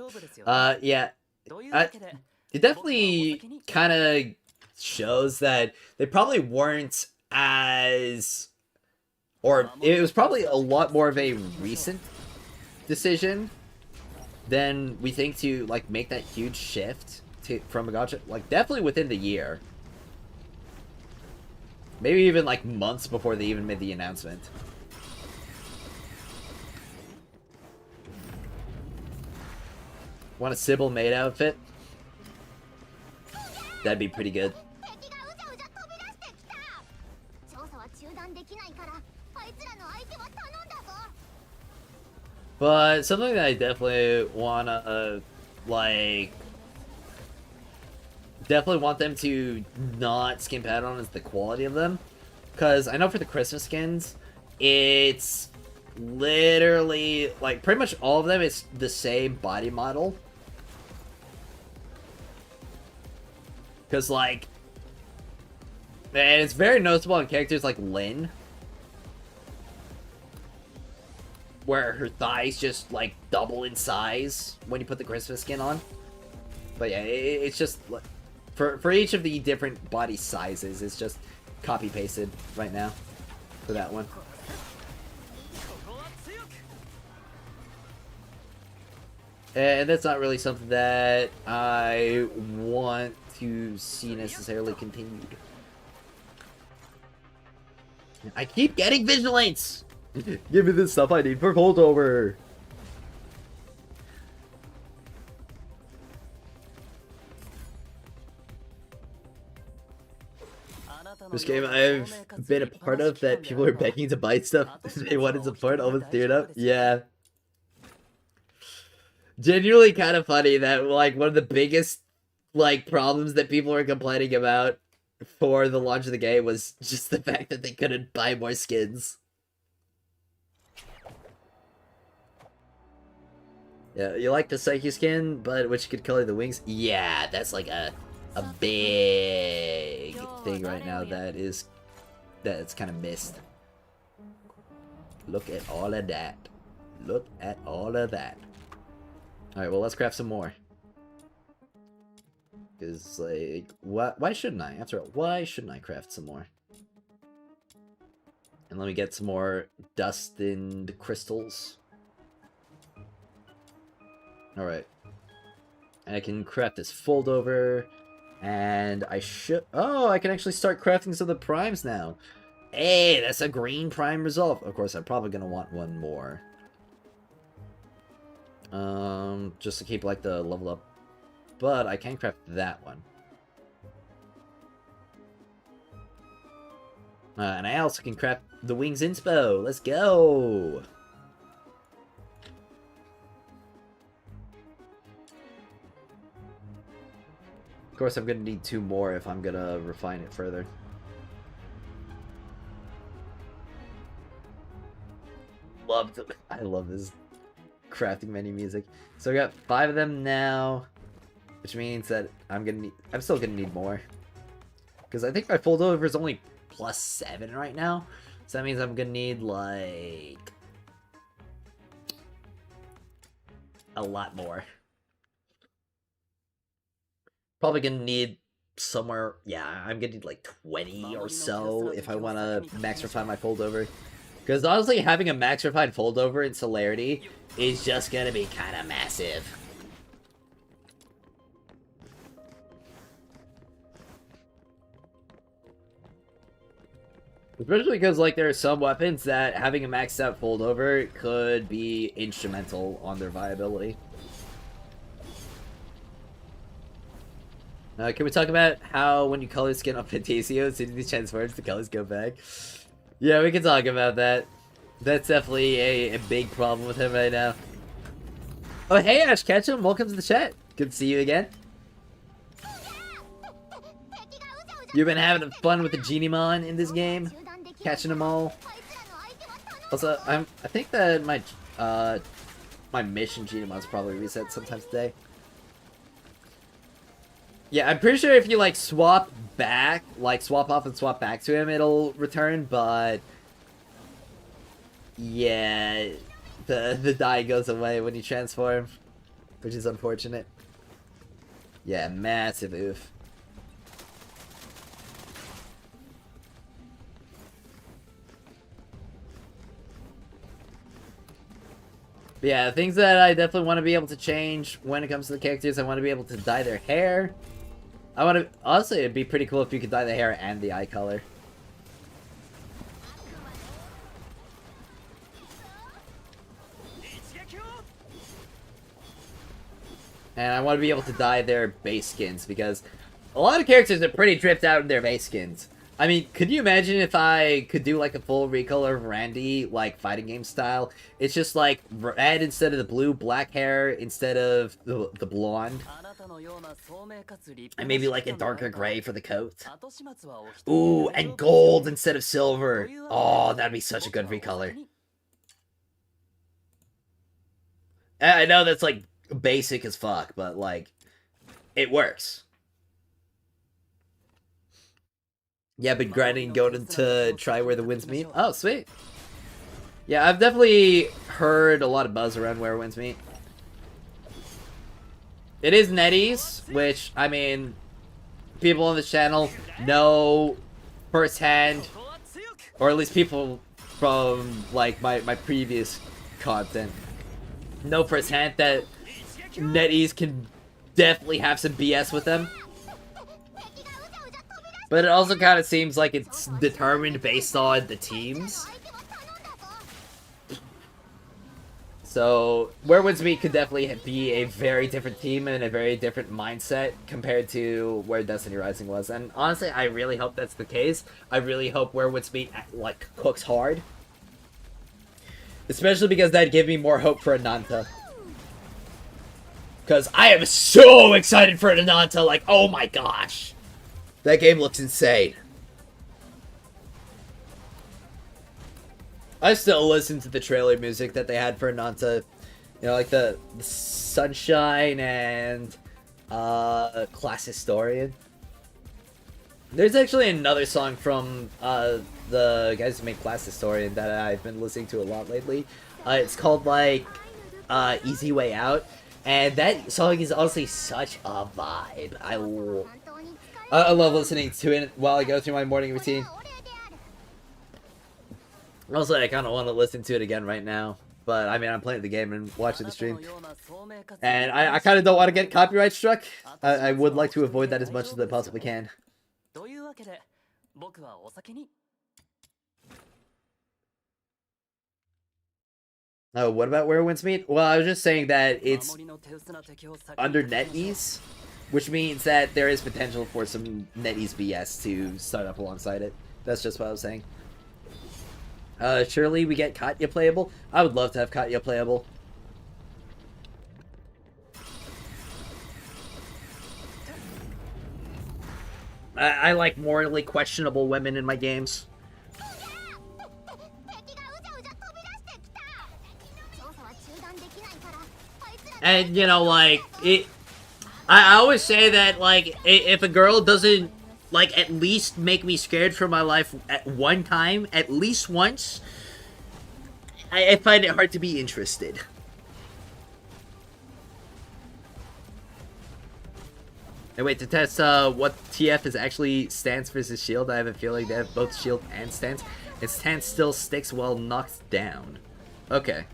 Yeah. It definitely kind of shows that they probably weren't as... Or it was probably a lot more of a recent decision than we think to, like, make that huge shift from a gacha. Like, definitely within the year. Maybe even, like, months before they even made the announcement. Want a Sybil maid outfit? That'd be pretty good. But something that I definitely wanna, like, definitely want them to not skimp out on is the quality of them. Because I know for the Christmas skins, it's literally, like, pretty much all of them is the same body model. Because, like, and it's very noticeable in characters like Lynn, where her thighs just, like, double in size when you put the Christmas skin on. But yeah, it's just, for each of the different body sizes, it's just copy-pasted right now for that one. And that's not really something that I want to see necessarily continued. I keep getting vigilance! Give me the stuff I need for holdover! This game I've been a part of that people are begging to buy stuff they wanted support, almost teared up. Yeah. Genuinely kind of funny that, like, one of the biggest, like, problems that people were complaining about for the launch of the game was just the fact that they couldn't buy more skins. Yeah, you like the Psyche skin, but which could color the wings? Yeah, that's like a big thing right now that's kind of missed. Look at all of that. Look at all of that. Alright, well, let's craft some more. Because, like, why shouldn't I? After all, why shouldn't I craft some more? And let me get some more dust and crystals. Alright. I can craft this fold over. And I should... Oh, I can actually start crafting some of the primes now. Hey, that's a green prime resolve. Of course, I'm probably going to want one more. Just to keep, like, the level up. But I can craft that one. And I also can craft the wings inspo. Let's go! Of course, I'm going to need 2 more if I'm going to refine it further. I love this crafting menu music. So we got 5 of them now, which means that I'm still gonna need more, because I think my fold over is only +7 right now. So that means I'm gonna need like a lot more. Probably gonna need somewhere, yeah, I'm gonna need like 20 or so if I want to max refine my fold over. Because honestly, having a max refined fold over in Celerity is just gonna be kind of massive. Especially because, like, there are some weapons that having a maxed out fold over could be instrumental on their viability. Can we talk about how when you color skin on Fantasio, as soon as he transforms, the colors go back? Yeah, we can talk about that. That's definitely a big problem with him right now. Oh, hey, Ash Ketchum, welcome to the chat. Good to see you again. You've been having fun with the Genimon in this game, catching them all. Also, I think that my my mission Genimon's probably reset sometime today. Yeah, I'm pretty sure if you, like, swap back, like, swap off and swap back to him, it'll return, but... Yeah, the die goes away when you transform, which is unfortunate. Yeah, massive oof. But yeah, things that I definitely want to be able to change when it comes to the characters, I want to be able to dye their hair. I want to... Honestly, it'd be pretty cool if you could dye the hair and the eye color. And I want to be able to dye their base skins, because a lot of characters are pretty dripped out in their base skins. I mean, could you imagine if I could do, like, a full recolor of Randy, like, fighting game style? It's just, like, red instead of the blue, black hair instead of the blonde. And maybe, like, a darker gray for the coat. Ooh, and gold instead of silver. Oh, that'd be such a good recolor. I know that's, like, basic as fuck, but, like, it works. Yeah, I've been grinding going to try where the winds meet. Oh, sweet. Yeah, I've definitely heard a lot of buzz around where winds meet. It is NetEase, which, I mean, people on this channel know firsthand, or at least people from, like, my previous content know firsthand that NetEase can definitely have some BS with them. But it also kind of seems like it's determined based on the teams. So, Where Winds Meet could definitely be a very different team and a very different mindset compared to where Destiny Rising was. And honestly, I really hope that's the case. I really hope Where Winds Meet, like, cooks hard. Especially because that'd give me more hope for Ananta. Because I am so excited for Ananta, like, oh my gosh. That game looks insane. I still listen to the trailer music that they had for Ananta. You know, like the Sunshine and Class Historian. There's actually another song from the guys who made Class Historian that I've been listening to a lot lately. It's called, like, Easy Way Out. And that song is honestly such a vibe. I love listening to it while I go through my morning routine. Also, I kind of want to listen to it again right now. But, I mean, I'm playing the game and watching the stream. And I kind of don't want to get copyright struck. I would like to avoid that as much as I possibly can. Oh, what about Where Winds Meet? Well, I was just saying that it's under NetEase, which means that there is potential for some NetEase BS to start up alongside it. That's just what I was saying. Surely we get Katya playable? I would love to have Katya playable. I like morally questionable women in my games. And, you know, like, I always say that, like, if a girl doesn't, like, at least make me scared for my life at one time, at least once, I find it hard to be interested. And wait, to test what TF is actually stance versus shield, I have a feeling they have both shield and stance. And stance still sticks while knocked down. Okay.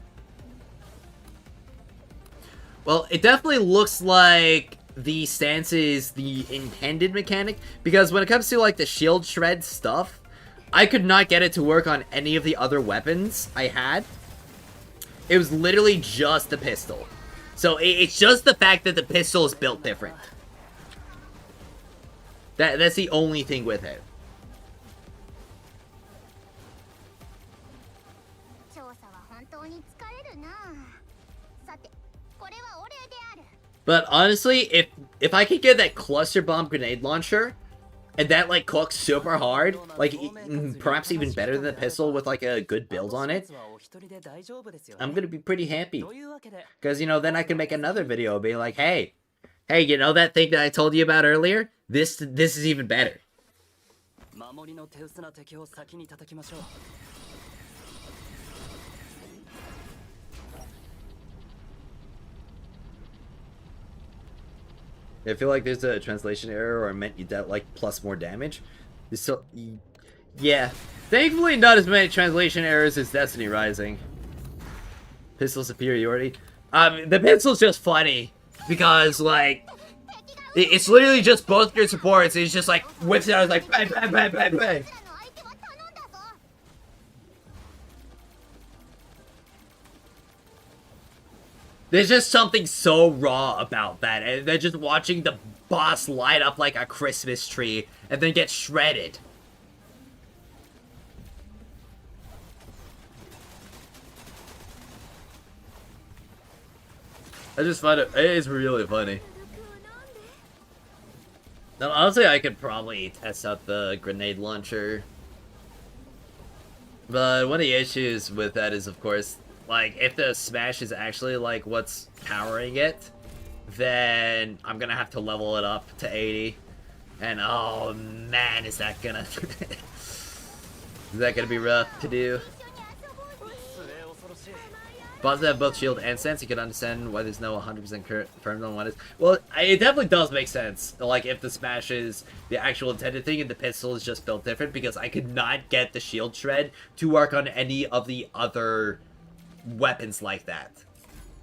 Well, it definitely looks like the stance is the intended mechanic, because when it comes to, like, the shield shred stuff, I could not get it to work on any of the other weapons I had. It was literally just the pistol. So it's just the fact that the pistol is built different. That's the only thing with it. But honestly, if I could get that cluster bomb grenade launcher, and that, like, cooks super hard, like, perhaps even better than the pistol with, like, a good build on it, I'm gonna be pretty happy. Because, you know, then I can make another video being like, hey, you know that thing that I told you about earlier? This is even better. I feel like there's a translation error, or it meant you dealt, like, plus more damage. So, yeah. Thankfully, not as many translation errors as Destiny Rising. Pistol superiority. The pistol's just funny, because, like, it's literally just both your supports. It's just, like, whips it out, it's like, bang, bang, bang, bang, bang. There's just something so raw about that, and then just watching the boss light up like a Christmas tree, and then get shredded. I just find it is really funny. Now, honestly, I could probably test out the grenade launcher. But one of the issues with that is, of course, like, if the smash is actually, like, what's powering it, then I'm gonna have to level it up to 80. And, oh, man, is that gonna... is that gonna be rough to do? Bosses have both shield and stance. You can understand why there's no 100% confirmed on what is. Well, it definitely does make sense. Like, if the smash is the actual intended thing and the pistol is just built different, because I could not get the shield shred to work on any of the other weapons like that.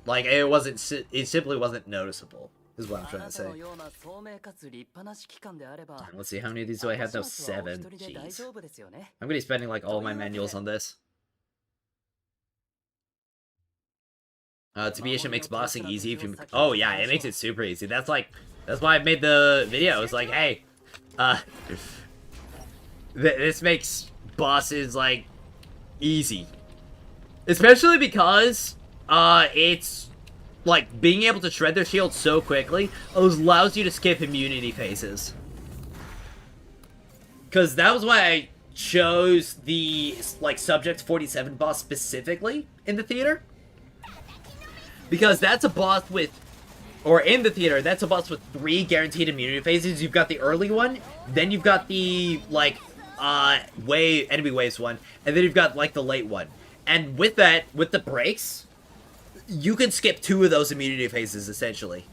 Like, it simply wasn't noticeable. is what I'm trying to say. あなたのような聡明かつ立派な指揮官であれば Let's see, how many of these do I have now? 後始末はお 7. 一人で大 Jeez. 丈夫ですよね I'm gonna be spending like all my manuals on this. Tobisha makes bossing easy if you... Oh yeah, it makes it super easy. That's why I made the video. It's like, hey, this makes bosses, like, easy. Especially because, it's, like, being able to shred their shield so quickly allows you to skip immunity phases. Because that was why I chose the, like, Subject 47 boss specifically in the theater. Because that's a boss with, or in the theater, that's a boss with 3 guaranteed immunity phases. You've got the early one, then you've got the, like, enemy waves one, and then you've got, like, the late one. And with that, with the breaks, you can skip 2 of those immunity phases, essentially.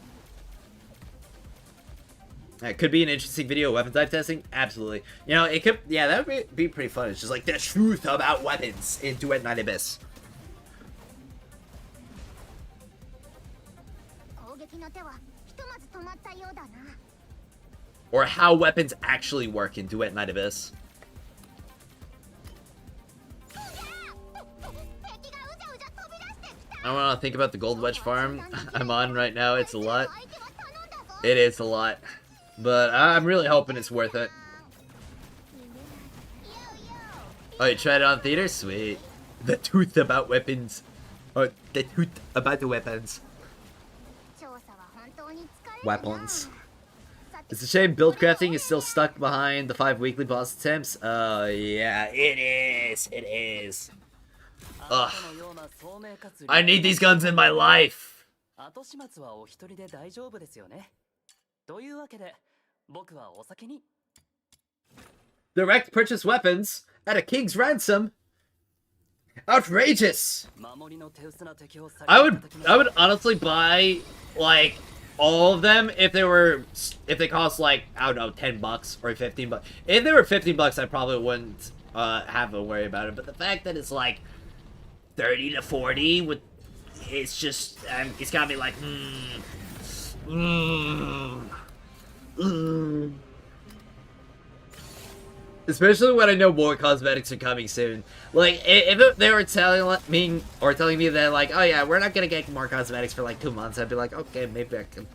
That could be an interesting video, weapon type testing? Absolutely. You know, it could, yeah, that would be pretty fun. It's just like the truth about weapons in Duet Night Abyss. 攻撃の手はひとまず止まったようだな Or how weapons actually work in Duet Night Abyss. I don't want to think about the gold wedge farm I'm on right now. It's a lot. It is a lot. But I'm really hoping it's worth it. Oh, you tried it on theater? Sweet. The truth about weapons. Or the truth about the weapons. Weapons. It's a shame build crafting is still stuck behind the 5 weekly boss attempts. Yeah, it is. It is. Ugh. I need these guns in my life. 後始末はお一人で大丈夫ですよねというわけで僕はお先に Direct purchase weapons at a king's ransom. Outrageous. 守りの手薄な敵を I would honestly buy like all of them if they cost like, I don't know, $10 or $15. If they were $15, I probably wouldn't have to worry about it. But the fact that it's like 30 to 40 with, it's just it's gotta be like Especially when I know more cosmetics are coming soon. Like, if they were telling me that, like, oh yeah, we're not gonna get more cosmetics for like 2 months, I'd be like, okay, maybe I can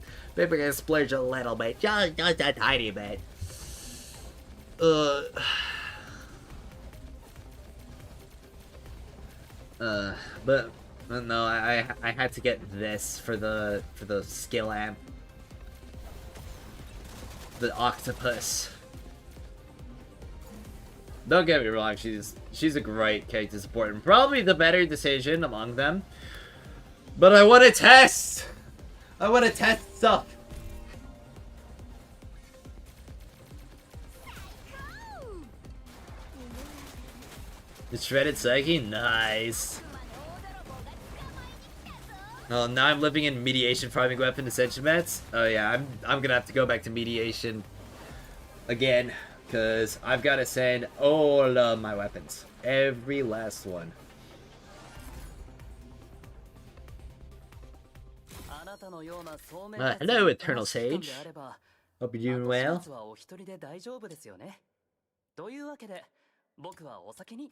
splurge a little bit, just a tiny bit. But no, I had to get this for the skill amp, the octopus. Don't get me wrong, she's a great character support and probably the better decision among them. But I want to test! I want to test stuff! The shredded psyche? Nice. Oh, now I'm living in mediation farming weapon ascension mats? Oh yeah, I'm gonna have to go back to mediation again. Because I've got to send all of my weapons. Every last one. Hello, Eternal Sage. Hope you're doing well. というわけで僕はお先に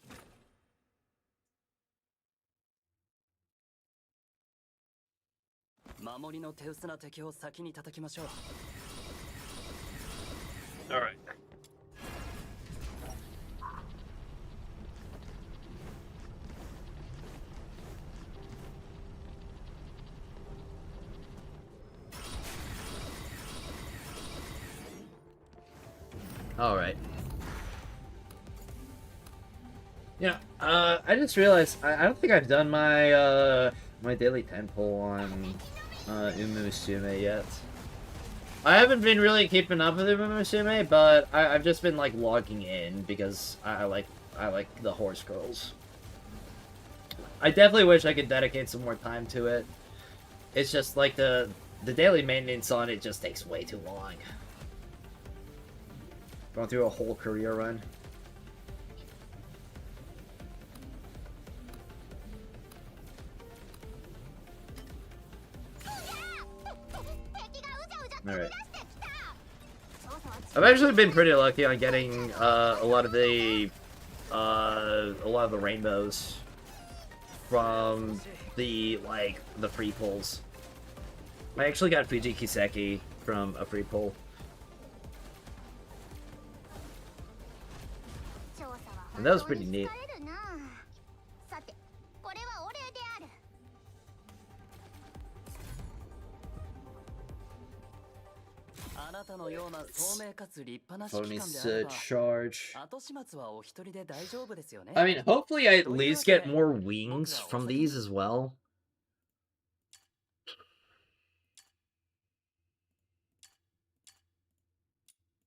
守りの手薄な敵を先に叩きましょう Alright. Alright. Yeah, I just realized I don't think I've done my my daily 10 pull on Umusume yet. I haven't been really keeping up with Umusume, but I've just been like logging in because I like the horse girls. I definitely wish I could dedicate some more time to it. It's just like the daily maintenance on it just takes way too long. Going through a whole career run. I've actually been pretty lucky on getting a lot of the rainbows from the free pulls. I actually got Fuji Kiseki from a free pull. And that was pretty neat. Bonus charge. I mean, hopefully I at least get more wings from these as well.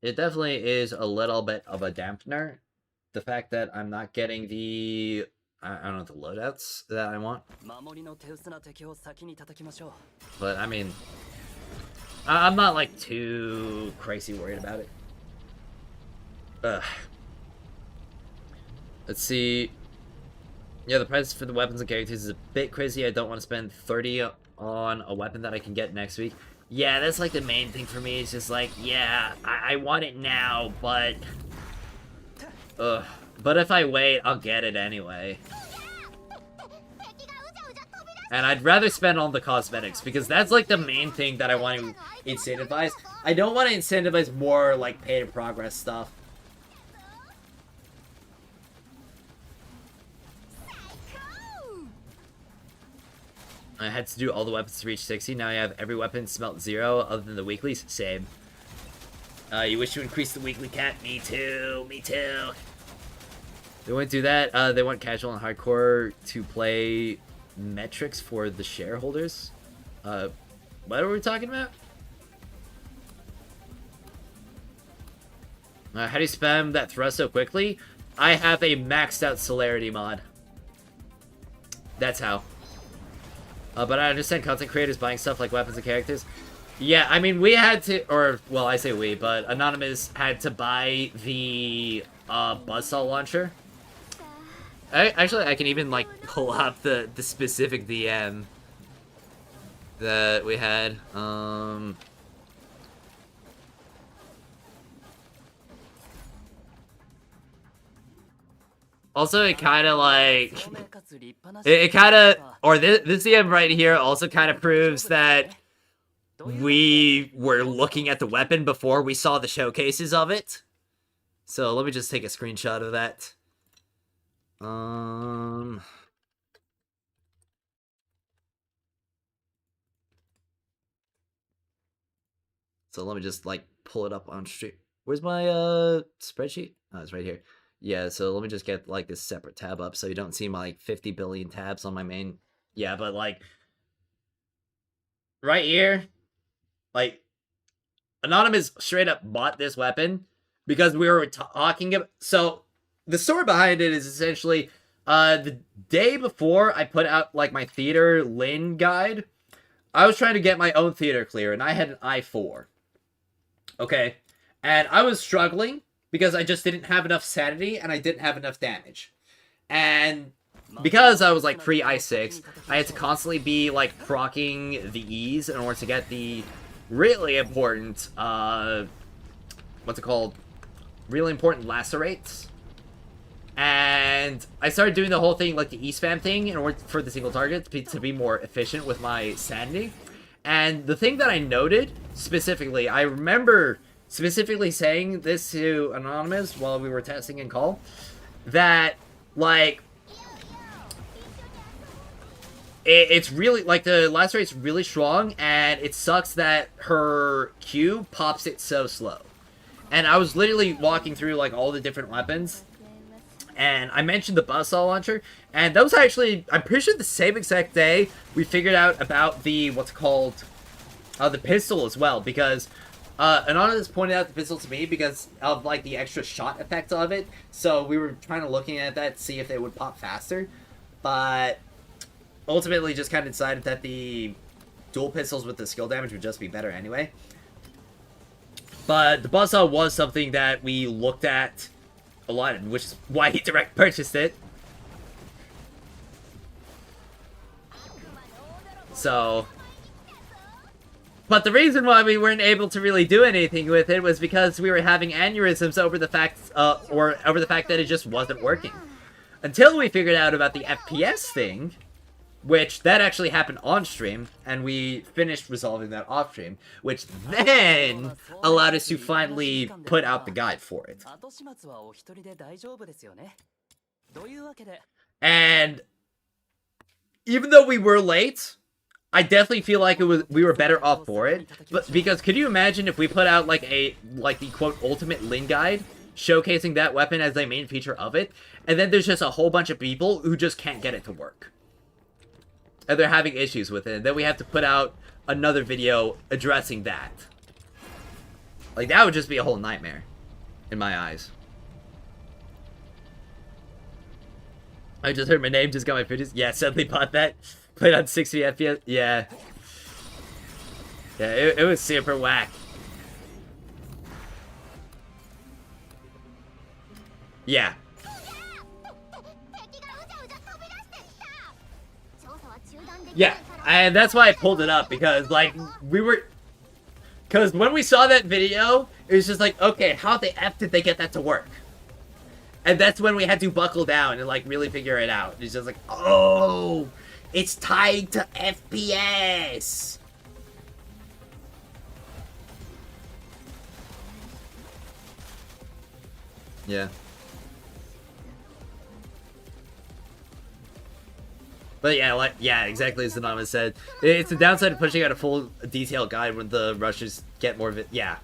It definitely is a little bit of a dampener. The fact that I'm not getting the, I don't know, the loadouts that I want. But I mean, I'm not like too crazy worried about it. Ugh. Let's see. Yeah, the price for the weapons and characters is a bit crazy. I don't want to spend 30 on a weapon that I can get next week. Yeah, that's like the main thing for me. It's just like, yeah, I want it now, but... Ugh. But if I wait, I'll get it anyway. And I'd rather spend on the cosmetics, because that's like the main thing that I want to incentivize. I don't want to incentivize more like pay-to-progress stuff. I had to do all the weapons to reach 60. Now I have every weapon smelt 0 other than the weeklies. Same. You wish to increase the weekly cap? Me too. Me too. They won't do that. They want casual and hardcore to play metrics for the shareholders. What are we talking about? How do you spam that thrust so quickly? I have a maxed out celerity mod. That's how. But I understand content creators buying stuff like weapons and characters. Yeah, I mean, we had to, or, well, I say we, but Anonymous had to buy the buzzsaw launcher. Actually, I can even, like, pull up the specific DM that we had. Also, it kind of like, it kind of, or this DM right here also kind of proves that we were looking at the weapon before we saw the showcases of it. So let me just take a screenshot of that. So let me just like pull it up on stream. Where's my spreadsheet? Oh, it's right here. Yeah, so let me just get, like, this separate tab up so you don't see my, like, 50 billion tabs on my main... Yeah, but, like... Right here... Like... Anonymous straight up bought this weapon because we were talking about... So, the story behind it is essentially... the day before I put out, like, my theater Lin guide, I was trying to get my own theater clear, and I had an I4. Okay? And I was struggling... because I just didn't have enough sanity, and I didn't have enough damage. And because I was, like, pre-I6, I had to constantly be, like, proccing the E's in order to get the really important, what's it called? Really important lacerates. And I started doing the whole thing, like, the E-spam thing, in order for the single target to be more efficient with my sanity. And the thing that I noted, specifically, I remember... specifically saying this to Anonymous while we were testing in call, that, like, it's really, like, the last rate's really strong, and it sucks that her Q pops it so slow. And I was literally walking through, like, all the different weapons, and I mentioned the buzzsaw launcher, and that was actually, I'm pretty sure the same exact day we figured out about the, what's it called, the pistol as well, because... Anonymous pointed out the pistol to me because of, like, the extra shot effect of it. So we were trying to looking at that to see if they would pop faster. But ultimately just kind of decided that the dual pistols with the skill damage would just be better anyway. But the buzzsaw was something that we looked at a lot, which is why he direct purchased it. So... But the reason why we weren't able to really do anything with it was because we were having aneurysms over the fact that it just wasn't working. Until we figured out about the FPS thing, which that actually happened on stream, and we finished resolving that off stream, which then allowed us to finally put out the guide for it. And even though we were late, I definitely feel like we were better off for it. But because could you imagine if we put out like the quote ultimate Lin guide showcasing that weapon as the main feature of it, and then there's just a whole bunch of people who just can't get it to work. And they're having issues with it, and then we have to put out another video addressing that. Like, that would just be a whole nightmare, in my eyes. I just heard my name, just got my fidgets. Yeah, suddenly bought that. Played on 60 FPS. Yeah. Yeah, it was super whack. Yeah. Yeah, and that's why I pulled it up, because, like, because when we saw that video, it was just like, okay, how the F did they get that to work? And that's when we had to buckle down and, like, really figure it out. It's just like, oh, it's tied to FPS! Yeah. But yeah, exactly as Anonymous said. It's the downside of pushing out a full detailed guide when the rushers get more of it. Yeah.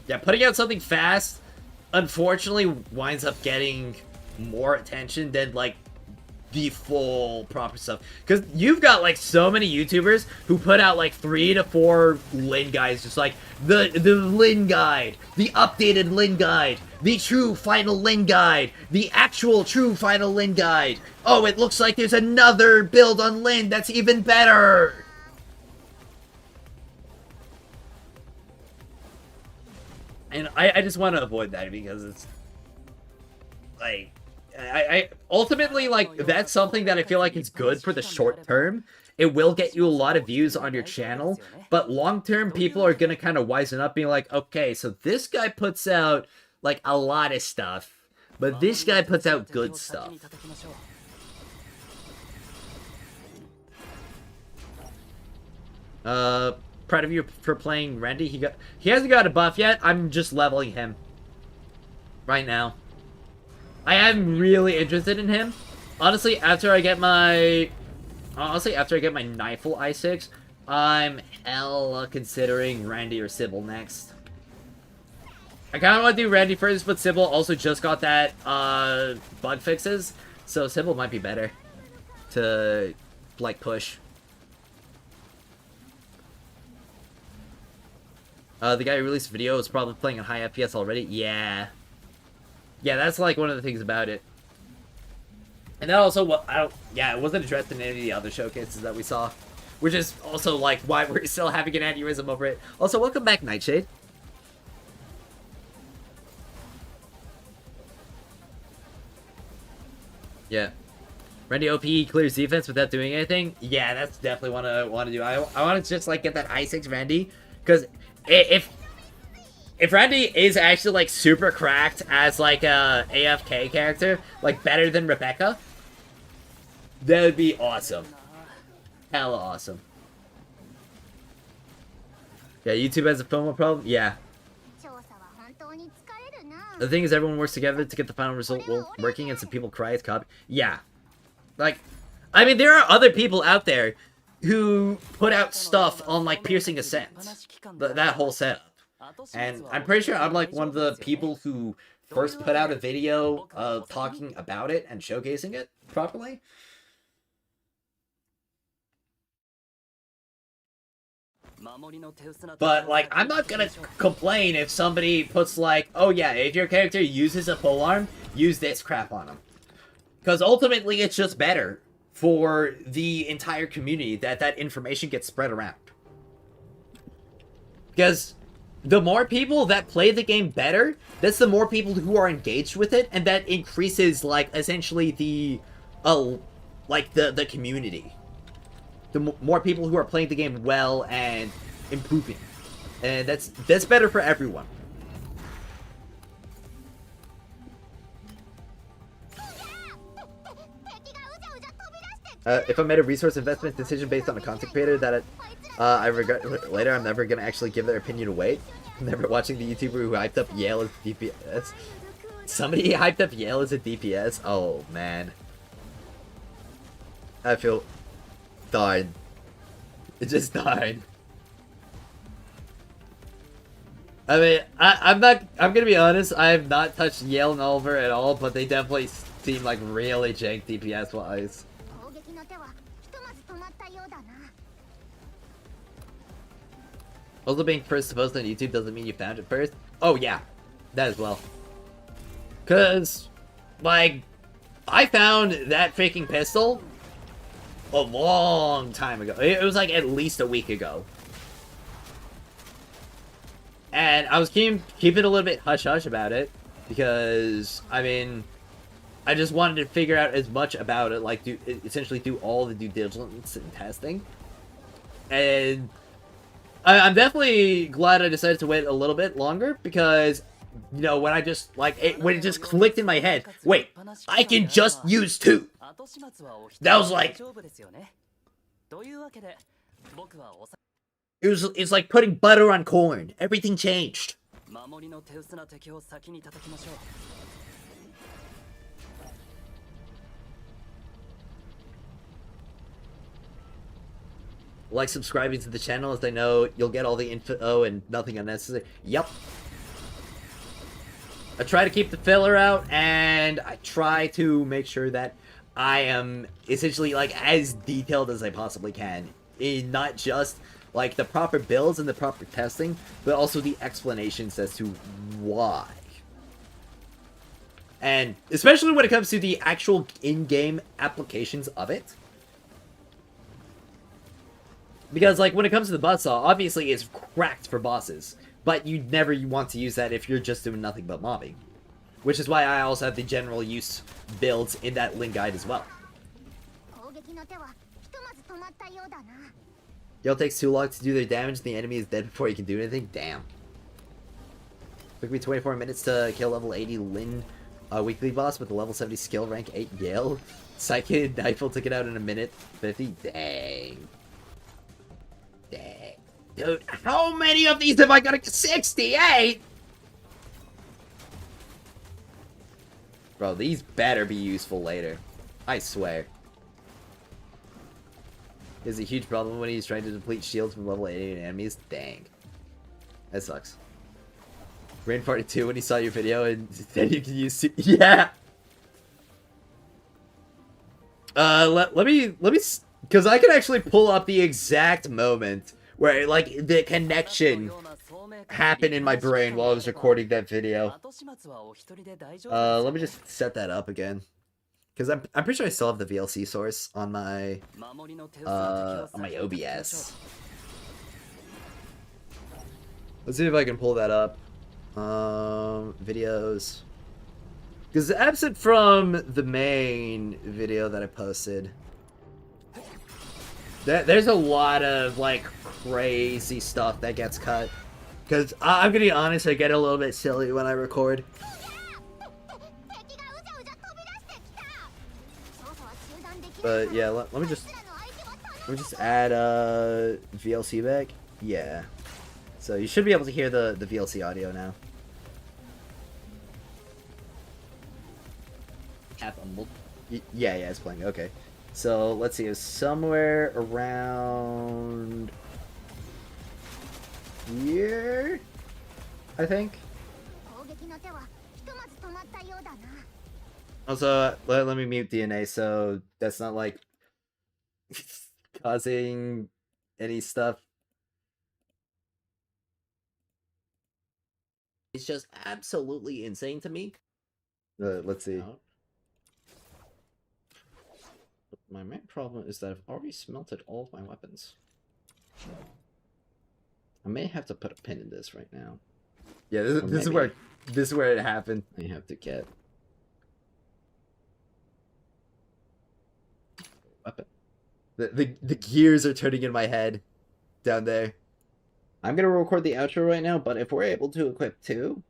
Yeah, putting out something fast, unfortunately, winds up getting more attention than, like, the full proper stuff. Because you've got, like, so many YouTubers who put out, like, 3 to 4 Lin guides, just like, the Lin guide, the updated Lin guide, the true final Lin guide, the actual true final Lin guide. Oh, it looks like there's another build on Lin that's even better! And I just want to avoid that, because it's, like, I ultimately, like, that's something that I feel like is good for the short term. It will get you a lot of views on your channel, but long term, people are gonna kind of wisen up, being like, okay, so this guy puts out, like, a lot of stuff, but this guy puts out good stuff. Proud of you for playing Randy. He hasn't got a buff yet. I'm just leveling him right now. I am really interested in him. Honestly, after I get my Nightfall i6, I'm hella considering Randy or Sybil next. I kind of want to do Randy first, but Sybil also just got that bug fixes, so Sybil might be better to, like, push. The guy who released the video is probably playing on high FPS already. Yeah. Yeah, that's, like, one of the things about it. And that also, it wasn't addressed in any of the other showcases that we saw. Which is also, like, why we're still having an aneurysm over it. Also, welcome back, Nightshade. Yeah. Randy OP clears defense without doing anything. Yeah, that's definitely what I want to do. I want to just, like, get that i6 Randy. Because if Randy is actually, like, super cracked as, like, a AFK character, like, better than Rebecca, that would be awesome. Hella awesome. Yeah, YouTube has a FOMO problem? Yeah. The thing is, everyone works together to get the final result working, and some people cry it's copy. Yeah. Like, I mean, there are other people out there who put out stuff on, like, Piercing Ascent. That whole setup. And I'm pretty sure I'm, like, one of the people who first put out a video talking about it and showcasing it properly. But, like, I'm not gonna complain if somebody puts, like, oh yeah, if your character uses a polearm, use this crap on them. Because ultimately, it's just better for the entire community that information gets spread around. Because the more people that play the game better, that's the more people who are engaged with it, and that increases, like, essentially the community. The more people who are playing the game well and improving. And that's better for everyone. If I made a resource investment decision based on a content creator that I regret later, I'm never gonna actually give their opinion a weight. I'm never watching the YouTuber who hyped up Yale as DPS. Somebody hyped up Yale as a DPS? Oh, man. I feel... died. It just died. I mean, I'm gonna be honest, I have not touched Yale and Oliver at all, but they definitely seem like really jank DPS-wise. Also, being first to post on YouTube doesn't mean you found it first. Oh, yeah. That as well. Because, like, I found that freaking pistol a long time ago. It was, like, at least a week ago. And I was keeping it a little bit hush-hush about it. Because, I mean, I just wanted to figure out as much about it. Like, essentially do all the due diligence and testing. And... I'm definitely glad I decided to wait a little bit longer because, you know, when I just, like, when it just clicked in my head, wait, I can just use 2. That was like, it's like putting butter on corn. Everything changed. Like subscribing to the channel as they know you'll get all the info and nothing unnecessary. Yep. I try to keep the filler out, and I try to make sure that I am essentially, like, as detailed as I possibly can. In not just, like, the proper builds and the proper testing, but also the explanations as to why. And especially when it comes to the actual in-game applications of it. Because, like, when it comes to the buzzsaw, obviously it's cracked for bosses. But you never want to use that if you're just doing nothing but mobbing. Which is why I also have the general use builds in that link guide as well. Yell takes too long to do their damage, the enemy is dead before you can do anything? Damn. Took me 24 minutes to kill level 80 Lin weekly boss with the level 70 skill rank 8 Yale. Psychic Nightfall took it out in a minute 50. Dang. Dang. Dude, how many of these have I got? 68? Bro, these better be useful later. I swear. There's a huge problem when he's trying to deplete shields from level 80 enemies. Dang. That sucks. Rain Party 2 when he saw your video and then you can use... Yeah! Let me... Because I can actually pull up the exact moment where, like, the connection happened in my brain while I was recording that video. Let me just set that up again. Because I'm pretty sure I still have the VLC source on my OBS. Let's see if I can pull that up. Videos. Because absent from the main video that I posted, there's a lot of, like, crazy stuff that gets cut. Because I'm gonna be honest, I get a little bit silly when I record. But yeah, let me just add VLC back. Yeah. So you should be able to hear the VLC audio now. Yeah, it's playing. Okay. So let's see, it's somewhere around here, I think. Also, let me mute DNA so that's not, like, causing any stuff. It's just absolutely insane to me. Let's see. My main problem is that I've already smelted all of my weapons. I may have to put a pin in this right now. Yeah, this is where it happened. I have to get weapon. The gears are turning in my head down there. I'm gonna record the outro right now, but if we're able to equip 2,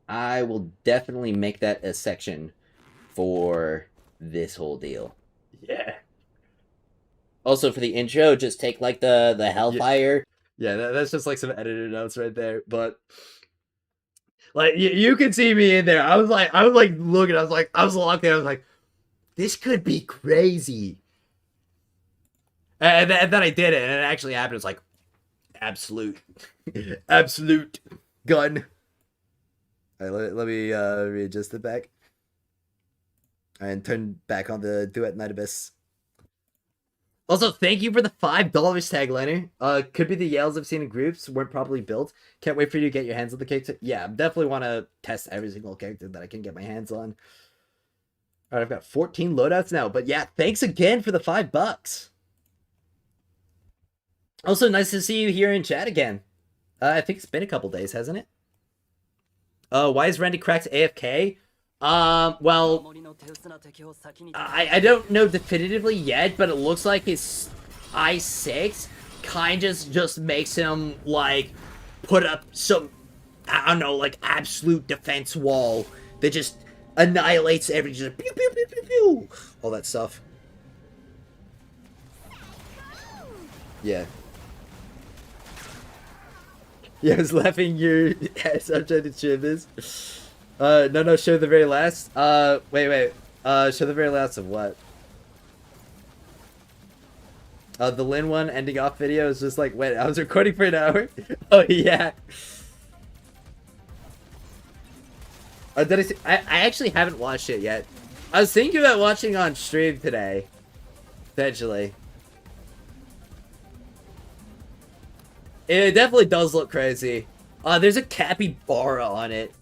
I will definitely make that a section for this whole deal. Yeah. Also, for the intro, just take like the Hellfire. Yeah, that's just like some edited notes right there. But like you can see me in there. I was like looking. I was locked in. I was like, this could be crazy. And then I did it, and it actually happened. It's like absolute, absolute gun. All right, let me readjust it back and turn back on the Duet Night Abyss. Also, thank you for the $5 tagliner. Could be the yells I've seen in groups weren't properly built. Can't wait for you to get your hands on the character. Yeah, definitely want to test every single character that I can get my hands on. All right, I've got 14 loadouts now. But yeah, thanks again for the $5. Also, nice to see you here in chat again. I think it's been a couple days, hasn't it? Why is Randy Cracks AFK? Well, I don't know definitively yet, but it looks like his I6 kind of just makes him, like, put up some, I don't know, like, absolute defense wall that just annihilates everything, just pew, pew, pew, pew, pew, all that stuff. Yeah. Yeah, I was laughing your ass. I'm trying to trim this. No, show the very last. Wait. Show the very last of what? The Lin one ending off video is just like, wait, I was recording for an hour? Oh, yeah. Did I see? I actually haven't watched it yet. I was thinking about watching on stream today. Eventually. It definitely does look crazy. There's a capybara on it.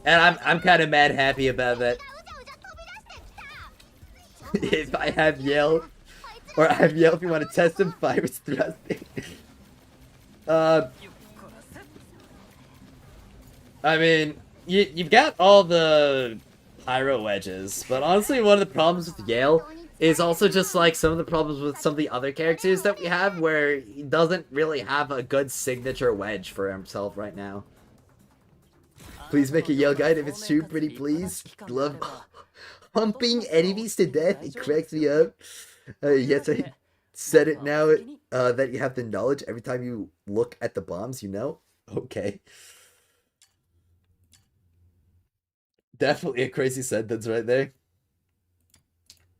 And I'm kind of mad happy about that. If I have Yale, or I have Yale if you want to test him, virus thrusting. I mean, you've got all the pyro wedges, but honestly one of the problems with Yale is also just like some of the problems with some of the other characters that we have where he doesn't really have a good signature wedge for himself right now. Please make a Yale guide if it's true, pretty please. Glove humping enemies to death, it cracks me up. Yes, I said it now that you have the knowledge every time you look at the bombs, you know? Okay. Definitely a crazy sentence right there.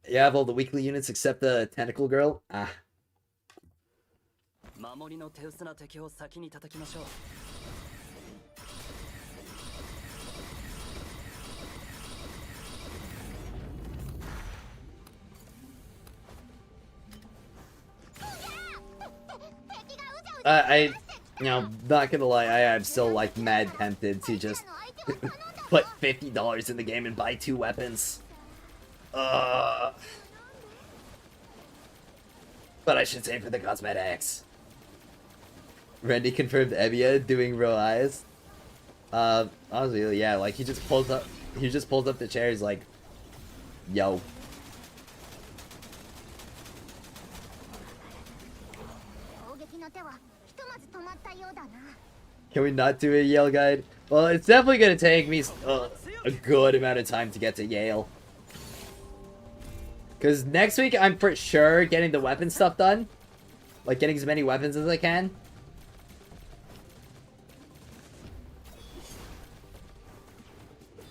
You have all the weekly units except the tentacle girl. Ah. You know, not gonna lie, I'm still like mad tempted to just put $50 in the game and buy 2 weapons. But I should save for the cosmetics. Randy confirmed Evia doing row eyes. Honestly, yeah, like he just pulls up the chair, he's like, yo. Can we not do a Yale guide? Well, it's definitely gonna take me a good amount of time to get to Yale. Because next week, I'm for sure getting the weapon stuff done. Like, getting as many weapons as I can.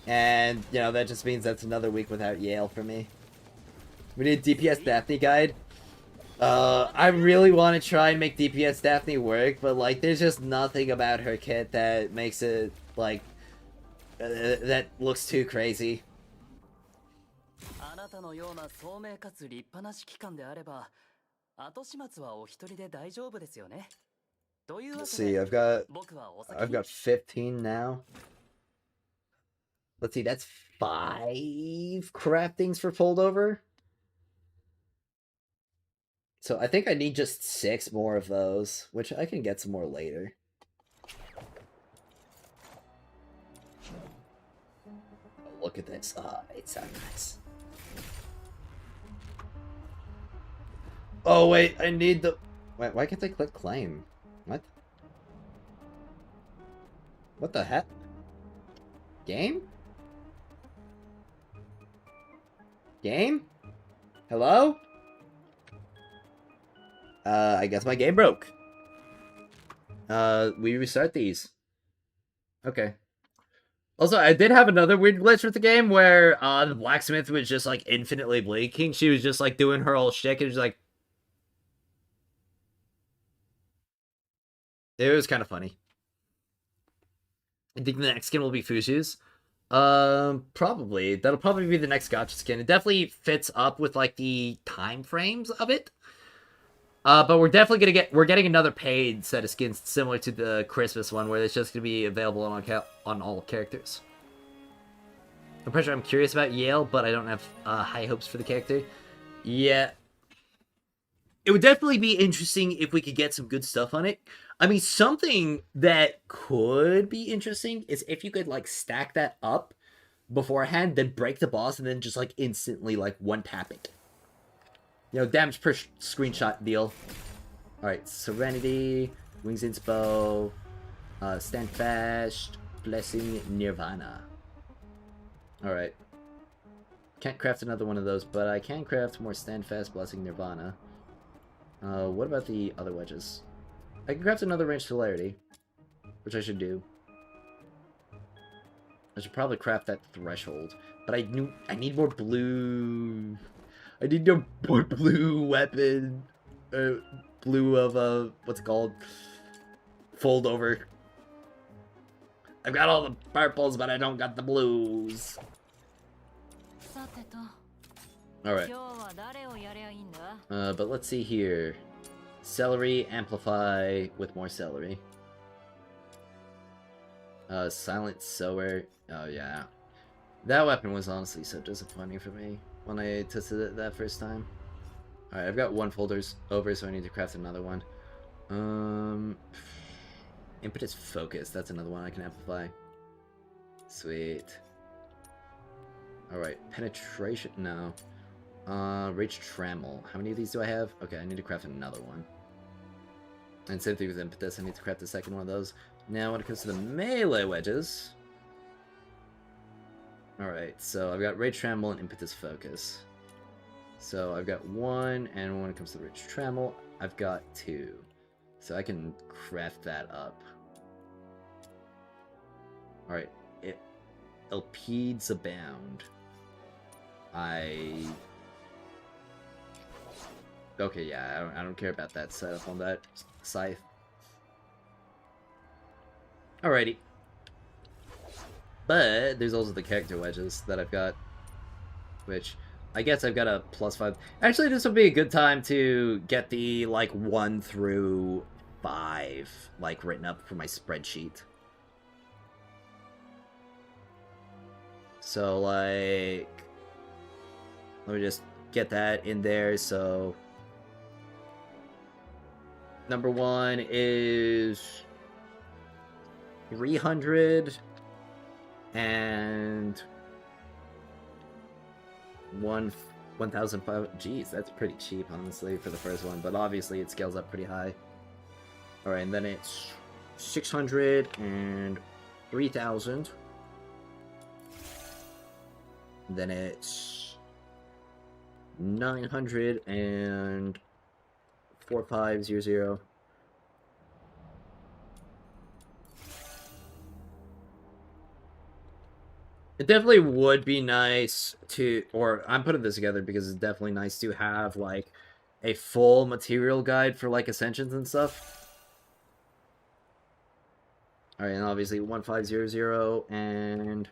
And, you know, that just means that's another week without Yale for me. We need a DPS Daphne guide. I really want to try and make DPS Daphne work, but, like, there's just nothing about her kit that makes it, like, that looks too crazy. Let's see, I've got 15 now. Let's see, that's 5 craftings for foldover. So I think I need just 6 more of those, which I can get some more later. Oh, look at this. It's so nice. Oh, wait, I need the... Why can't they click claim? What? What the heck? Game? Game? Hello? I guess my game broke. We restart these. Okay. Also, I did have another weird glitch with the game where, the blacksmith was just, like, infinitely blinking. She was just, like, doing her whole shtick and just, like... It was kind of funny. I think the next skin will be Fushu's. Probably. That'll probably be the next gacha skin. It definitely fits up with, like, the time frames of it. But we're definitely we're getting another paid set of skins similar to the Christmas one, where it's just gonna be available on all characters. I'm pretty sure I'm curious about Yale, but I don't have high hopes for the character. Yeah. It would definitely be interesting if we could get some good stuff on it. I mean, something that could be interesting is if you could, like, stack that up beforehand, then break the boss, and then just, like, instantly, like, one-tap it. You know, damage per screenshot deal. Alright, Serenity, Wings Inspo, Stand Fast, Blessing, Nirvana. Alright. Can't craft another one of those, but I can craft more Stand Fast, Blessing, Nirvana. What about the other wedges? I can craft another Range Celerity, which I should do. I should probably craft that Threshold, but I need more blue... I need no more blue weapon. Blue of, what's it called? Fold over. I've got all the purples, but I don't got the blues. Alright. But let's see here. Celery, amplify with more celery. Silent sower. Oh, yeah. That weapon was honestly so disappointing for me when I tested it that first time. Alright, I've got one folder's over, so I need to craft another one. Impetus Focus, that's another one I can amplify. Sweet. Alright, Penetration, no. Rage Trammel. How many of these do I have? Okay, I need to craft another one. And same thing with Impetus, I need to craft the second one of those. Now, when it comes to the melee wedges... Alright, so I've got Rage Trammel and Impetus Focus. So I've got one, and when it comes to Rage Trammel, I've got two. So I can craft that up. Alright, Elpides Abound. Okay, yeah, I don't care about that setup on that scythe. Alrighty. But there's also the character wedges that I've got, which I guess I've got a +5. Actually, this would be a good time to get the, like, 1 through 5, like, written up for my spreadsheet. So, like, let me just get that in there. So, number 1 is 300 and 1,500. Jeez, that's pretty cheap, honestly, for the first one. But obviously, it scales up pretty high. All right, and then it's 600 and 3,000. Then it's 900 and 4,500. It definitely would be nice to, or I'm putting this together because it's definitely nice to have, like, a full material guide for, like, Ascensions and stuff. Alright, and obviously 1,500 and...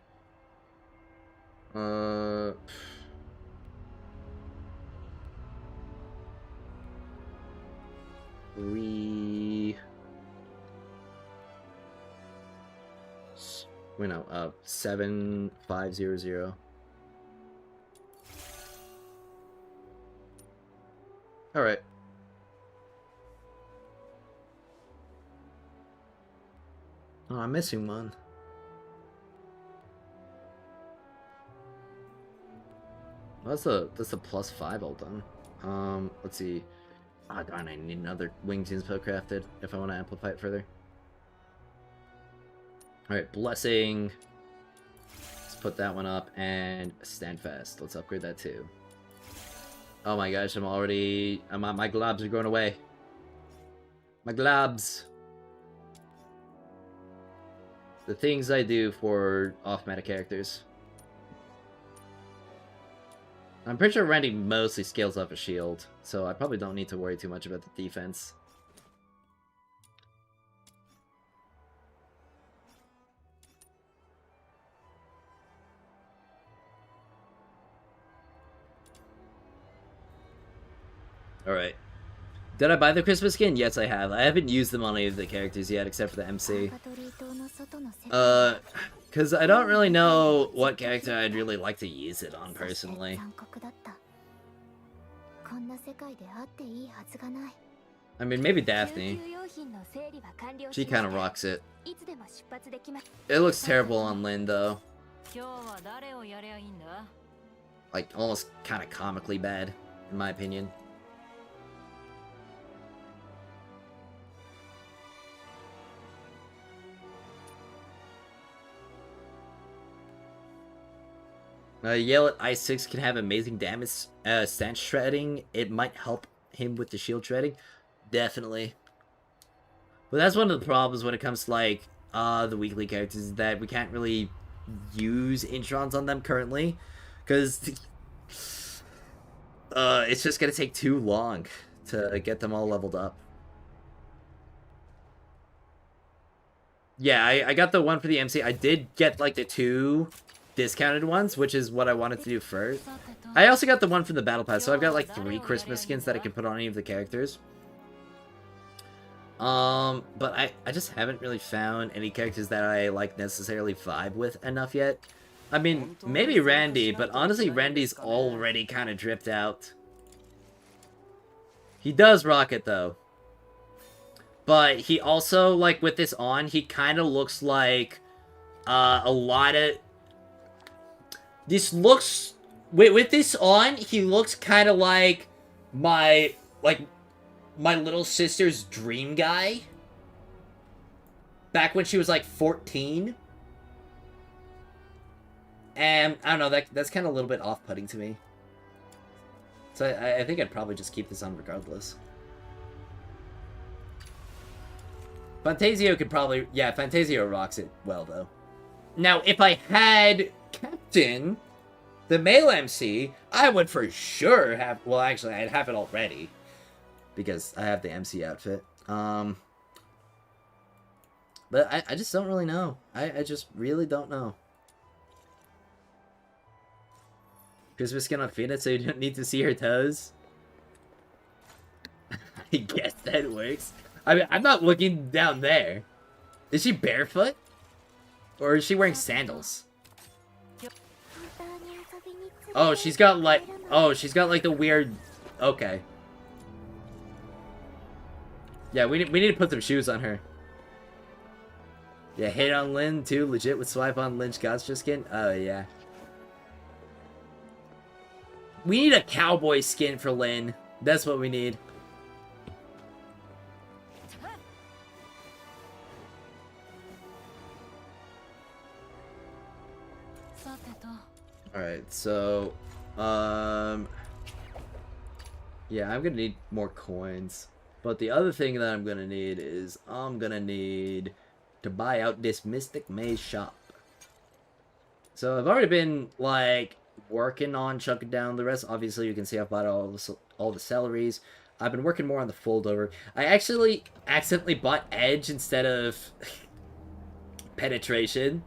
Wait, no, 7,500. Alright. Oh, I'm missing one. Well, that's a +5 all done. Let's see. Oh darn, I need another wings inspo crafted if I want to amplify it further. Alright, blessing. Let's put that one up, and stand fast. Let's upgrade that too. Oh my gosh, my globs are going away. My globs. The things I do for off-meta characters. I'm pretty sure Randy mostly scales off a shield, so I probably don't need to worry too much about the defense. Alright. Did I buy the Christmas skin? Yes, I have. I haven't used them on any of the characters yet, except for the MC. Because I don't really know what character I'd really like to use it on, personally. I mean, maybe Daphne. She kind of rocks it. It looks terrible on Lynn, though. Like, almost kind of comically bad, in my opinion. Yell at Ice 6 can have amazing damage stance shredding. It might help him with the shield shredding. Definitely. But that's one of the problems when it comes to, like, the weekly characters, is that we can't really use Introns on them currently. Because it's just going to take too long to get them all leveled up. Yeah, I got the one for the MC. I did get, like, the 2 discounted ones, which is what I wanted to do first. I also got the one from the battle pass, so I've got like 3 Christmas skins that I can put on any of the characters. But I just haven't really found any characters that I like necessarily vibe with enough yet. I mean, maybe Randy, but honestly Randy's already kind of dripped out. He does rock it though. But he also, like, with this on, he kind of looks like a lot of... This looks... With this on, he looks kind of like my little sister's dream guy. Back when she was, like, 14. And, I don't know, that's kind of a little bit off-putting to me. So I think I'd probably just keep this on regardless. Fantasio could probably... Yeah, Fantasio rocks it well, though. Now, if I had... Captain, the male MC, I would for sure have... Well, actually, I'd have it already. Because I have the MC outfit. But I just don't really know. I just really don't know. Christmas skin on Phoenix so you don't need to see her toes? I guess that works. I mean, I'm not looking down there. Is she barefoot? Or is she wearing sandals? Oh, she's got like... Oh, she's got like the weird... Okay. Yeah, we need to put some shoes on her. Yeah, hit on Lynn too. Legit with swipe on Lynch Gotcha skin. Oh, yeah. We need a cowboy skin for Lynn. That's what we need. Alright, so, yeah, I'm gonna need more coins. But the other thing that I'm gonna need is, I'm gonna need to buy out this Mystic Maze shop. So I've already been, like, working on chunking down the rest. Obviously, you can see I've bought all the celeries. I've been working more on the foldover. I actually accidentally bought Edge instead of Penetration.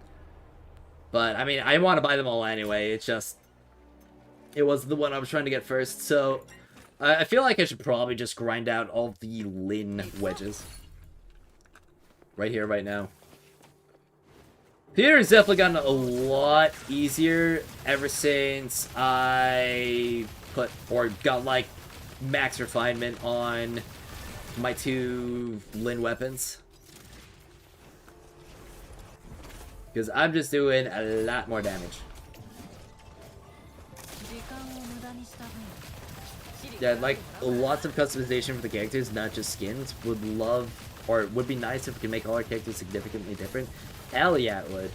But, I mean, I want to buy them all anyway. It's just... It was the one I was trying to get first. So, I feel like I should probably just grind out all the Lin wedges. Right here, right now. Theater's definitely gotten a lot easier ever since I put... Or got, like, max refinement on my 2 Lin weapons. Because I'm just doing a lot more damage. Yeah, like lots of customization for the characters, not just skins. Would love, or would be nice if we could make all our characters significantly different. Hell yeah, it would.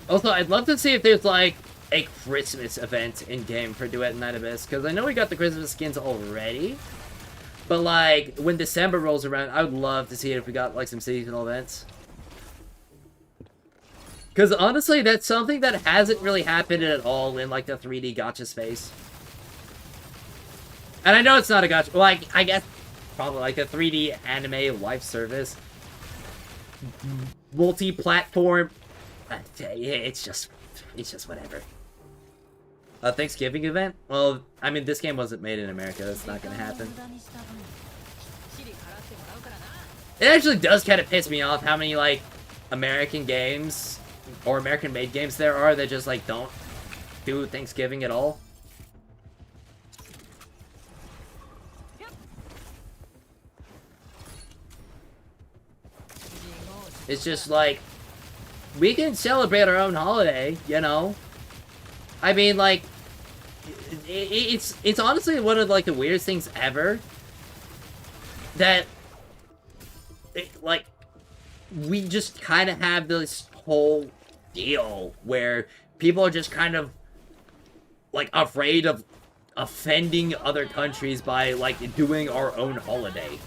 Also, I'd love to see if there's like a Christmas event in game for Duet Night Abyss, because I know we got the Christmas skins already. But like when December rolls around, I would love to see it if we got like some seasonal events. Because honestly, that's something that hasn't really happened at all in like the 3D gacha space. And I know it's not a gacha, like I guess probably like a 3D anime live service, multi-platform. It's just whatever. A Thanksgiving event? Well, I mean, this game wasn't made in America. That's not gonna happen. It actually does kind of piss me off how many, like, American games, or American-made games there are that just, like, don't do Thanksgiving at all. It's just, like, we can celebrate our own holiday, you know? I mean, like, it's honestly one of, like, the weirdest things ever that, like, we just kind of have this whole deal where people are just kind of, like, afraid of offending other countries by, like, doing our own holiday.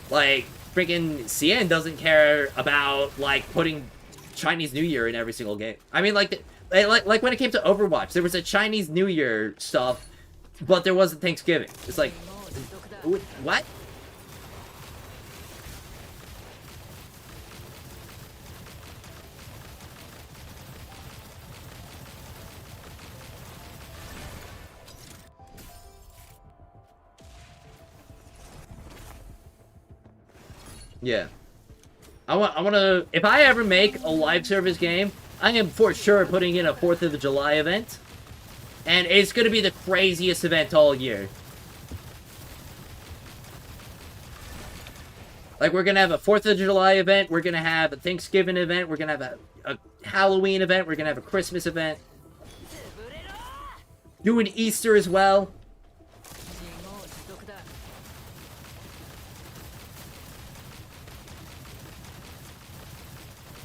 Like, freaking CN doesn't care about, like, putting Chinese New Year in every single game. I mean, like when it came to Overwatch, there was a Chinese New Year stuff, but there wasn't Thanksgiving. It's like, what? Yeah. I want to, if I ever make a live service game, I am for sure putting in a 4th of July event. And it's going to be the craziest event all year. Like, we're going to have a 4th of July event, we're going to have a Thanksgiving event, we're going to have a Halloween event, we're going to have a Christmas event. Doing Easter as well.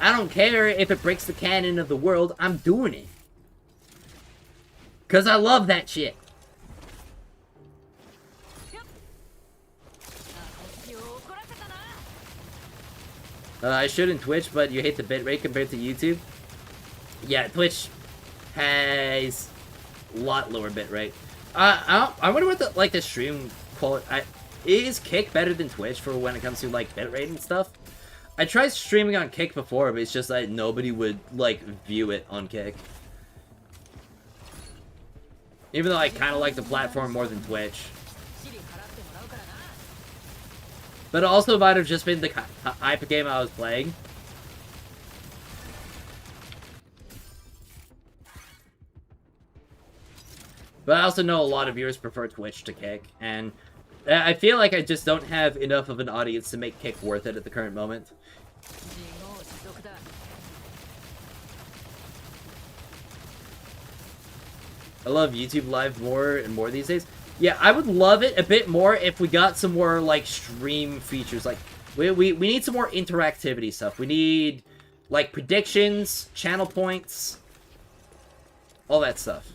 I don't care if it breaks the canon of the world, I'm doing it. Because I love that shit. I should in Twitch, but you hate the bitrate compared to YouTube? Yeah, Twitch has a lot lower bitrate. I wonder what the stream quality... Is Kick better than Twitch for when it comes to, like, bitrate and stuff? I tried streaming on Kick before, but it's just that nobody would, like, view it on Kick. Even though I kind of like the platform more than Twitch. But it also might have just been the type of game I was playing. But I also know a lot of viewers prefer Twitch to Kick, and I feel like I just don't have enough of an audience to make Kick worth it at the current moment. I love YouTube Live more and more these days. Yeah, I would love it a bit more if we got some more, like, stream features. Like, we need some more interactivity stuff. We need, like, predictions, channel points, all that stuff.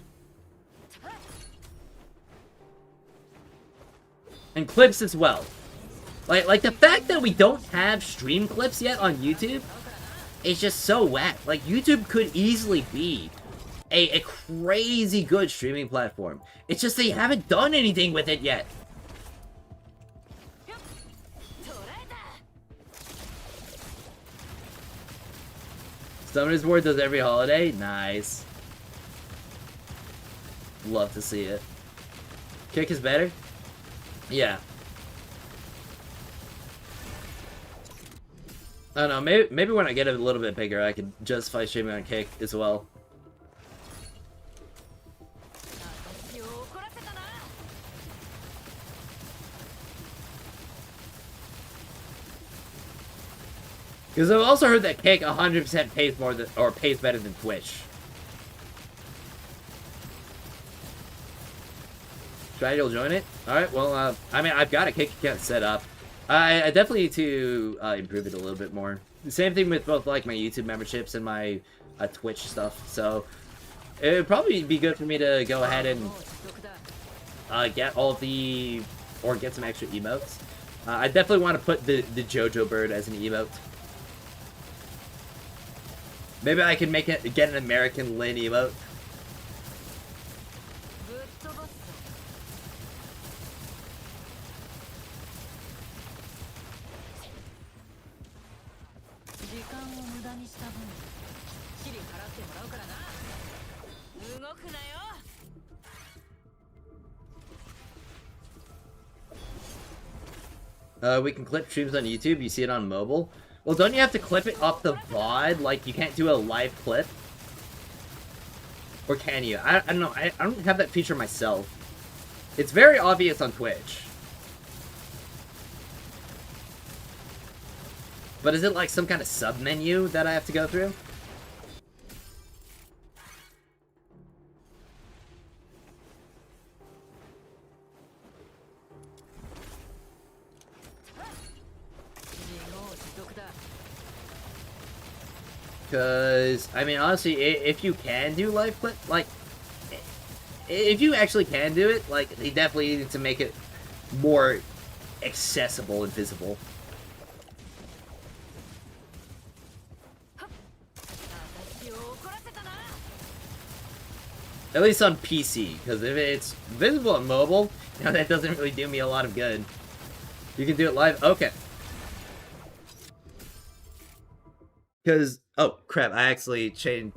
And clips as well. Like the fact that we don't have stream clips yet on YouTube is just so whack. Like, YouTube could easily be a crazy good streaming platform. It's just they haven't done anything with it yet. Summoner's War does every holiday? Nice. Love to see it. Kick is better? Yeah. I don't know, maybe when I get a little bit bigger, I could justify streaming on Kick as well. Because I've also heard that Kick 100% pays more than, or pays better than Twitch. Should I join it? Alright, well, I mean, I've got a Kick account set up. I definitely need to improve it a little bit more. The same thing with both, like, my YouTube memberships and my Twitch stuff. So, it would probably be good for me to go ahead and get all of the, or get some extra emotes. I definitely want to put the JoJo bird as an emote. Maybe I can make it, get an American Lin emote. We can clip streams on YouTube. You see it on mobile. Well, don't you have to clip it off the VOD? Like, you can't do a live clip? Or can you? I don't know. I don't have that feature myself. It's very obvious on Twitch. But is it like some kind of sub-menu that I have to go through? Because, I mean, honestly, if you can do live clip, like, if you actually can do it, like, they definitely need to make it more accessible and visible. At least on PC, because if it's visible on mobile, you know, that doesn't really do me a lot of good. You can do it live? Okay. Because, oh crap, I actually changed,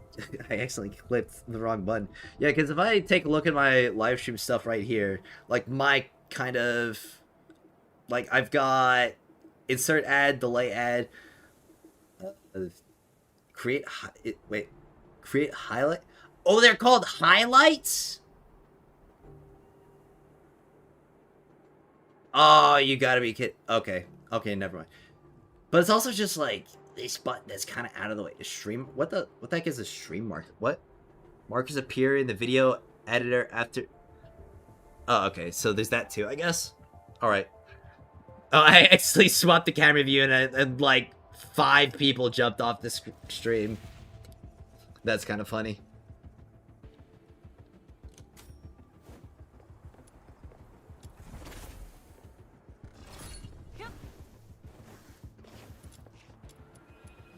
I actually clicked the wrong button. Yeah, because if I take a look at my live stream stuff right here, like my kind of, like I've got insert ad, delay ad, create highlight. Oh, they're called highlights? Oh, you gotta be kidding. Okay, never mind. But it's also just like, this button that's kind of out of the way. Stream, what the heck is a stream marker? What? Markers appear in the video editor after. Oh, okay. So there's that too, I guess. All right. Oh, I actually swapped the camera view and like 5 people jumped off the stream. That's kind of funny.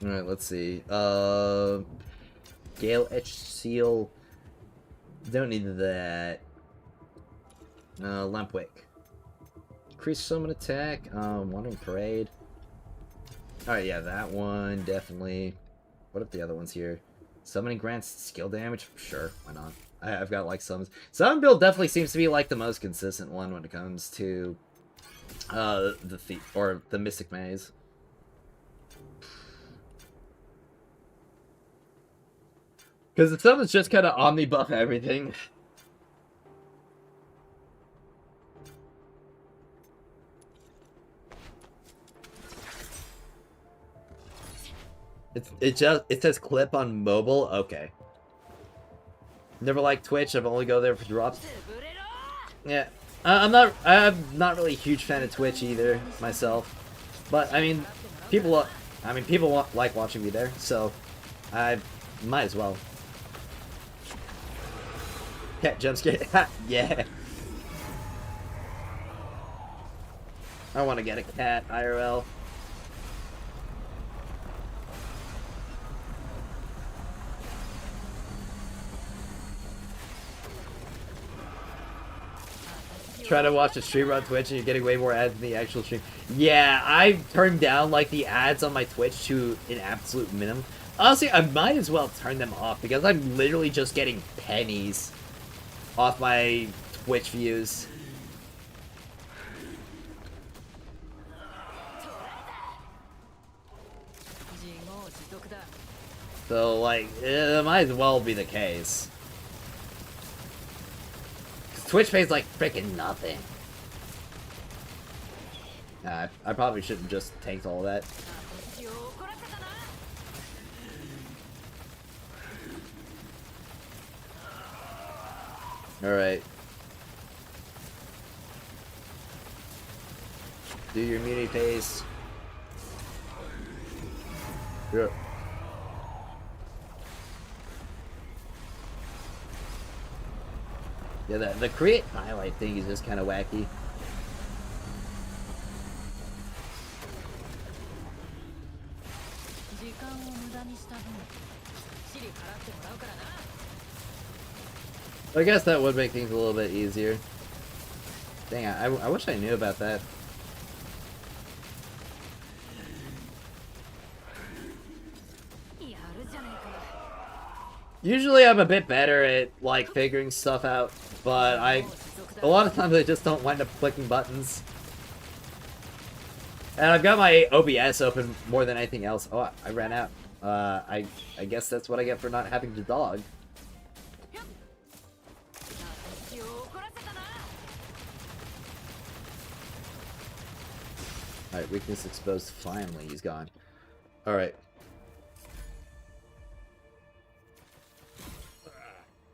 Alright, let's see. Gale Etch Seal. Don't need that. Lampwick. Increase summon attack. Wandering Parade. Alright, yeah, that one, definitely. What if the other one's here? Summoning grants skill damage? Sure, why not? I've got, like, summons. Summon build definitely seems to be, like, the most consistent one when it comes to, the Mystic Maze. Because the summons just kind of omni-buff everything. It says clip on mobile? Okay. Never liked Twitch, I've only go there for drops. Yeah. I'm not really a huge fan of Twitch either, myself. But, I mean, people like watching me there, so I might as well. Cat jump scare. Yeah. I want to get a cat IRL. Try to watch a streamer on Twitch and you're getting way more ads than the actual stream. Yeah, I've turned down like the ads on my Twitch to an absolute minimum. Honestly, I might as well turn them off because I'm literally just getting pennies off my Twitch views. So, like, it might as well be the case. Twitch pays like freaking nothing. I probably shouldn't just tanked all that. Alright. Do your immunity pace. Yeah. Yeah, the create highlight thing is just kind of wacky. I guess that would make things a little bit easier. Dang, I wish I knew about that. Usually I'm a bit better at, like, figuring stuff out, but a lot of times I just don't wind up clicking buttons. And I've got my OBS open more than anything else. Oh, I ran out. I guess that's what I get for not having the dog. Alright, weakness exposed. Finally, he's gone. Alright.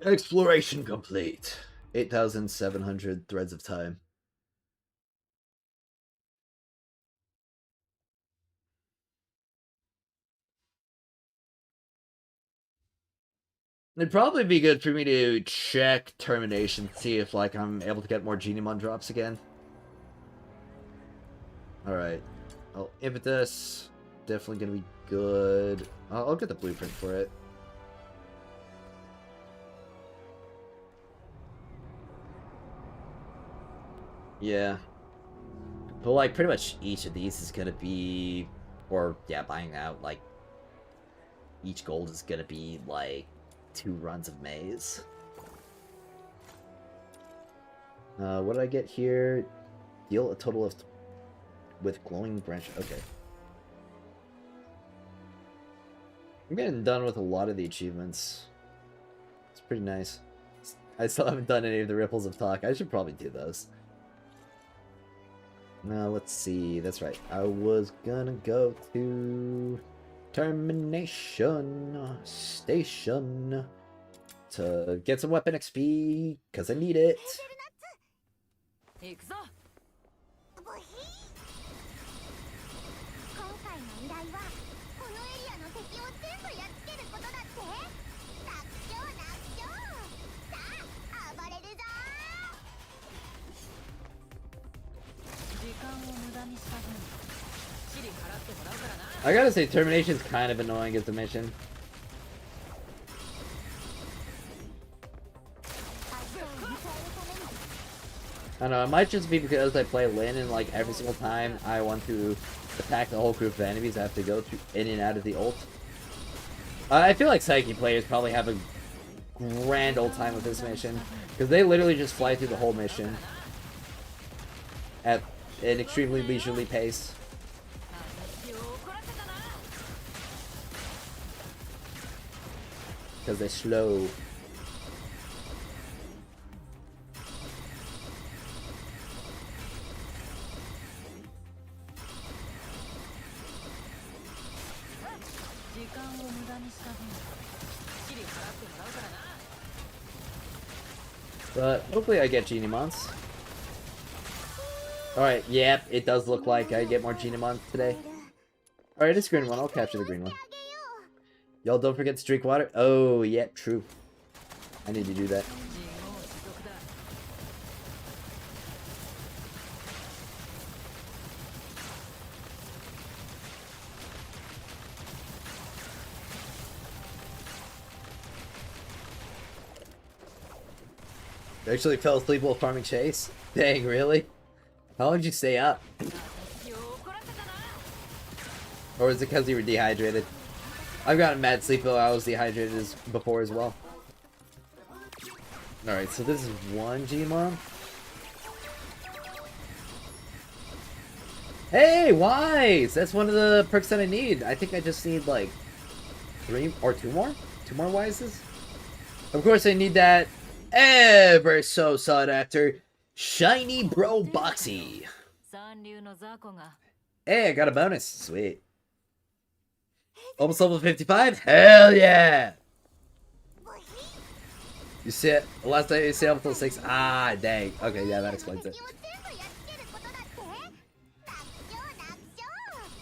Exploration complete. 8,700 threads of time. It'd probably be good for me to check termination, see if, like, I'm able to get more Genomon drops again. Alright. Oh, impetus. Definitely gonna be good. I'll get the blueprint for it. Yeah. But, like, pretty much each of these is gonna be... Or, yeah, buying out, like... Each gold is gonna be, like... 2 runs of maze. What did I get here? Deal a total of... With glowing branch... Okay. I'm getting done with a lot of the achievements. It's pretty nice. I still haven't done any of the Ripples of Talk. I should probably do those. Now, let's see. That's right. I was gonna go to Termination Station to get some weapon XP, because I need it. 行くぞ。ボヒー。今回の依頼はこのエリアの敵を全部やっつけることだって。楽勝楽勝。さあ暴れるぞ。時間を無駄にした分、チリ払ってもらうからな。I gotta say, Termination's kind of annoying as a mission. I don't know, it might just be because I play Lin and, like, every single time I want to attack the whole group of enemies, I have to go through in and out of the ult. I feel like Psyche players probably have a grand old time with this mission, because they literally just fly through the whole mission at an extremely leisurely pace. Because they're slow. But hopefully I get Genomons. Alright, yep, it does look like I get more Genomons today. Alright, it's green one. I'll capture the green one. Y'all don't forget to drink water. Oh, yeah, true. I need to do that. You actually fell asleep while farming Chase? Dang, really? How long did you stay up? Or is it because you were dehydrated? I've gotten mad sleep though I was dehydrated before as well. Alright, so this is one Gmon. Hey, Wise! That's one of the perks that I need. I think I just need like 3 or 2 more? 2 more Wises? Of course I need that ever so sought after Shiny Bro Boxy. Hey, I got a bonus. Sweet. Almost level 55? Hell yeah! You see it? Last time you stay up until 6. Ah, dang. Okay, yeah, that explains it.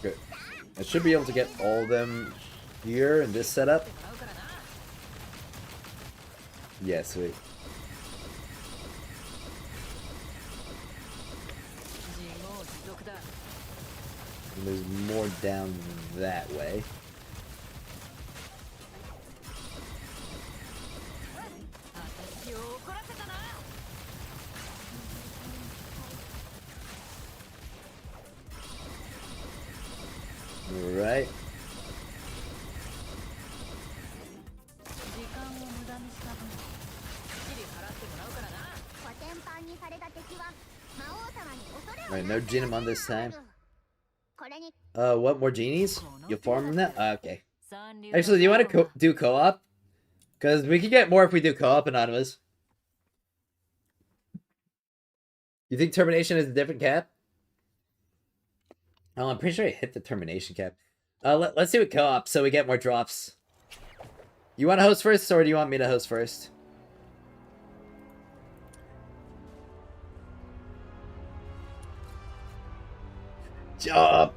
Good. I should be able to get all of them here in this setup. Yeah, sweet. And there's more down that way. Alright. Alright, no Genimon this time. What, more genies? You farm them now? Okay. Actually, do you want to do co-op? Because we can get more if we do co-op, Anonymous. You think termination is a different cap? Oh, I'm pretty sure I hit the termination cap. Let's do a co-op so we get more drops. You want to host first, or do you want me to host first? Job.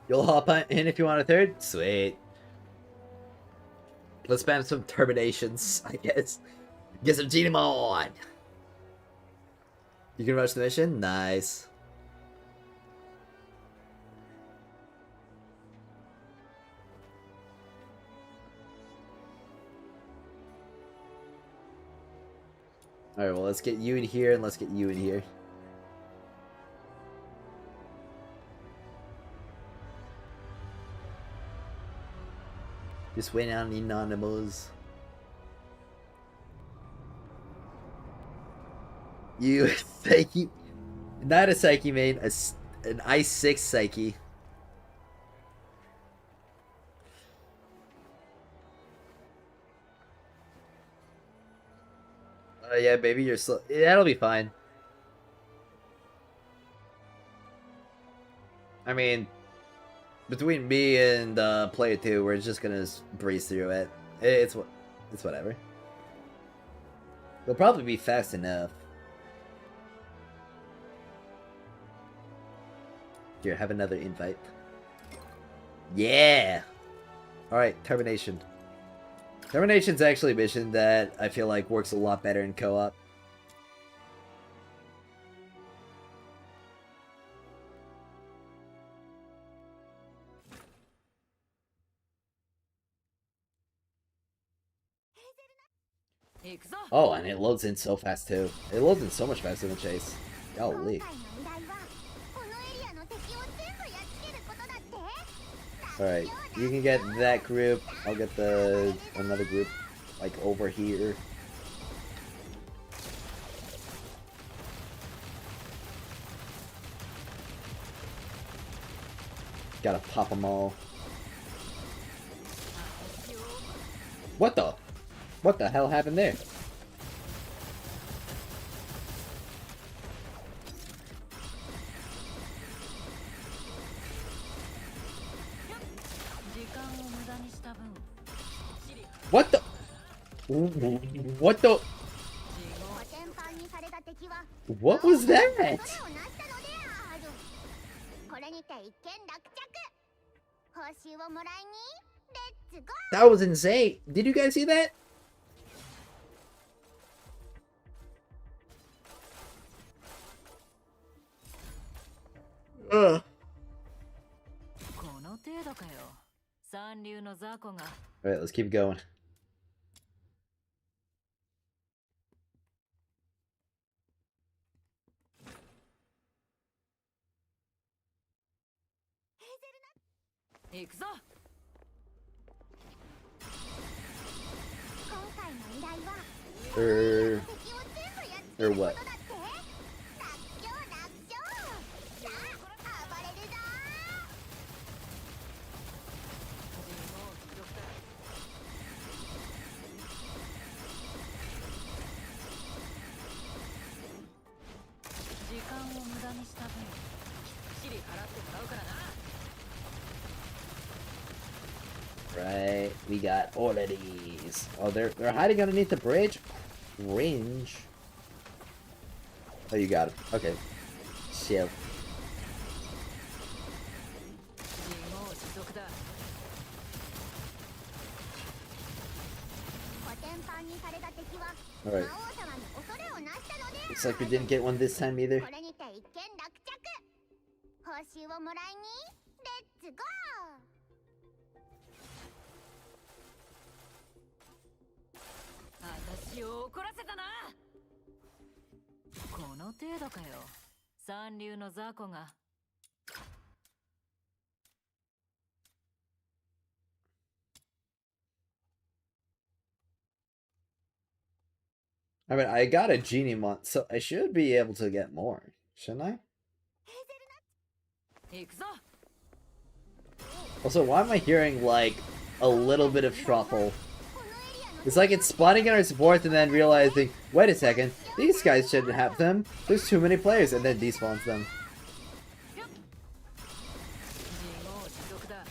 You'll hop in if you want a third? Sweet. Let's spam some terminations, I guess. Get some Genimon! You can rush the mission? Nice. Alright, well, let's get you in here, and let's get you in here. Just wait on Anonymous. You Psyche, not a Psyche main, an Ice 6 Psyche. Yeah, baby, you're slow. That'll be fine. I mean, between me and player 2, we're just gonna breeze through it. It's whatever. It'll probably be fast enough. Here, have another invite. Yeah! Alright, termination. Termination's actually a mission that I feel like works a lot better in co-op. Oh, and it loads in so fast too. It loads in so much faster than Chase. Golly. Alright, you can get that group. I'll get another group, like, over here. Gotta pop them all. What the hell happened there? What the? What the? What was that? That was insane. Did you guys see that? Ugh. Alright, let's keep going. Or what? Alright, we got all of these. Oh, they're hiding underneath the bridge? Cringe. Oh, you got it. Okay. Shit. 自業自得だ。コテンパンにされた敵は Alright. 魔王様に恐れをなしたので Looks like we didn't get one this time either. これにて一件落着。報酬をもらいにレッツゴー。私を怒らせたな。この程度かよ。三流の雑魚が。 I mean, I got a genie mon, so I should be able to get more, shouldn't I? 行くぞ。 Also, why am I hearing, like, a little bit of truffle? It's like it's spawning in our support and then realizing, wait a second, these guys shouldn't have them. There's too many players, and then despawns them. 自業自得だ。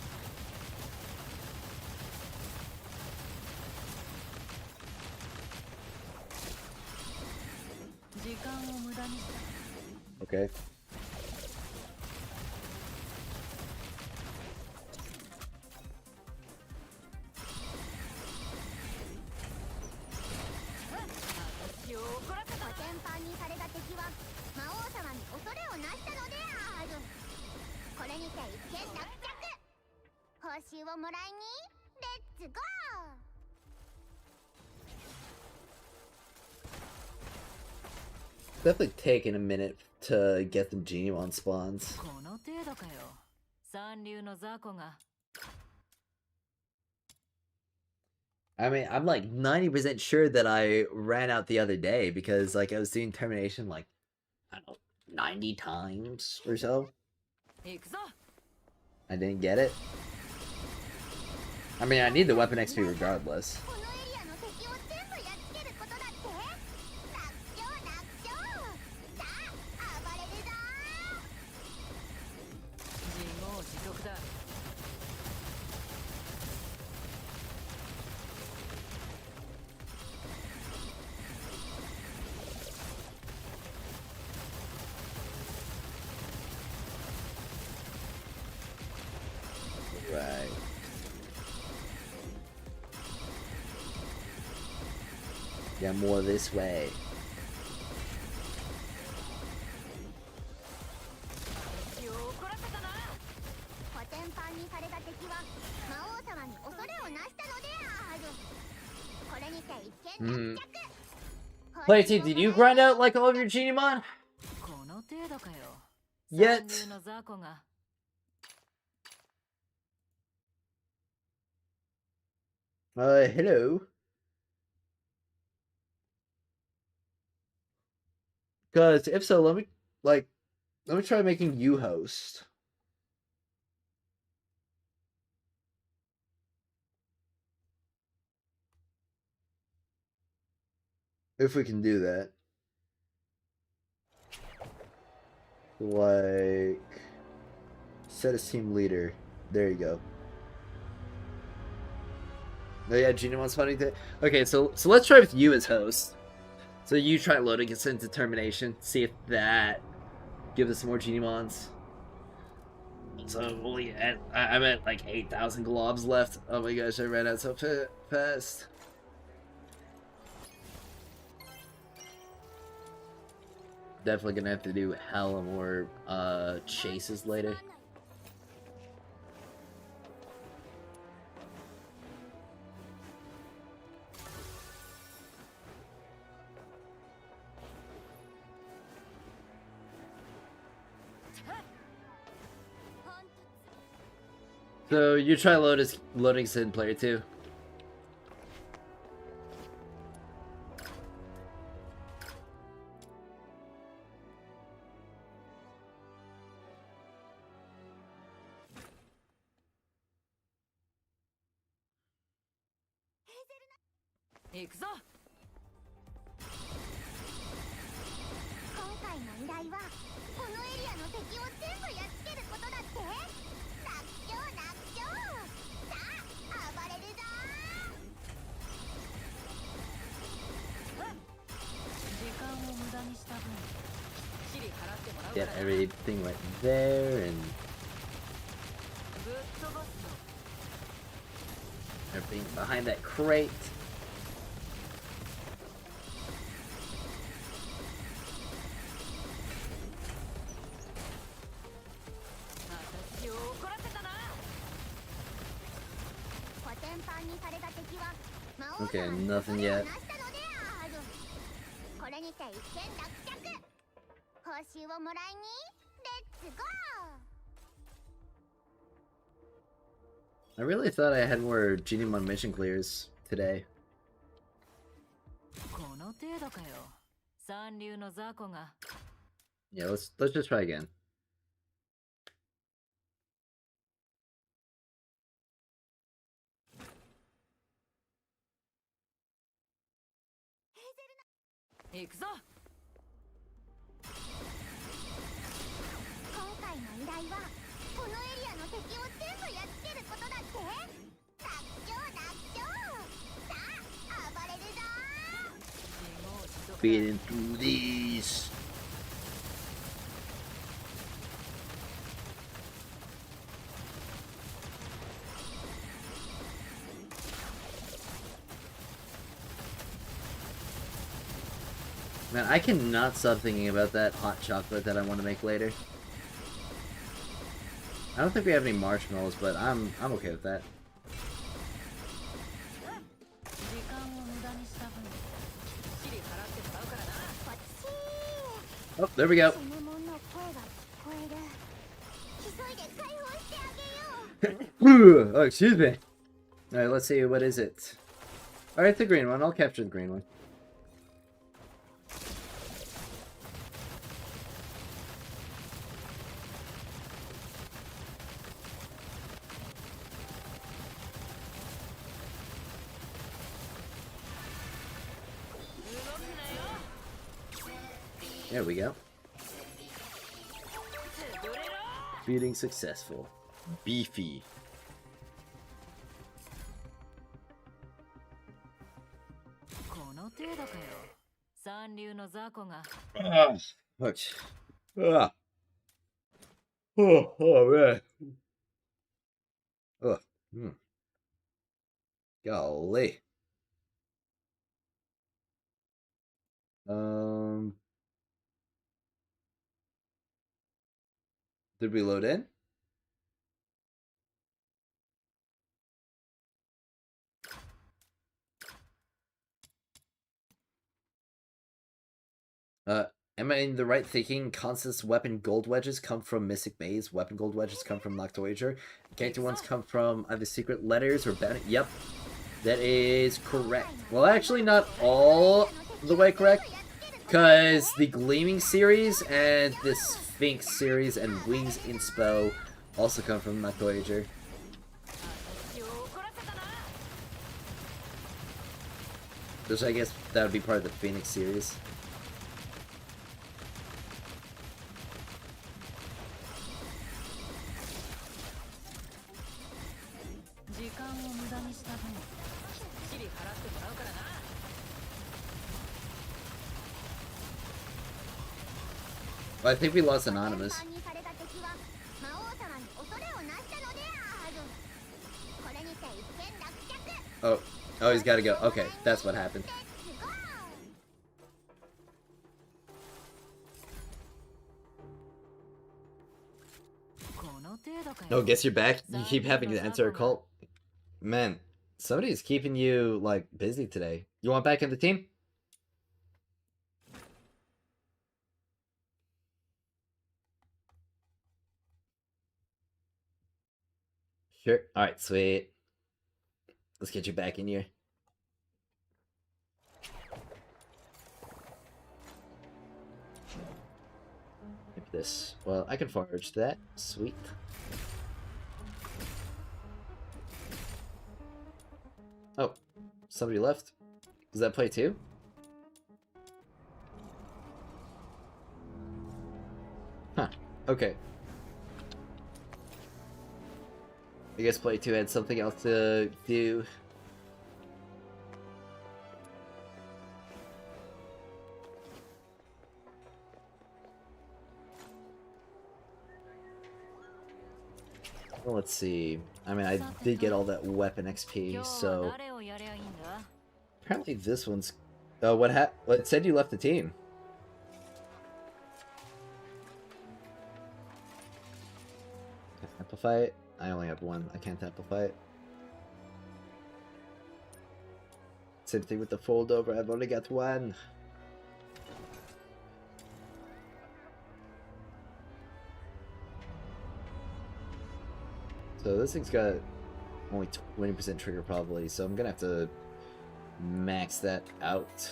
時間を無駄にした。 Okay. Definitely taking a minute to get some Genimon spawns. この程度かよ。三流の雑魚が。 I mean, I'm like 90% sure that I ran out the other day because like I was doing termination like, I don't know, 90 times or so. 行くぞ。 I didn't get it. I mean, I need the weapon XP regardless. このエリアの敵を全部やっつけることだって楽勝楽勝さあ暴れるぞ自業自得だ。 Right. Yeah, more this way. 私を怒らせたな。 コテンパンにされた敵は魔王様に恐れをなしたのであるこれにて一件落着 Playteam, did you grind out like all of your Genimon? この程度かよ。 Yet. 三流の雑魚が。 Hello? Because if so, let me try making you host. If we can do that. Like, set as team leader. There you go. Oh yeah, Genimon's funny too. Okay, so let's try with you as host. So you try loading us into Determination, see if that gives us some more Genimons. So I'm at like 8,000 globs left. Oh my gosh, I ran out so fast. Definitely gonna have to do hella more chases later. So you try loading Sin player too. Hey, 行くぞ。 今回の依頼はこのエリアの敵を全部やっつけることだって楽勝楽勝さあ暴れ got everything right there, and everything behind that crate. Okay, nothing yet. I really thought I had more Genimon mission clears today. Yeah, let's just try again. Speeding through these. Man, I cannot stop thinking about that hot chocolate that I want to make later. I don't think we have any marshmallows, but I'm okay with that. Oh, there we go. Oh, excuse me. Alright, let's see, what is it? Alright, the green one. I'll capture the green one. There we go. Feeding successful. Beefy. Ouch. Ah. Oh man. Oh. Golly. Did we load in? Am I in the right thinking? Constant's weapon gold wedges come from Mystic Maze. Weapon gold wedges come from Locked Voyager. Character ones come from either secret letters or bounty. Yep, that is correct. Well, actually, not all the way correct, because the Gleaming series and the Sphinx series and Wings Inspo also come from Locked Voyager. Which I guess that would be part of the Phoenix series. Well, I think we lost Anonymous. Oh, he's got to go. Okay, that's what happened. Oh, guess you're back? You keep having to enter a cult? Man, somebody's keeping you, like, busy today. You want back in the team? Sure. Alright, sweet. Let's get you back in here. Like this. Well, I can forage that. Sweet. Oh, somebody left. Does that play too? Huh. Okay. I guess play 2 had something else to do. Well, let's see. I mean, I did get all that weapon XP, so apparently this one's. Oh, what happened? Well, it said you left the team. Can I amplify it? I only have one. I can't amplify it. Same thing with the fold over. I've only got one. So this thing's got only 20% trigger probability, so I'm gonna have to max that out.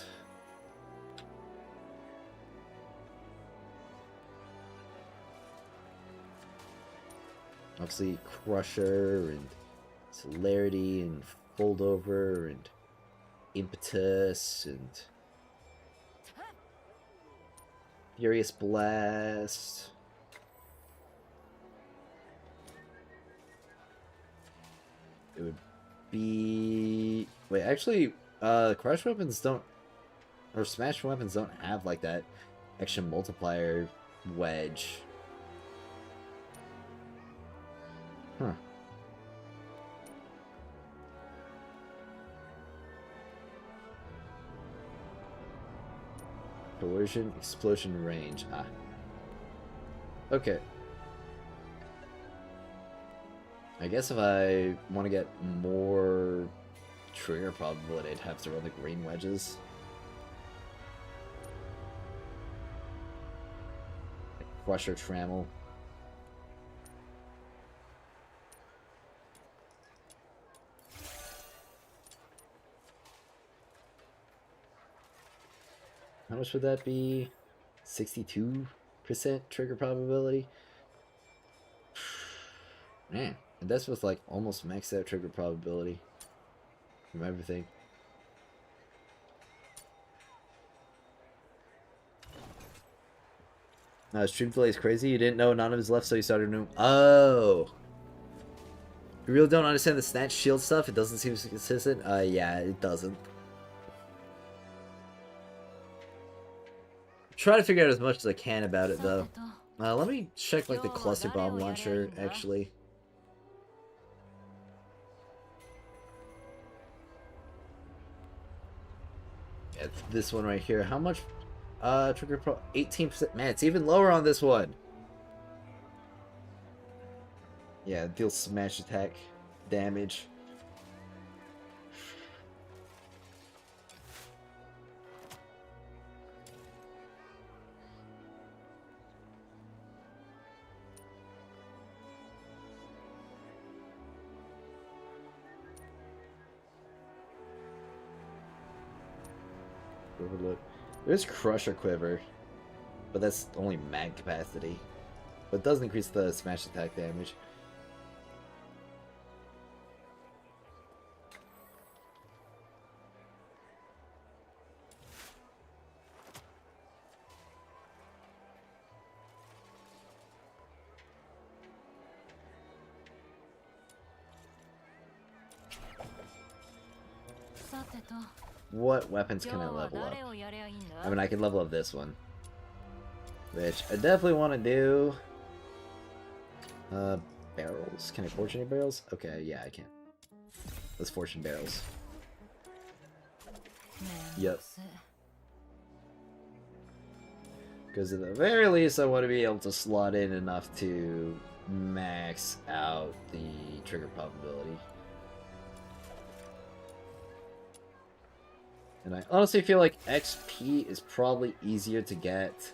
Obviously, Crusher and Celerity and Fold Over and Impetus and Furious Blast. It would be... Wait, actually, Crush weapons don't... Or Smash weapons don't have, like, that extra multiplier wedge. Huh. Coercion, explosion range. Ah. Okay. I guess if I want to get more trigger probability, I'd have to run the green wedges. Crusher Trammel. How much would that be? 62% trigger probability? Man, and that's with like almost maxed out trigger probability from everything. Stream delay is crazy. You didn't know none of his left, so you started new. Oh! You really don't understand the snatch shield stuff? It doesn't seem consistent? Yeah, it doesn't. Try to figure out as much as I can about it, though. Let me check, like, the cluster bomb launcher, actually. Yeah, it's this one right here. How much, trigger pro... 18%. Man, it's even lower on this one. Yeah, it deals smash attack damage. Overload. There's Crusher Quiver, but that's only mag capacity. But it does increase the smash attack damage. What weapons can I level up? I mean, I can level up this one, which I definitely want to do. Barrels. Can I fortune barrels? Okay, yeah, I can. Let's fortune barrels. Yep. Because at the very least, I want to be able to slot in enough to max out the trigger probability. And I honestly feel like XP is probably easier to get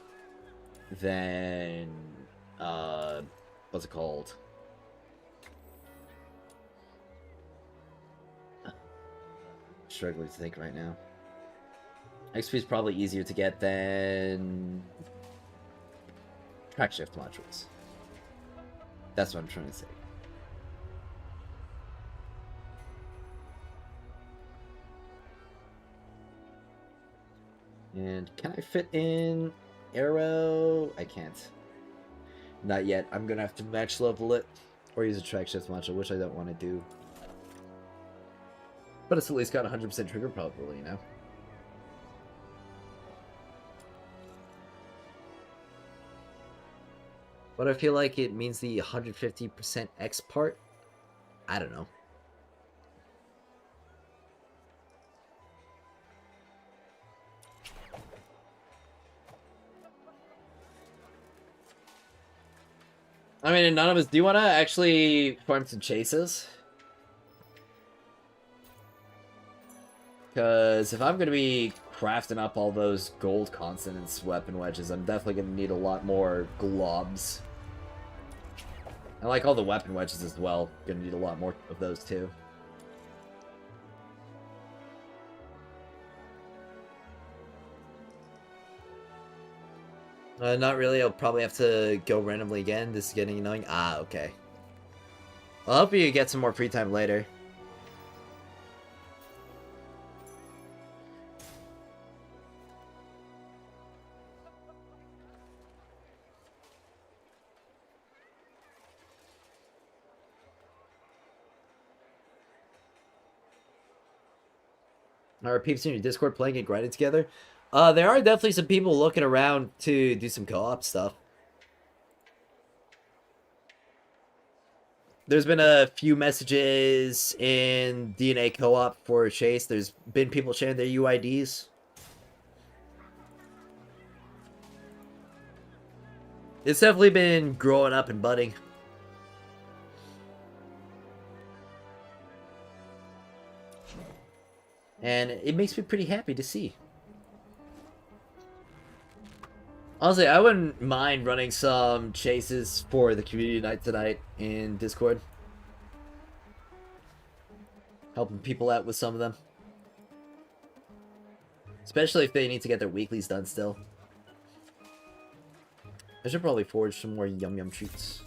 than, what's it called? Struggling to think right now. XP is probably easier to get than track shift modules. That's what I'm trying to say. And can I fit in arrow? I can't. Not yet. I'm gonna have to match level it or use a track shift module, which I don't want to do. But it's at least got 100% trigger probability, you know? But I feel like it means the 150% X part. I don't know. I mean, Anonymous, do you want to actually farm some chases? Because if I'm going to be crafting up all those gold consonants weapon wedges, I'm definitely going to need a lot more globs. I like all the weapon wedges as well. Going to need a lot more of those too. Not really. I'll probably have to go randomly again. This is getting annoying. Ah, okay. I'll help you get some more free time later. Are peeps in your Discord playing and grinding together? There are definitely some people looking around to do some co-op stuff. There's been a few messages in DNA co-op for Chase. There's been people sharing their UIDs. It's definitely been growing up and budding. And it makes me pretty happy to see. Honestly, I wouldn't mind running some chases for the community night tonight in Discord. Helping people out with some of them. Especially if they need to get their weeklies done still. I should probably forge some more yum yum treats.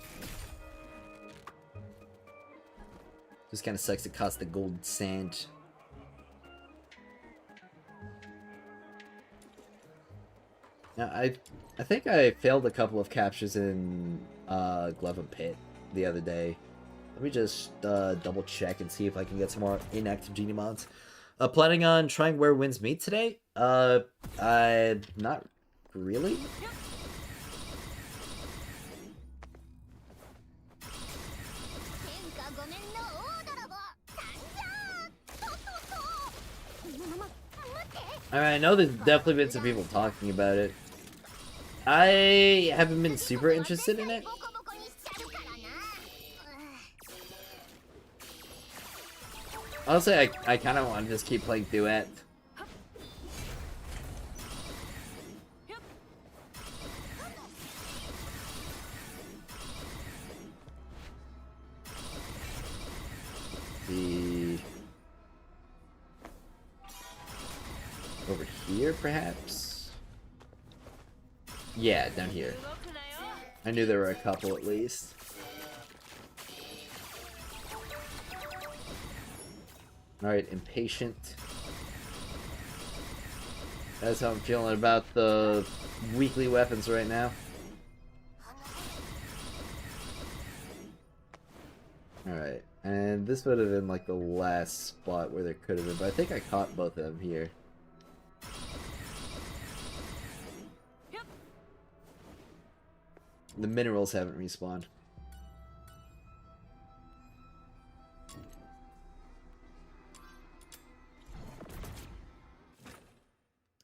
Just kind of sucks it costs the gold sand. Now, I think I failed a couple of captures in Glevin Pit the other day. Let me just double check and see if I can get some more inactive genie mods. Planning on trying Where Winds Meet today? I not really. I mean, I know there's definitely been some people talking about it. I haven't been super interested in it. Honestly, I kind of want to just keep playing Duet. Over here, perhaps? Yeah, down here. I knew there were a couple at least. Alright, impatient. That's how I'm feeling about the weekly weapons right now. Alright, and this would have been like the last spot where there could have been, but I think I caught both of them here. The minerals haven't respawned.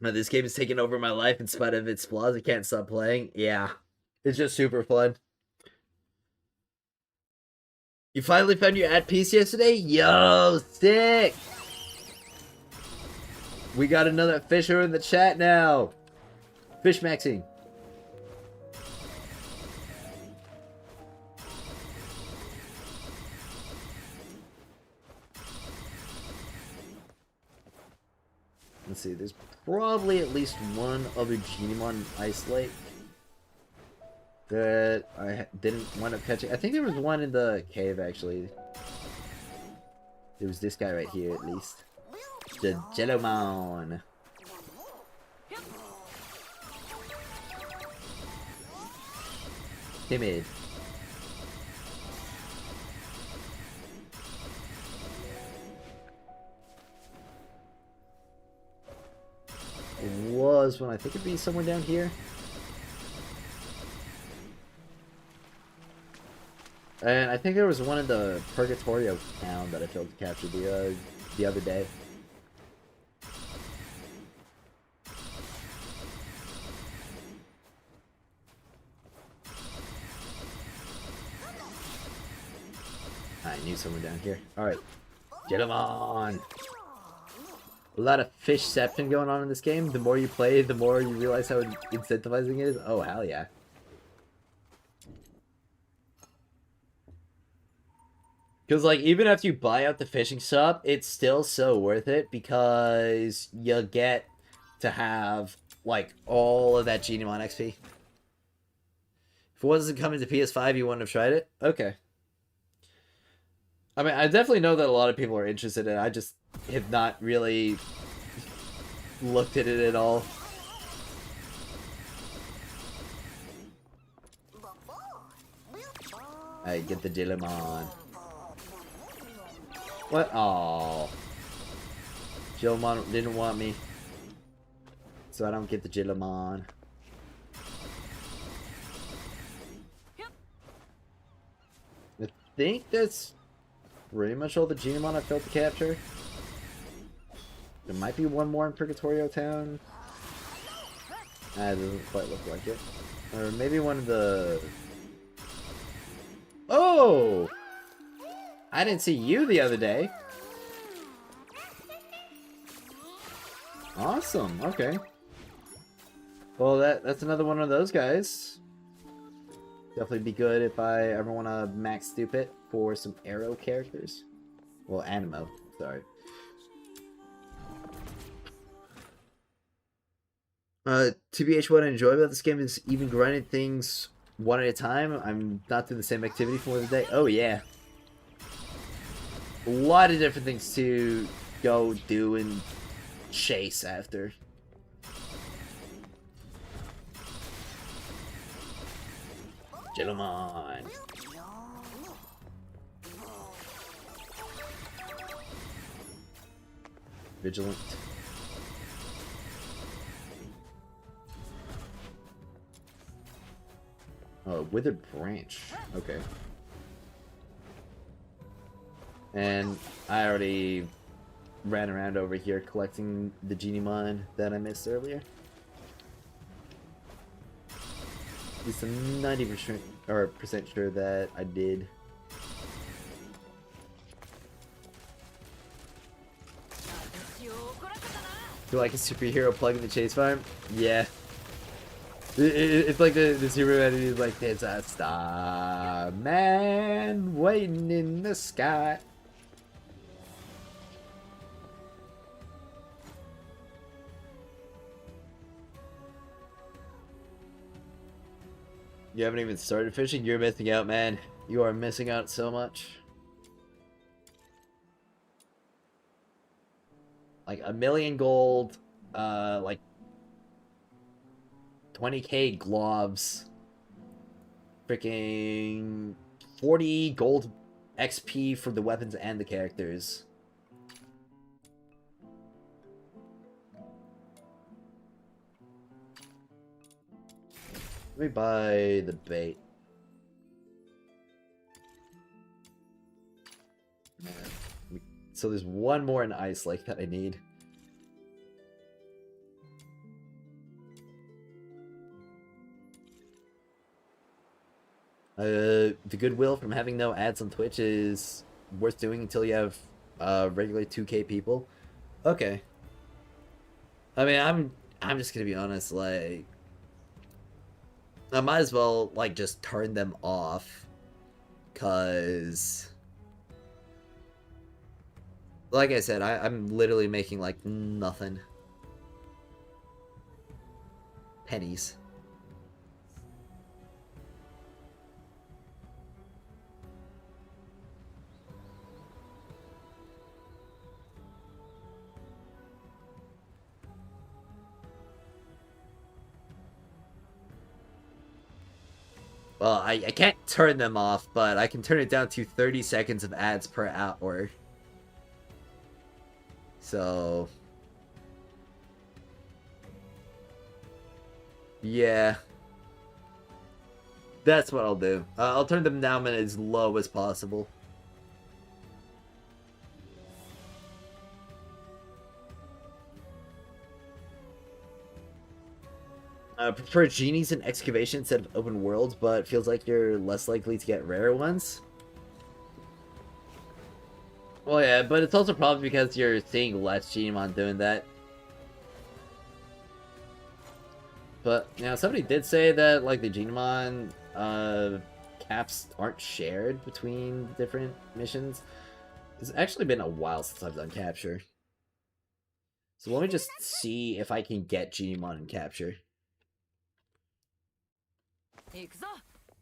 Now, this game is taking over my life in spite of its flaws. I can't stop playing. Yeah. It's just super fun. You finally found your at peace yesterday? Yo, sick! We got another fisher in the chat now. Fish maxing. Let's see, there's probably at least one other Genimon Ice Lake that I didn't wind up catching. I think there was one in the cave, actually. There was this guy right here, at least. The Jellomon. Timid. It was one. I think it'd be somewhere down here. And I think there was one in the Purgatorio town that I failed to capture the other day. I knew someone down here. Alright. Get him on! A lot of fishception going on in this game. The more you play, the more you realize how incentivizing it is. Oh, hell yeah. Because, like, even after you buy out the fishing shop, it's still so worth it because you get to have, like, all of that Genimon XP. If it wasn't coming to PS5, you wouldn't have tried it? Okay. I mean, I definitely know that a lot of people are interested in it. I just have not really looked at it at all. Alright, get the Digimon. What? Aww. Digimon didn't want me. So I don't get the Digimon. I think that's pretty much all the Genimon I failed to capture. There might be one more in Purgatorio Town. That doesn't quite look like it. Or maybe one of the... Oh! I didn't see you the other day. Awesome, okay. Well, that's another one of those guys. Definitely be good if I ever want to max dupe it for some arrow characters. Well, Animo, sorry. TBH, what I enjoy about this game is even grinding things one at a time. I'm not doing the same activity for the day. Oh, yeah. A lot of different things to go do and chase after. Gentlemen. Vigilant. Oh, withered branch. Okay. And I already ran around over here collecting the Genimon that I missed earlier. At least I'm 90% or percent sure that I did. Do like a superhero plug in the chase farm? Yeah. It's like the Superman is like, there's a star man waiting in the sky. You haven't even started fishing? You're missing out, man. You are missing out so much. Like 1,000,000 gold, like 20k globs, freaking 40 gold XP for the weapons and the characters. Let me buy the bait. So there's one more in Ice Lake that I need. The goodwill from having no ads on Twitch is worth doing until you have regular 2k people. Okay. I mean, I'm just gonna be honest, like, I might as well, like, just turn them off, cause, like I said, I'm literally making, like, nothing. Pennies. Well, I can't turn them off, but I can turn it down to 30 seconds of ads per hour. So... yeah. That's what I'll do. I'll turn them down as low as possible. Prefer genies in excavation instead of open world, but feels like you're less likely to get rare ones. Well, yeah, but it's also probably because you're seeing less Genimon doing that. But, you know, somebody did say that, like, the Genimon caps aren't shared between different missions. It's actually been a while since I've done capture. So let me just see if I can get Genimon in capture.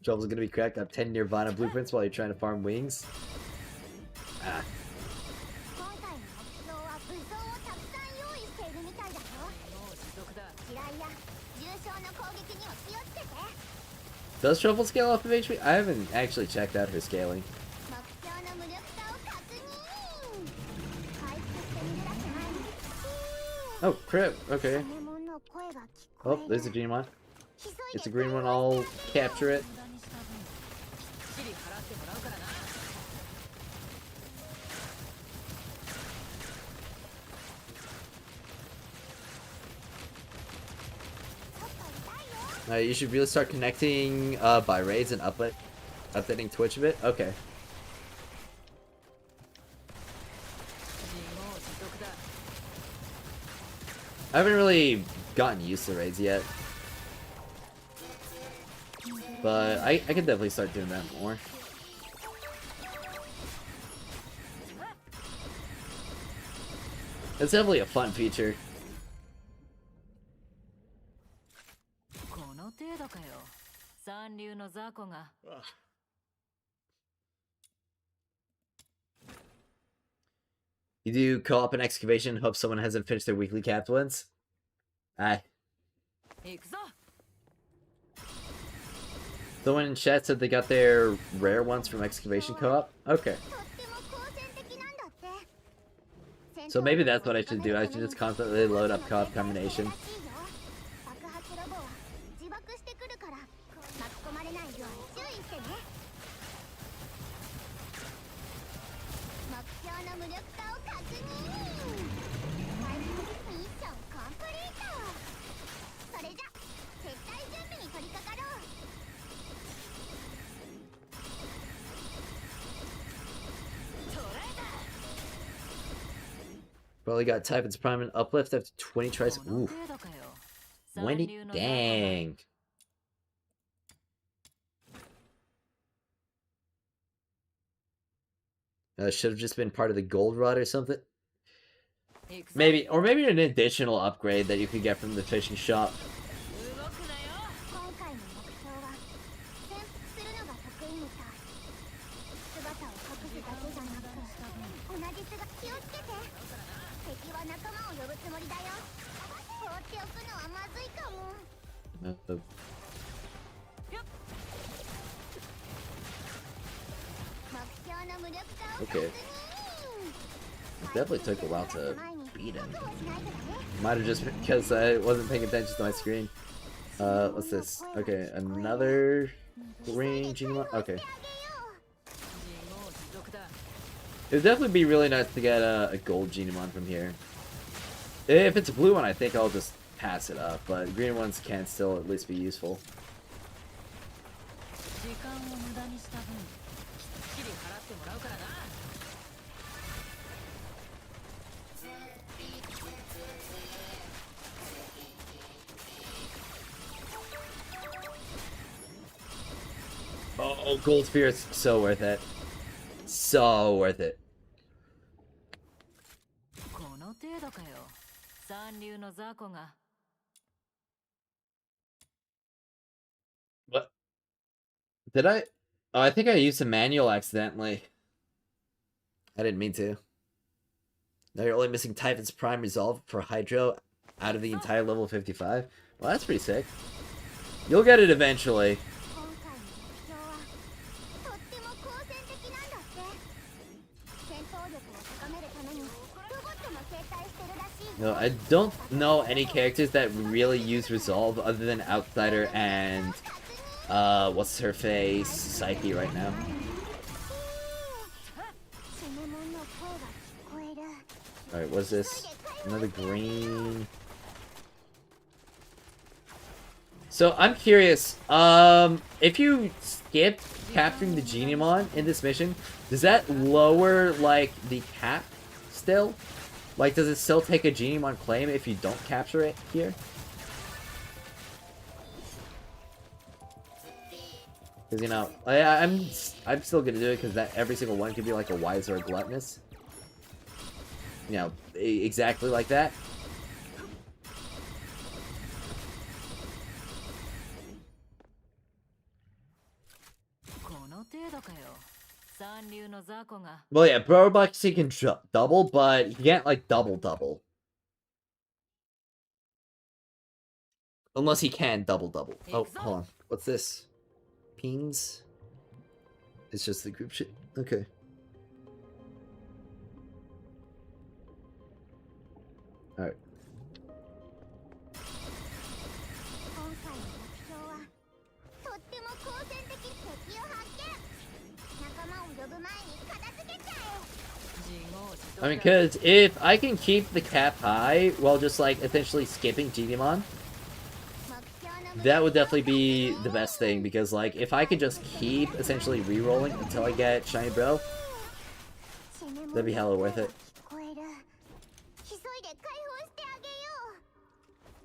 Trouble's gonna be cracked up 10 Nirvana blueprints while you're trying to farm wings. Ah. Does Truffle scale off of HP? I haven't actually checked out her scaling. Oh, crap. Okay. Oh, there's a Genimon. It's a green one. I'll capture it. You should really start connecting by raids and updating Twitch a bit. Okay. I haven't really gotten used to raids yet. But I can definitely start doing that more. It's definitely a fun feature. You do co-op and excavation, hope someone hasn't finished their weekly capped ones? Aye. Someone in chat said they got their rare ones from excavation co-op? Okay. So maybe that's what I should do. I should just constantly load up co-op combination. Probably got Typhon's Prime and uplift after 20 tries. Ooh. 20? Dang. Should have just been part of the gold rod or something. Maybe, or maybe an additional upgrade that you could get from the fishing shop. Okay. It definitely took a while to beat him. Might have just been because I wasn't paying attention to my screen. What's this? Okay, another green Genimon. Okay. It would definitely be really nice to get a gold Genimon from here. If it's a blue one, I think I'll just pass it up, but green ones can still at least be useful. Oh, gold sphere is so worth it. So worth it. What? Did I? Oh, I think I used a manual accidentally. I didn't mean to. Now you're only missing Typhon's Prime Resolve for Hydro out of the entire level 55. Well, that's pretty sick. You'll get it eventually. No, I don't know any characters that really use Resolve other than Outsider and what's her face? Psyche right now. セネモンの声が聞こえる。 Alright, what's this? Another green. So I'm curious, if you skip capturing the Geniemon in this mission, does that lower, like, the cap still? Like, does it still take a Geniemon claim if you don't capture it here? Because, you know, I'm still gonna do it because that every single one could be like a wise or a gluttonous. You know, exactly like that. Well, yeah, Brobuxy can double, but he can't, like, double. Unless he can double. Oh, hold on. What's this? Pings? It's just the group shit. Okay. Alright. 今回の目標はとっても好戦的敵を発見。仲間を呼ぶ前に片付けちゃえ。 I mean, because if I can keep the cap high while just, like, essentially skipping Geniemon, that would definitely be the best thing, because, like, if I could just keep essentially re-rolling until I get Shiny Bro, that'd be hella worth it.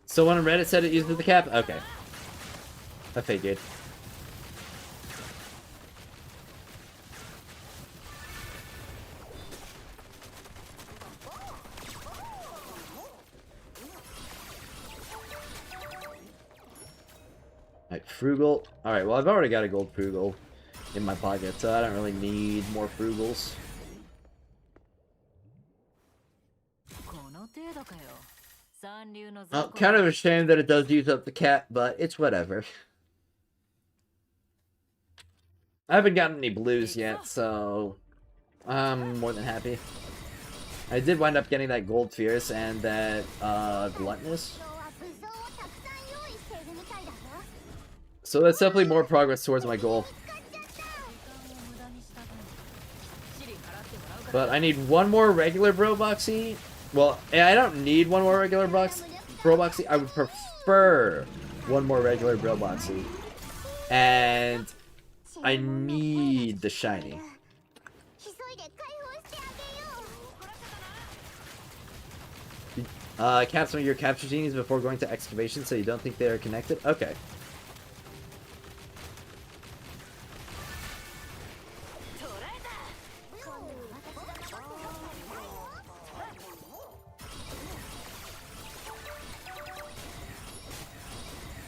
Someone on Reddit said it uses the cap? Okay. I figured. Alright, Frugal. Alright, well, I've already got a gold Frugal in my pocket, so I don't really need more Frugals. Well, kind of a shame that it does use up the cap, but it's whatever. I haven't gotten any blues yet, so I'm more than happy. I did wind up getting that Gold Fierce and that Gluttonous. So that's definitely more progress towards my goal. But I need one more regular Broboxy. Well, I don't need one more regular Broboxy. I would prefer one more regular Broboxy. And I need the shiny. Cap some of your capture genies before going to excavation so you don't think they are connected? Okay.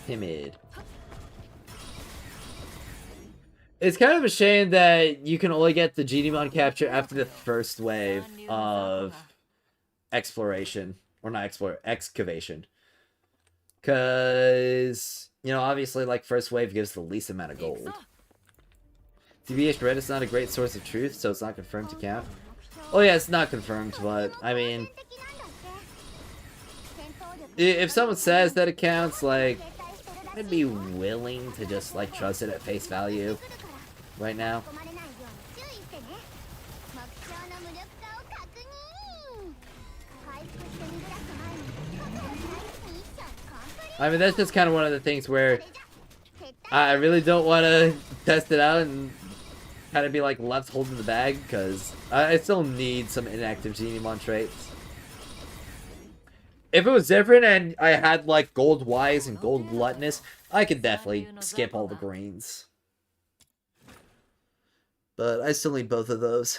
Timid. It's kind of a shame that you can only get the Geniemon capture after the first wave of exploration. Or not excavation. Because, you know, obviously, like, first wave gives the least amount of gold. TBH Reddit's not a great source of truth, so it's not confirmed to count. Oh yeah, it's not confirmed, but, I mean... if someone says that it counts, like... I'd be willing to just, like, trust it at face value right now. I mean, that's just kind of one of the things where I really don't want to test it out and kind of be, like, left holding the bag, because I still need some inactive Geniemon traits. If it was different and I had, like, Gold Wise and Gold Gluttonous, I could definitely skip all the greens. But I still need both of those.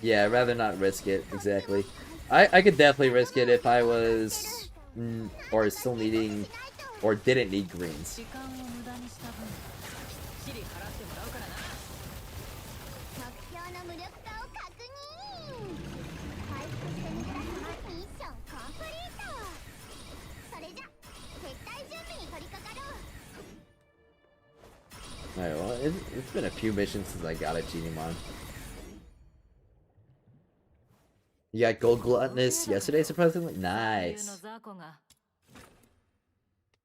Yeah, I'd rather not risk it, exactly. I could definitely risk it if I was... or still needing... or didn't need greens. Alright, well, it's been a few missions since I got a Geniemon. You got gold gluttonous yesterday, surprisingly? Nice.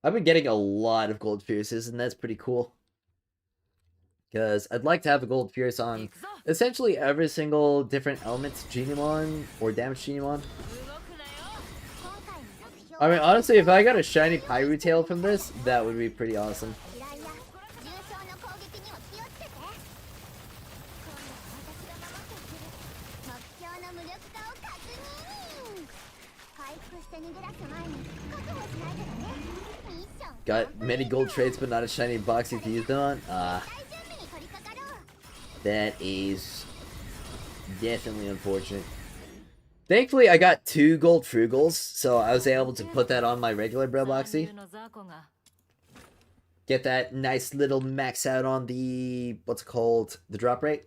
I've been getting a lot of gold fierces, and that's pretty cool. Because I'd like to have a gold fierce on essentially every single different elements Genimon or damage Genimon. I mean, honestly, if I got a shiny Pyru tail from this, that would be pretty awesome. Got many gold traits, but not a shiny boxy to use them on? That is definitely unfortunate. Thankfully, I got 2 gold frugals, so I was able to put that on my regular Bro Boxy. Get that nice little max out on the, what's it called, the drop rate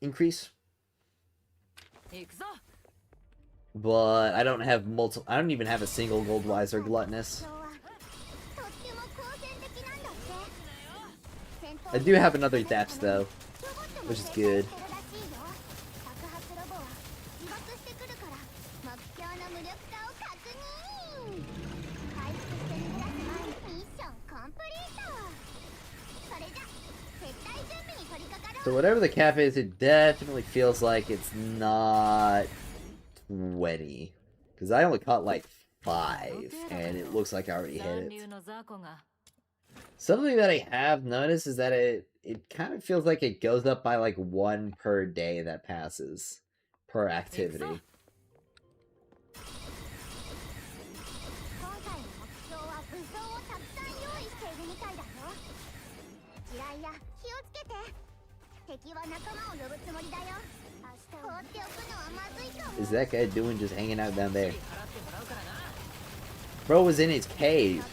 increase. But I don't have I don't even have a single gold wise or gluttonous. I do have another depths though, which is good. So whatever the cap is, it definitely feels like it's not 20. Because I only caught like 5, and it looks like I already hit it. Something that I have noticed is that it kind of feels like it goes up by like 1 per day that passes. Per activity. Is that guy doing just hanging out down there? Bro was in his cave.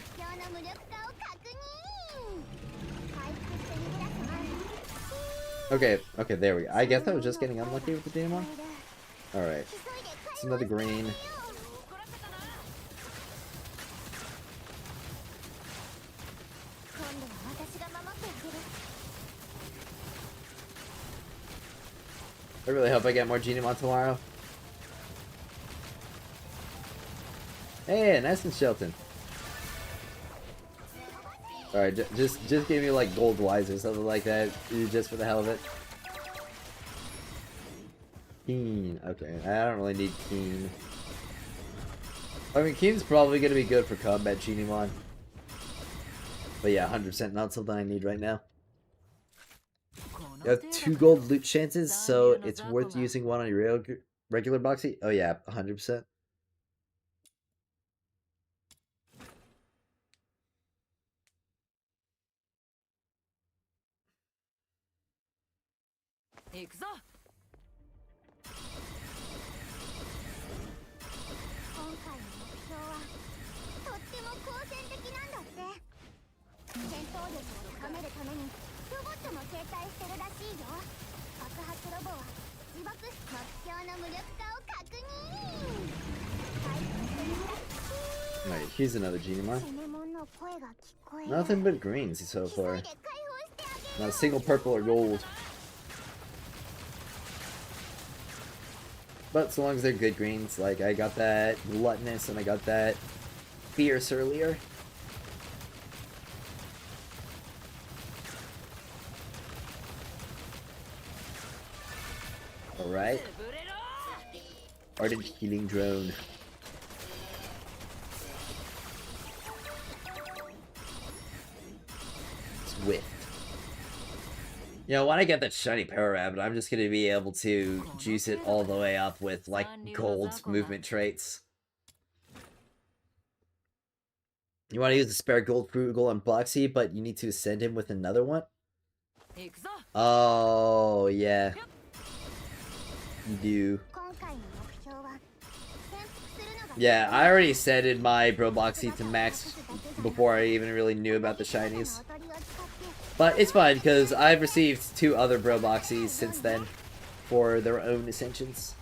Okay, there we go. I guess I was just getting unlucky with the demon. Alright. It's another green. I really hope I get more Genimon tomorrow. Hey, nice and Shelton. Alright, just give me like gold wise or something like that, just for the hell of it. Keen. Okay, I don't really need Keen. I mean, Keen's probably going to be good for combat Genimon. But yeah, 100% not something I need right now. You have 2 gold loot chances, so it's worth using one on your regular boxy? Oh yeah, 100%. Alright, here's another Genimon. Nothing but greens so far. Not a single purple or gold. But so long as they're good greens, like I got that gluttonous and I got that fierce earlier. Alright. Ardent Healing Drone. Swift. You know, when I get that shiny Power Rabbit, I'm just gonna be able to juice it all the way up with, like, gold movement traits. You want to use the spare gold frugal on Bloxy, but you need to send him with another one? Oh, yeah. You do. Yeah, I already sended my Bro Boxy to max before I even really knew about the shinies. But it's fine, because I've received 2 other Bro Boxies since then for their own ascensions.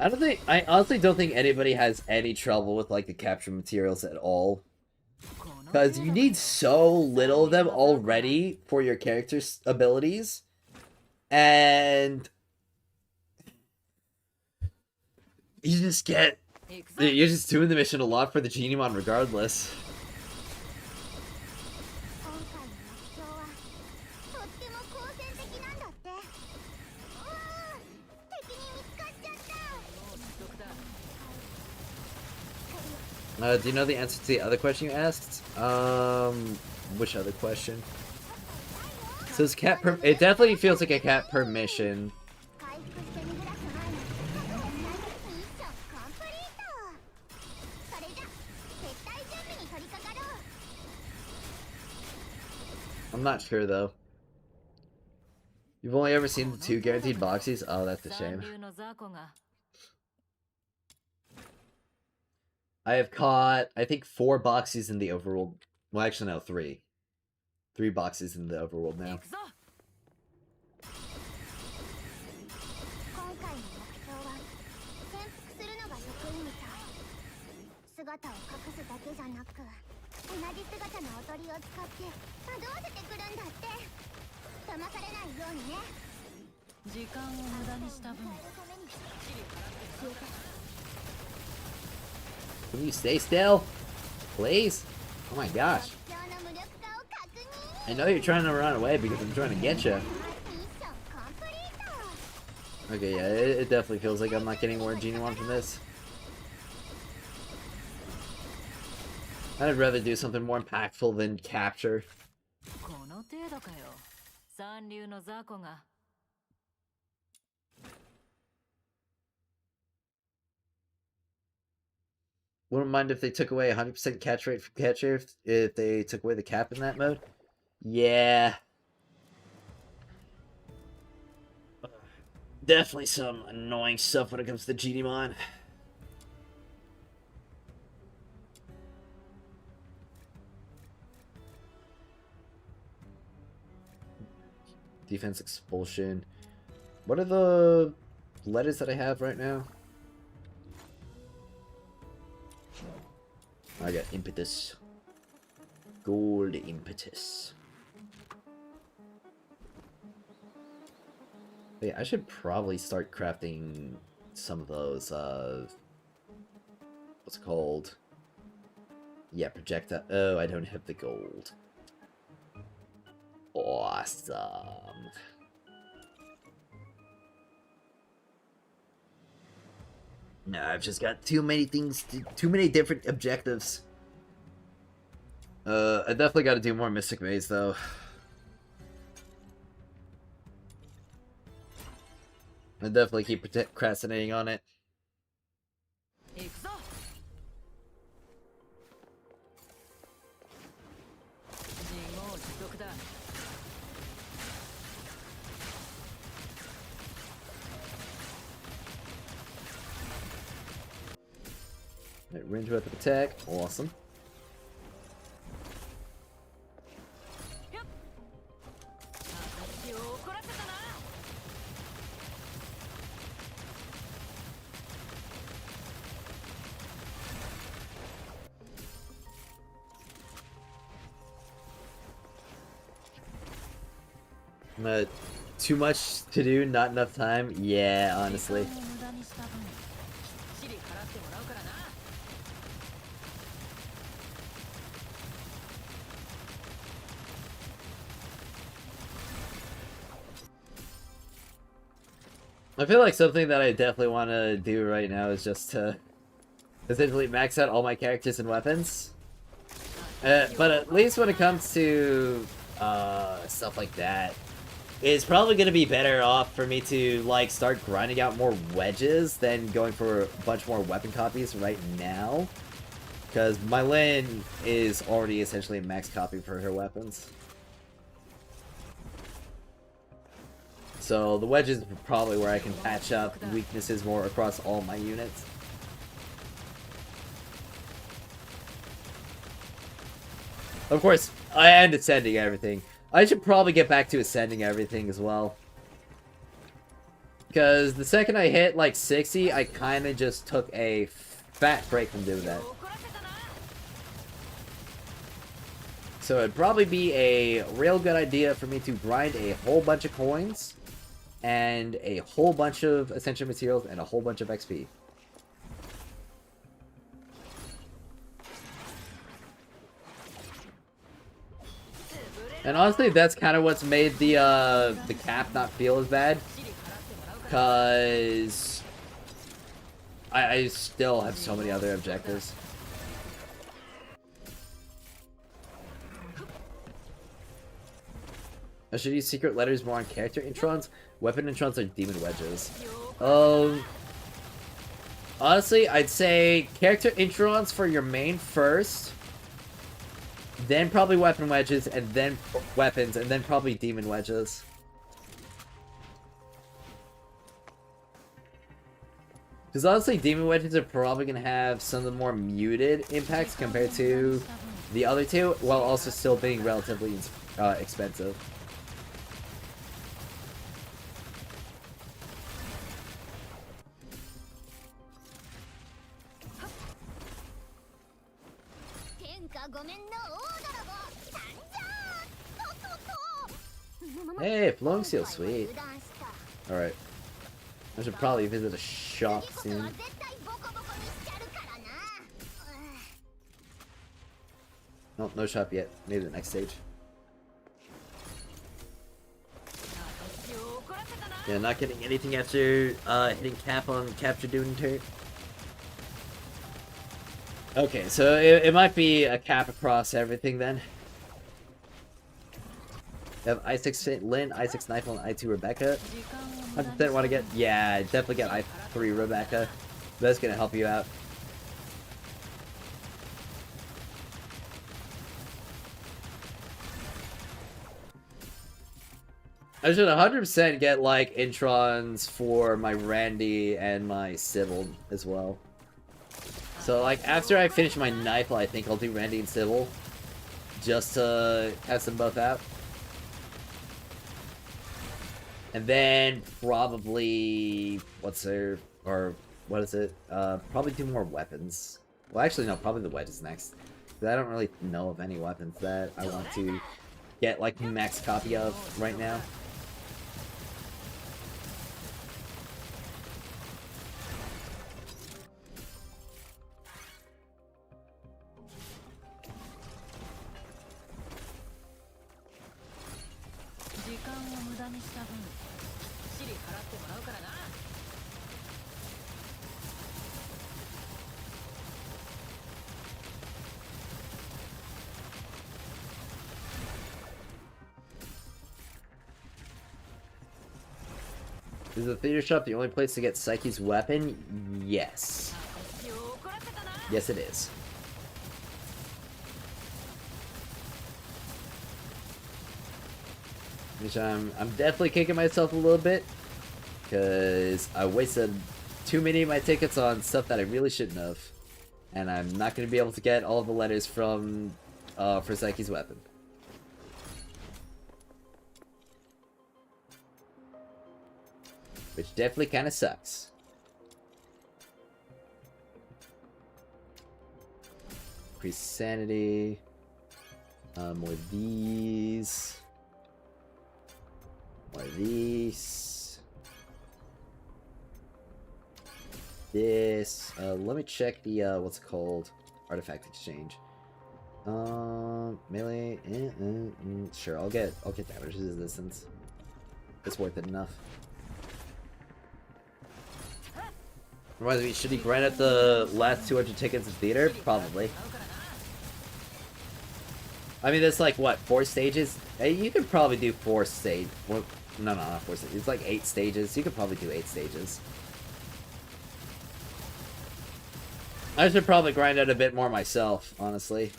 I honestly don't think anybody has any trouble with like the capture materials at all. Because you need so little of them already for your character's abilities. And you just get... You're just doing the mission a lot for the Genimon regardless. 今回の目標はとっても好戦的なんだってうわー敵に見つかっちゃった Do you know the answer to the other question you asked? Which other question? So it's cat per... It definitely feels like a cat per mission. 回復して逃げ出す前にミッションコンプリートそれじゃ撤退準備に取り掛かろう I'm not sure though. You've only ever seen the 2 guaranteed boxies? Oh, that's a shame. I have caught, I think, 4 boxies in the overworld. Well, actually, no, 3. 3 boxes in the overworld now. 今回の目標は潜伏するのが得意みたい姿を隠すだけじゃなく同じ姿のおとりを使って惑わせてくるんだって騙されないようにね時間を無駄にした分 Can you stay still? Please? Oh my gosh. I know you're trying to run away because I'm trying to get you. Okay, yeah, it definitely feels like I'm not getting more Genimon from this. I'd rather do something more impactful than capture. この程度かよ。三流の雑魚が Wouldn't mind if they took away 100% catch rate from catcher if they took away the cap in that mode. Yeah. Definitely some annoying stuff when it comes to Genimon. Defense expulsion. What are the letters that I have right now? I got impetus. Gold impetus. Yeah, I should probably start crafting some of those, what's it called? Yeah, projectile. Oh, I don't have the gold. Awesome. No, I've just got too many things, too many different objectives. I definitely got to do more Mystic Maze, though. I definitely keep procrastinating on it. Right, range weapon attack, awesome. Too much to do, not enough time? Yeah, honestly. I feel like something that I definitely want to do right now is just to essentially max out all my characters and weapons. But at least when it comes to stuff like that, it's probably going to be better off for me to like start grinding out more wedges than going for a bunch more weapon copies right now. Because my Lin is already essentially a max copy for her weapons. So the wedges are probably where I can patch up weaknesses more across all my units. Of course, and ascending everything. I should probably get back to ascending everything as well. Because the second I hit like 60, I kind of just took a fat break from doing that. So it'd probably be a real good idea for me to grind a whole bunch of coins and a whole bunch of essential materials and a whole bunch of XP. And honestly, that's kind of what's made the cap not feel as bad. Cause I still have so many other objectives. I should use secret letters more on character introns. Weapon introns are demon wedges. Honestly, I'd say character introns for your main first, then probably weapon wedges, and then weapons, and then probably demon wedges. Because honestly, demon wedges are probably going to have some of the more muted impacts compared to the other two, while also still being relatively expensive. Hey, flowing seal, sweet. Alright. I should probably visit a shop soon. Nope, no shop yet. Maybe the next stage. Yeah, not getting anything after hitting cap on capture doing turret. Okay, so it might be a cap across everything then. You have I6 Lynn, I6 Knifel, and I2 Rebecca. 100% want to get... Yeah, definitely get I3 Rebecca. That's going to help you out. I should 100% get, like, Introns for my Randy and my Civil as well. So, like, after I finish my Knifel, I think I'll do Randy and Civil. Just to test them both out. And then probably what is it? Probably do more weapons. Well, actually, no, probably the wedge is next. Because I don't really know of any weapons that I want to get like max copy of right now. Is the theater shop the only place to get Psyche's weapon? Yes. Yes, it is. Which I'm definitely kicking myself a little bit. Because I wasted too many of my tickets on stuff that I really shouldn't have. And I'm not going to be able to get all the letters from for Psyche's weapon. Which definitely kind of sucks. Increase sanity. More of these. More of these. This. Let me check the, what's it called? Artifact exchange. Melee. Sure, I'll get damage resistance. It's worth it enough. Reminds me, should he grind out the last 200 tickets in theater? Probably. I mean, that's like, what, 4 stages? Hey, you could probably do 4 stages. Well, no, not 4 stages. It's like 8 stages. You could probably do 8 stages. I should probably grind out a bit more myself, honestly.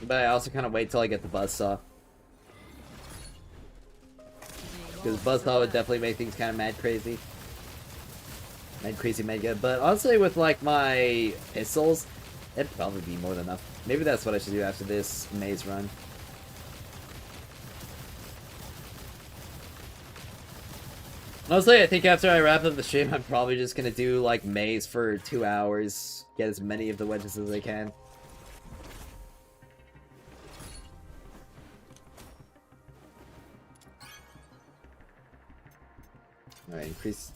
But I also kind of wait till I get the buzzsaw. Because buzzsaw would definitely make things kind of mad crazy. Mad crazy, mad good. But honestly, with like my pistols, it'd probably be more than enough. Maybe that's what I should do after this maze run. Honestly, I think after I wrap up the stream, I'm probably just gonna do, like, maze for 2 hours. Get as many of the wedges as I can. Alright, increase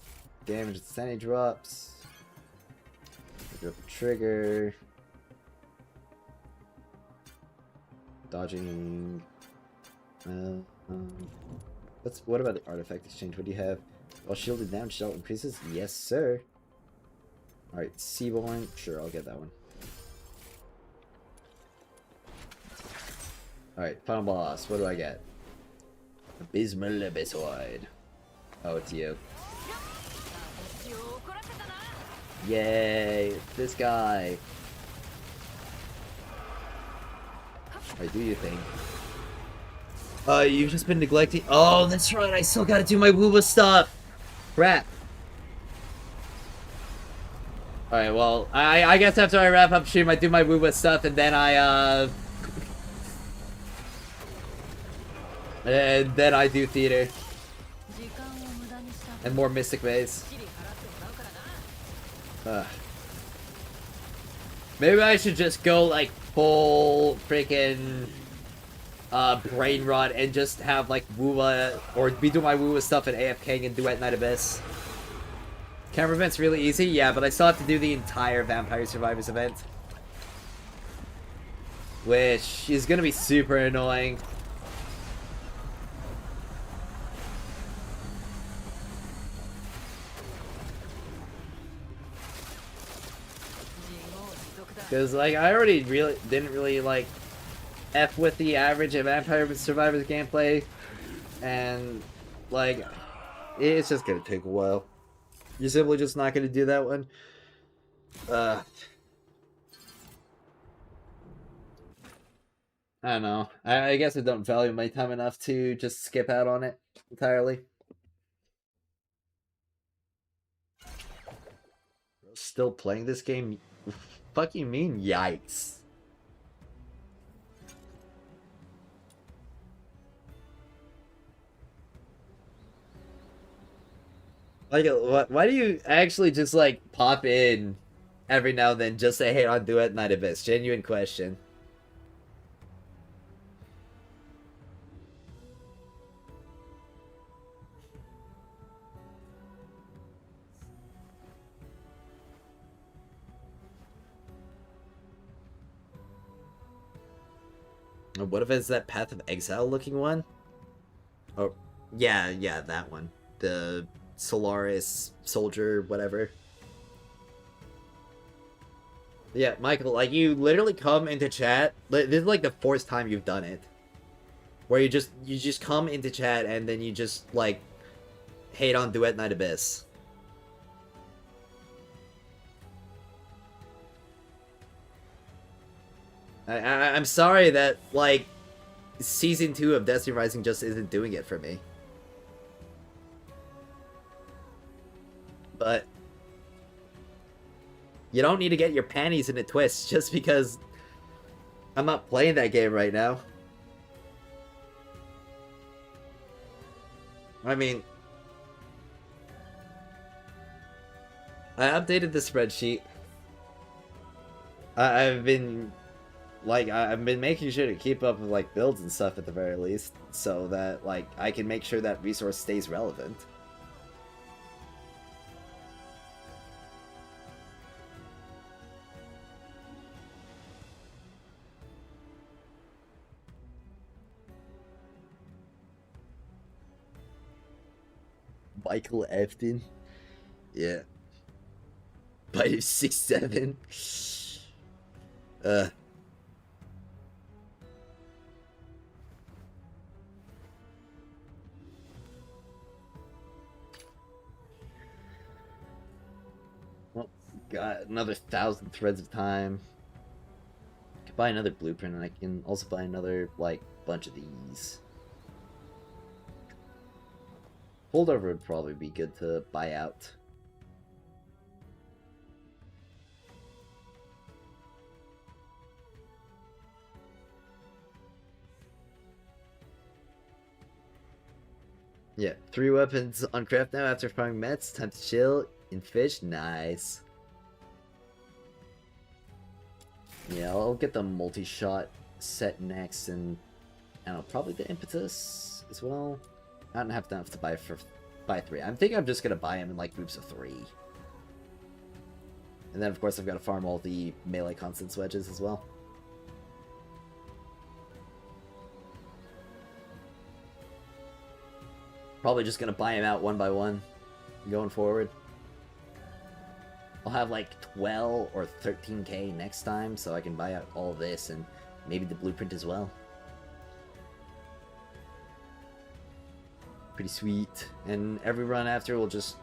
damage as any drops. Drop the trigger. Dodging. What about the artifact exchange? What do you have? While shielded down, shell increases? Yes, sir. Alright, Seaborn. Sure, I'll get that one. Alright, final boss. What do I get? Abysmal Abyssoid. Oh, it's you. Yay! It's this guy. Alright, do your thing. You've just been neglecting. Oh, that's right. I still gotta do my wooba stuff. Crap. Alright, well, I guess after I wrap up stream, I do my wooba stuff, and then and then I do theater. And more Mystic Maze. Maybe I should just go, like, full freaking brain rot and just have, like, wooba, or be doing my wooba stuff at AFK and Duet Night Abyss. Camera event's really easy, yeah, but I still have to do the entire Vampire Survivors event. Which is gonna be super annoying. Because, like, I already didn't really, like, F with the average of Vampire Survivors gameplay. And, like, it's just gonna take a while. You're simply just not gonna do that one. I don't know. I guess I don't value my time enough to just skip out on it entirely. Still playing this game? Fuck you mean? Yikes. Like, why do you actually just, like, pop in every now and then just say, hey, on Duet Night Abyss? Genuine question. What if it's that Path of Exile looking one? Oh, yeah, that one. The Solaris soldier, whatever. Yeah, Michael, like, you literally come into chat. This is like the fourth time you've done it. Where you just come into chat and then you just, like, hate on Duet Night Abyss. I'm sorry that, like, Season 2 of Destiny Rising just isn't doing it for me. But you don't need to get your panties in a twist just because I'm not playing that game right now. I mean, I updated the spreadsheet. I've been making sure to keep up with, like, builds and stuff at the very least, so that, like, I can make sure that resource stays relevant. Michael Efton? Yeah. Bite of 6'7". Well, got another 1,000 threads of time. I can buy another blueprint, and I can also buy another, like, bunch of these. Holdover would probably be good to buy out. Yeah, 3 weapons on craft now after farming mets. Time to chill and fish. Nice. Yeah, I'll get the multi-shot set next, and I don't know, probably the impetus as well. I don't have enough to buy 3. I'm thinking I'm just gonna buy them in like groups of 3. And then of course I've got to farm all the melee constants wedges as well. Probably just gonna buy them out one by one going forward. I'll have like 12 or 13k next time, so I can buy out all of this and maybe the blueprint as well. Pretty sweet. And every run after it'll just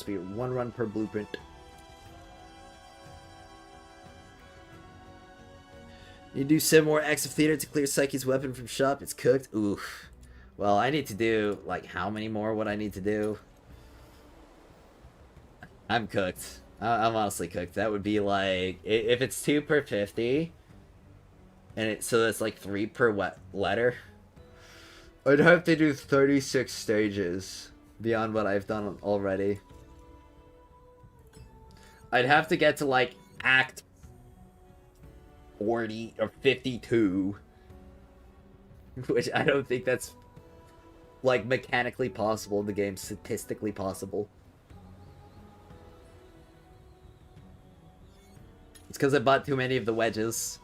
be 1 run per blueprint. You do 7 more acts of theater to clear Psyche's weapon from shop. It's cooked. Oof. Well, I need to do, like, how many more would I need to do? I'm cooked. I'm honestly cooked. That would be, like, if it's 2 per 50, and so that's, like, 3 per letter, I'd have to do 36 stages beyond what I've done already. I'd have to get to, like, Act 40 or 52, which I don't think that's like mechanically possible in the game, statistically possible. It's because I bought too many of the wedges,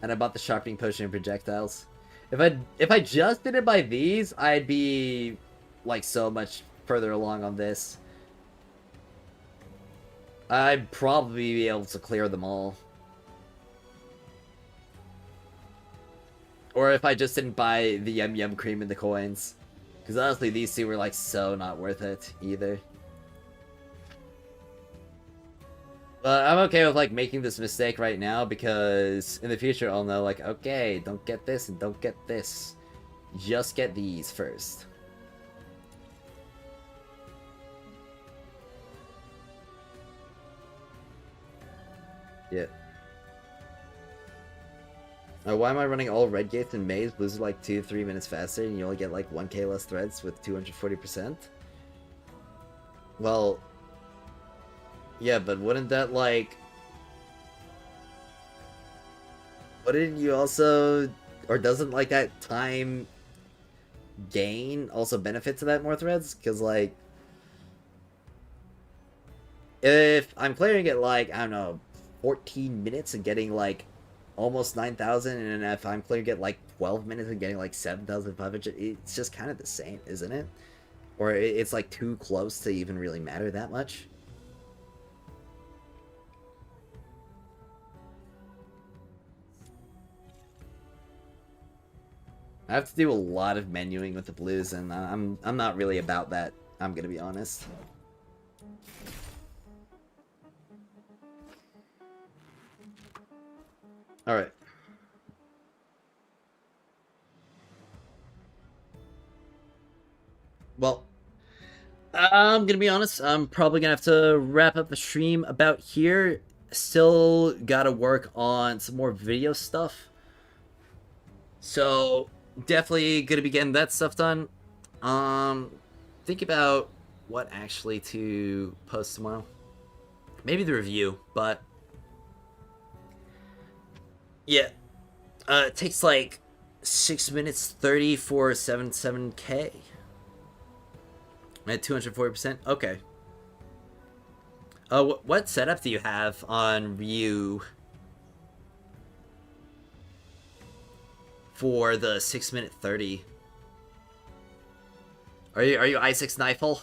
and I bought the sharpening potion and projectiles. If I just didn't buy these, I'd be like so much further along on this. I'd probably be able to clear them all. Or if I just didn't buy the Yum Yum Cream and the coins. Because honestly, these 2 were like so not worth it either. But I'm okay with like making this mistake right now, because in the future I'll know like, okay, don't get this and don't get this. Just get these first. Yeah. Why am I running all red gates and maze? Blues are like 2 to 3 minutes faster, and you only get like 1k less threads with 240%? Well, yeah, but wouldn't that like... Wouldn't you also... Or doesn't like that time gain also benefit to that more threads? Because like... If I'm clearing it like, I don't know, 14 minutes and getting like almost 9,000, and if I'm clearing it like 12 minutes and getting like 7,500, it's just kind of the same, isn't it? Or it's like too close to even really matter that much. I have to do a lot of menuing with the blues, and I'm not really about that, I'm gonna be honest. Alright. Well, I'm gonna be honest, I'm probably gonna have to wrap up the stream about here. Still gotta work on some more video stuff. So, definitely gonna be getting that stuff done. Think about what actually to post tomorrow. Maybe the review, but... Yeah, it takes like 6 minutes 30 for 77k. At 240%? Okay. What setup do you have on Ryu for the 6 minute 30? Are you i6 Knifel?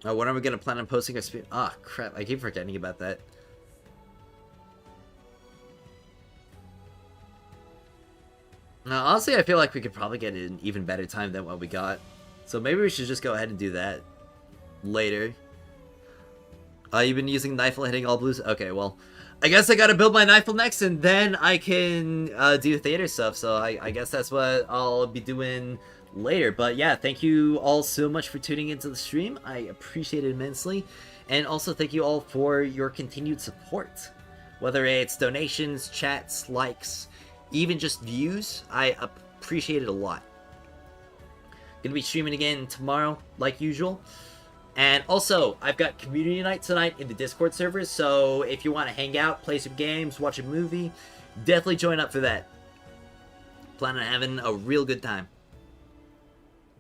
Oh, when are we gonna plan on posting a speed? Ah, crap! I keep forgetting about that. Honestly, I feel like we could probably get an even better time than what we got. So maybe we should just go ahead and do that later. You've been using Knifel hitting all blues? Okay, well, I guess I gotta build my Knifel next, and then I can do theater stuff. So I guess that's what I'll be doing later. But yeah, thank you all so much for tuning into the stream. I appreciate it immensely. And also thank you all for your continued support. Whether it's donations, chats, likes, even just views, I appreciate it a lot. Gonna be streaming again tomorrow, like usual. And also, I've got community night tonight in the Discord servers, so if you want to hang out, play some games, watch a movie, definitely join up for that. Plan on having a real good time.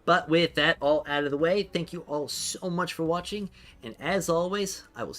But with that all out of the way, thank you all so much for watching, and as always, I will